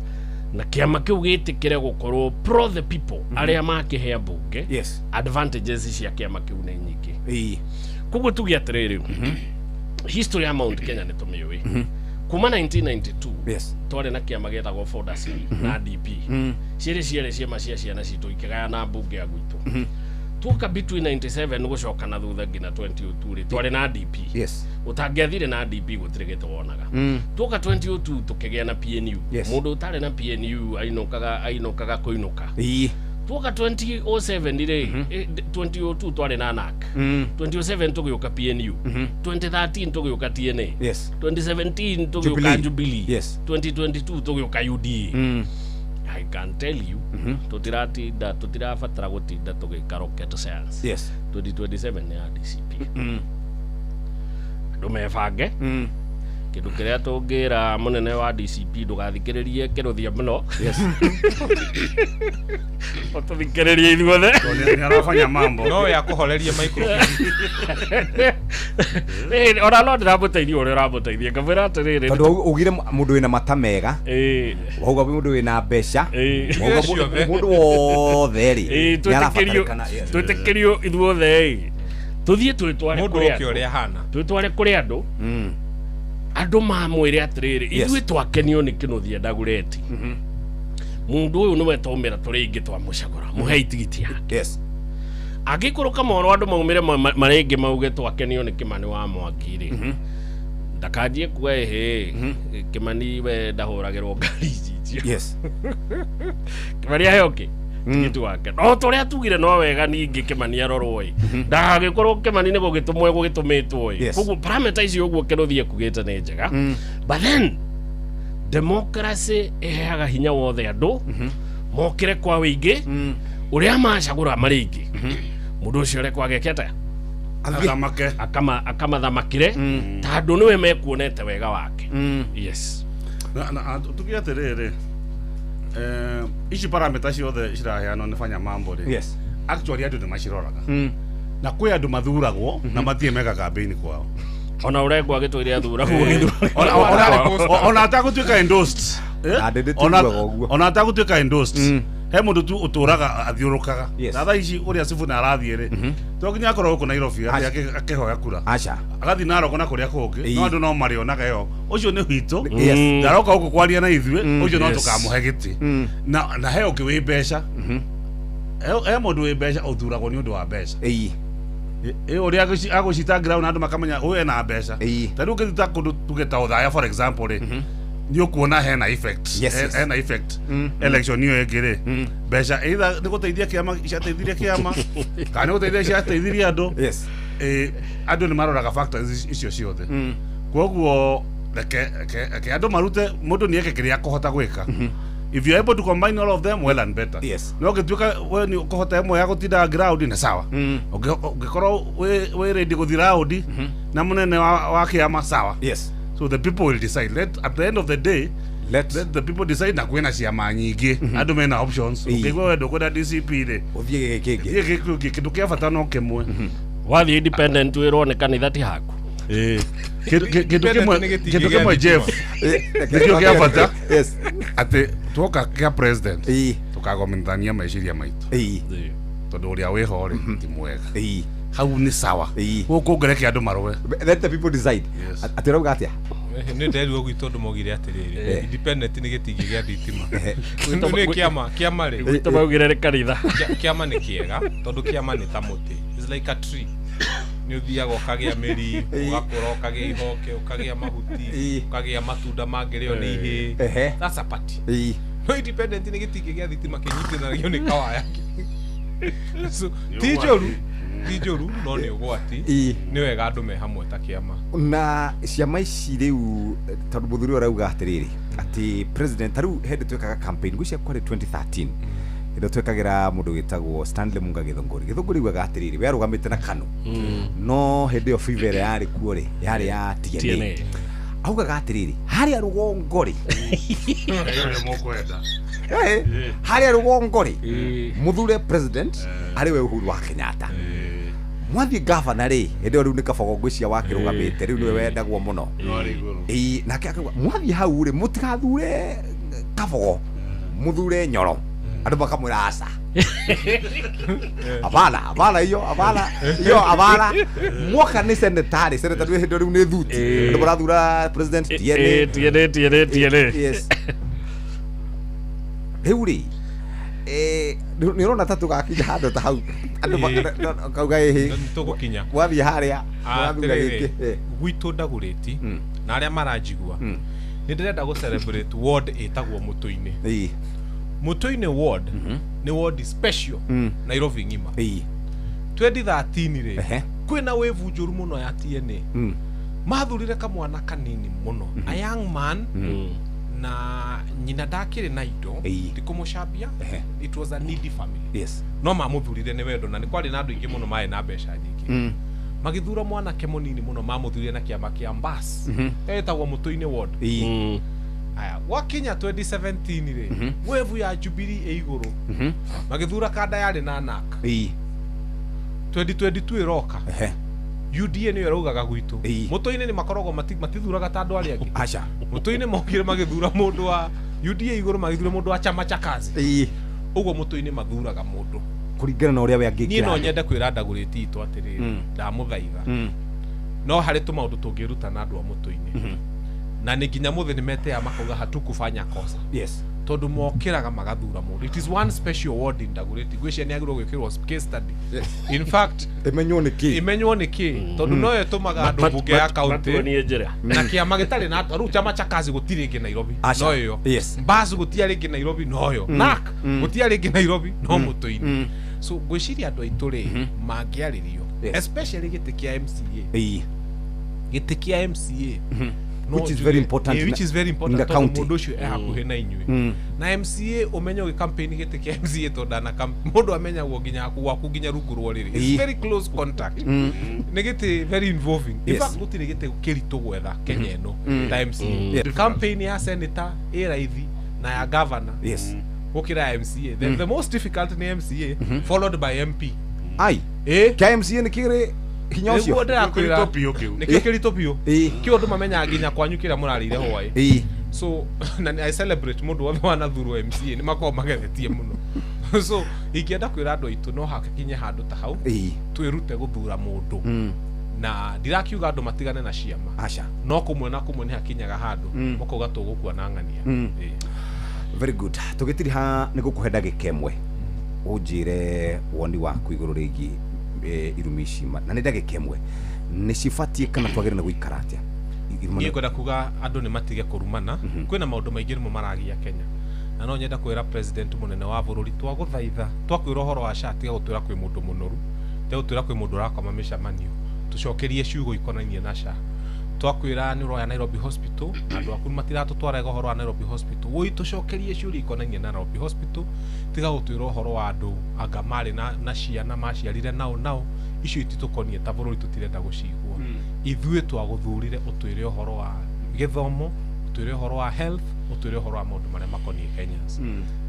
na kiama kĩu gĩtĩkĩre gũkorwo pro the people arĩa makĩhea mbunge advantages cia kiama kĩu nĩ nyingĩ koguo tuge atĩrĩrĩ history ya Mount Kenya nĩ tũmĩũĩ kuma 1992 twarĩ na kiama gĩtagwo Fordasi na DP ciĩrĩ ciama cia ciana citũ ikĩgayana mbunge ya gwitũ tuoka between 97 gũcoka na thutha nginya 2002 twarĩ na DP ũtangĩathire na DP gũtirĩ gĩtwonaga tuoka 2002 tũkĩgĩa na PNU mũndũ ũtarĩ na PNU ainũkaga kũinũka tuoka 2007 rĩ 2002 twarĩ na NAC 2007 tũgĩũka PNU 2013 tũgĩũka TNA 2017 tũgĩũka Jubilee 2022 tũgĩũka UDA I can tell you tutirabatara gutinda tugika rocket science 2027 ni DCP andu mebange kindu kiria tungira munene wa DCP ndugathikiririe kiruthia muno otuthikiririe ithuothe ni arafanya mambo no ya kuhoreria microphone ona no ndiramuteithia uria uramuteithia ngavira atiriri tondu ugire mundu wina mata mega wauga mundu wina mbeca wauga mundu wothe ri twitikirio ithuothe tuthie twitware kuri andu andu mamwire atiriri ithuĩ twakenio nĩ kĩnuthia Ndagũreti mundu ũyũ nĩwe twaumĩra tũrĩ ingĩ twamucagũra muhe itigiti yake angĩkũrũka moro andu maumire marĩngĩ mauge twakenio nĩ Kĩmani wa Mwangi rĩ ndakanjie kuga Kĩmani we ndahũragĩrwo ngari icio Kĩmani aheoke tigiti wake no tũrĩa tugire no wega ningĩ Kĩmani arorwo ndagagĩkorwo Kĩmani nĩ gũgĩtũmĩtwo koguo parameter icio ũguo kĩrũthie kugĩte nĩ njega but then democracy ĩheaga hinya wothe andũ mokĩre kwa wĩingĩ ũrĩa macagũra marĩ aingĩ mũndũ ũcio arekwo agekete akamathamakire tondũ nĩwe mekuonete wega wake na tuge atĩrĩrĩ ici parameter ciothe ciraheanwo nĩ Fanya Mambo rĩ actually andũ nĩ maciroraga na kwĩ andũ mathuragwo na matie mega campaign kwao ona urengwa gitwire athuragwo ona atagũtuĩka endorsed ona atagũtuĩka endorsed he mũndũ tu ũtũraga athiũrũkaga na thaa ici ũrĩa Sifuna arathiĩ rĩ to nginya akorwo gũkũ Nairobi akĩhoya kura agathiĩ Narok na kũrĩa kũngĩ no andũ no marĩonaga yo ũcio nĩ witũ ndaroka gũkũ kwaria na ithuĩ ũcio no tũkamũhe gĩtĩ na he ũngĩ wĩ mbeca he mũndũ wĩ mbeca ũthuragwo nĩ ũndũ wa mbeca ũrĩa agũcitangĩra na andũ makamenya ũyũ ena mbeca ta rĩu ũngĩthita kũndũ tugeta ũthaya for example rĩ nĩ ũkuona hena effect election ĩyo ĩngĩ rĩ mbeca either nĩ gũteithia kĩama ciateithirie kĩama kana nĩ gũteithia ciateithirie andũ andũ nĩ maroraga factors icio ciothe koguo reke andũ marute mũndũ nĩ eke kĩrĩa akũhota gwĩka if you are able to combine all of them well and better no ũngĩtuĩka we nĩ ũkũhota ĩmwe ya gũtinda ground nĩ sawa ũngĩkorwo wĩ ready gũthiĩ round na mũnene wa kĩama sawa so the people will decide at the end of the day let the people decide na kwena ciama nyingĩ andũ mena options ũngĩigua wendo kwenda DCP rĩ ũthiĩ gĩkĩ kĩndũ kĩa bata no kĩmwe wathiĩ independent wĩrwo nĩ kanitha ti haku kĩndũ kĩmwe Jeff nĩkĩo kĩa bata atĩ tuoka kĩa president tũkagomithania meciria maitũ tondũ ũrĩa wĩho rĩ ti mwega hau nĩ sawa gũkũ ngereke andũ marũe let the people decide atĩ rauga atĩa nĩ nderirwo gwitũ andũ maugire atĩrĩrĩ independent nĩ gĩtingĩ gĩa thitima nĩ kĩama rĩ gwitũ maugire nĩ kanitha kĩama nĩ kĩega tondũ kĩama nĩ ta mũtĩ it's like a tree nĩ ũthiaga ũkagĩa mĩri ũgakũra ũkagĩa ihoke ũkagĩa mahuti ũkagĩa matunda mangĩrĩo nĩ ihĩ that's a party no independent nĩ gĩtingĩ gĩa thitima kĩnyitithanagio nĩ kawaya So tijoru no ni ugwati ni wega andu me hamwe ta kiama na ciama ici riu tondu muthuri urauga atiriri ati president taru hende twekaga campaign gucia kwari 2013 indo twekagira mundu gitagwo Stanley Munga Githunguri gwaga atiriri we arugamite na kanu no hende yo fever yari kuore yari ya TNA augaga atiriri hari arugongori hari arugongori muthure president ari we Uhuru wa Kenyatta mwathi governor ri hende riu ni kabogo ngwiciya wakirugamite riu niwe wendagwo muno nake akauga mwathi hau ri mutigathure kabogo muthure Nyoro andu makamwira aca abana iyo abana mwoka ni senetari hende riu ni thuti andu marathura president TNA yes riu ri ni rona tatu gakinya handu ta hau andu kauga tugukinya wathi haria wathura giki gwitu ndaguriti na aria maranjigua ni ndirenda go celebrate ward etagwo Mutuini Mutuini ward ni ward special Nairobi ngima 2013 ri kwina wevu njuru muno ya TNA mathurire kamwana kanini muno a young man na nyina ndakire na indo ndikumucambia it was a needy family no mamuthurire ni wendo na ni kwari na andu ingi muno mae na mbeca nyingi magithura mwana ke munini muno mamuthurire na kiama kia Mbas etagwo Mutuini ward aya wakinya 2017 ri wevu ya Jubilee iguru magithura kada yari na naka 2022 iroka UDA ni yaraugaga gwitu Mutuini ni makorogo matithuraga ta andu aria angi acha Mutuini mokire magithura mundu wa UDA iguru magithura mundu wa chama cha kazi ugo Mutuini mathuraga mundu kuringana na uria we angikira ni no nyende kwira ndaguriti itu atiriri ndamuthaiga no hari tu maundu tungiruta na andu a Mutuini na ni nginya muthi ni mete amakoga hatukufanya kosa tondu mokiraga magathura mundu it is one special ward in Ndaguriti gwiciria ni agirwo gwikirwo case study in fact imenywo ni ki tondu no yetumaga andu bunge ya county na kiama gitari na ru chama cha kazi gutiri ngi Nairobi no yo Mbas gutiari ngi Nairobi no yo nak gutiari ngi Nairobi no Mutuini so gwiciria andu aitu ri mangiaririo especially giti kia MCA which is very important in the county mundu cio hakuhe na inyui na MCA umenyo ge campaign gite kia MCA to dana mundu amenyagwo nginya waku nginya rungu rwo riri it's very close contact ni gite very involving in fact gutire gite kirito gwetha Kenya eno ta MCA campaign ya senator raithi na ya governor gukira MCA the most difficult ni MCA followed by MP kia MCA ni kire kinyocio nikio kiritopio kio ndu mamenya nginya kwanyu kira murarire hwai so na I celebrate mundu wothe wanathurwo MCA ni makao magethetie muno so ikienda kwira andu itu no hakikinye handu ta hau twirute guthura mundu na ndirakiuga andu matigane na ciama no kumwe na kumwe ni hakinyaga handu makauga tugukua na ng'ania very good tugitiri ha ni gukuhenda gikemwe unjire woni waku iguru rigi irumishi na nenda gikemwe ni cifatie kana twagire na guikara atia ni kwenda kuga andu ni matige kurumana kwina maundu maingi mo maragia Kenya na no nyenda kwira president munene wa bururi twaguthaitha twakwira uhoro wa shati gutwira kwi mundu munoru te gutwira kwi mundu rakoma mishamanio tucokerie ciugo ikonainie na sha twakwira ni roya Nairobi Hospital andu akuru matiratu twarega uhoro wa Nairobi Hospital woi tucokerie ciuri ikonainie na Nairobi Hospital tiga gutwira uhoro wa andu anga mari na ciana maciarire nao icio ititukonie ta bururi tutirenda gucigua ithuĩ twaguthurire utwire uhoro wa githomo utwire uhoro wa health utwire uhoro wa maundu maria makonie Kenyans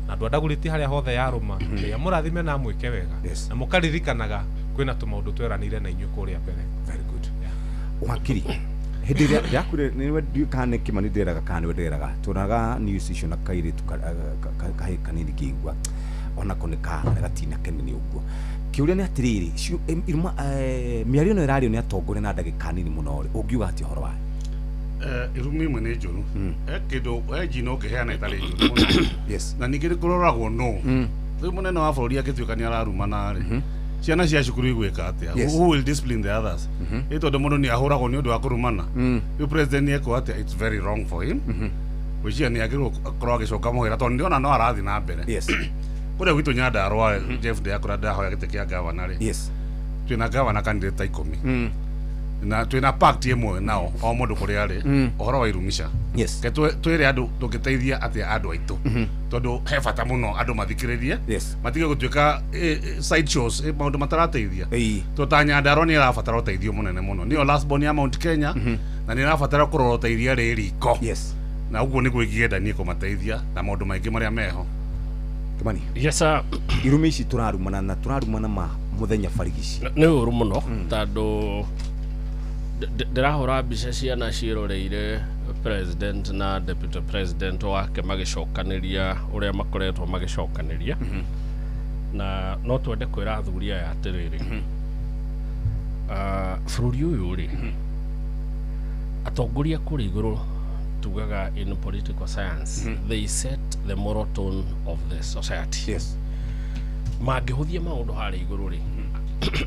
na andu Ndaguriti haria hothe yaruma ya murathime na mwike wega na mukaririkanaga kwina tumaundu tweranire na inyuĩ kuria mbere very good wakiri hindi ria yakure niwe ndikane kimani nderaga kana nderaga tunaga news icio na kaire tukahe kanini kigwa ona konika gatina kenini uguo kiuria ni atiriri iruma miario no irario ni atongore na ndagika nini muno ri ungiuga ati horo wa irumi imwe ni njuru kindu ejino kiheana itari njuru yes na ningiri kuroragwo no riu munene wa bururi agituika ni ararumana ri ciana cia cukuru igwika atia who will discipline the others ito ndo mundu ni ahuragwo ni undu wa kurumana yu president ni eko atia it's very wrong for him wicia ni agirwo korwo agicoka muhira tondu ndiona no arathi na mbere kuria gwitu Nyandarua Jeff de akora ndahoya gite kia governor ri yes twina governor candidate 10 na twina pact imwe nao o mundu kuria ari ohoro wa irumisha yes ke twire andu tungiteithia atia andu aitu tondu he bata muno andu mathikiririe yes matige gutuika side shows maundu matarateithia to Nyandarua ni arabatara uteithio munene muno niyo last born ya Mount Kenya na ni arabatara kurora uteithia riko yes na uguo ni gwigienda ni kumateithia na maundu maingi maria meho Kimani yes sir irumishi turarumana ma muthenya barigici ni uru muno tondu ndirahura mbica ciana ciroreire president na deputy president wake magicokaniria uria makoretwo magicokaniria na no twende kwira athuri aya atiriri bururi uyu ri atongoria kuri iguru tugaga in political science they set the moral tone of the society yes mangihuthia maundu hari iguru ri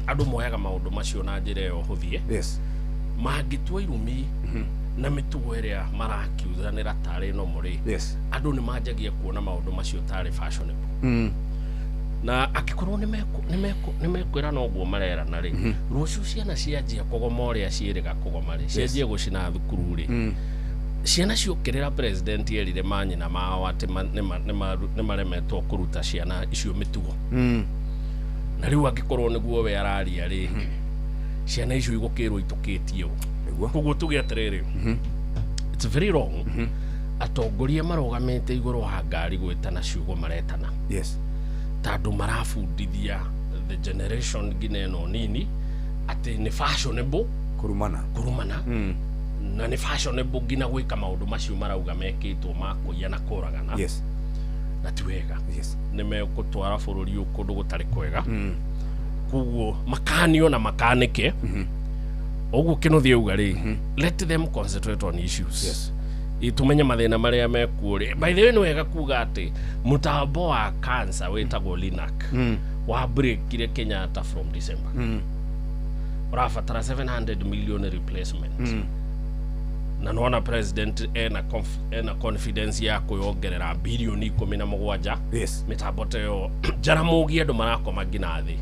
andu moyaga maundu macio na njira yo huthie yes mangitua irumi na mitugo iria marakiuzanira tari no muri yes andu ni manjagia kuona maundu macio tari fashionable na akikorwo ni mekwira no guo marera na ri rucio ciana cianjia kugoma uria ciiriga kugoma ri cianjia gucina thukuru ri ciana ciokirira president erire manyina mao ati ni maremetwo kuruta ciana icio mitugo na riu angikorwo niguo we araria ri ciana icio igukirwo itukitio koguo tuge atiriri it's very wrong atongoria marogamite iguru wa ngari gwitana ciugo maretana yes tandu marafundithia the generation gineno nini ati ni fashionable kurumana na ni fashionable gina gwika maundu macio marauga mekitwo makuia na kuragana yes na tiwega yes ni megutwara bururi ukundu gutari kwega kuguo makanio na makanike oguo kinuthie uga ri let them concentrate on issues yes itumenye mathina maria mekuri by the way ni wega kuga ati mutambo wa cancer wetagwo Linac wa breakire Kenyatta from December urafatara 700 million replacement na nona president ena confidence ya kuyongerera bilioni 17 yes mitambo teyo jaramugie andu marakoma ngina thi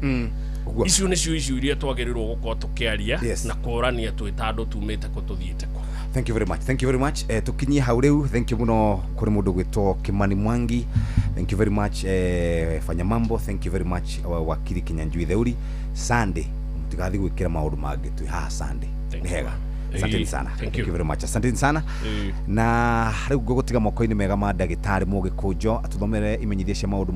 icio ni cio iria twagerirwo gukorwo tukiaria na kurania twita andu tumite kututhiite ko thank you very much tukinyie hau riu thank you muno kuri mundu gwitwo Kimani Mwangi thank you very much fanya mambo thank you very much wakiri Kinyanjui Theuri Sunday mutigathi gwikira maundu mangi twi ha Sunday ni hega asanteni sana thank you very much asanteni sana na riu gugutiga moko-ini mega ma ndagitari Mugikunjo atuthomere imenyithia cia maundu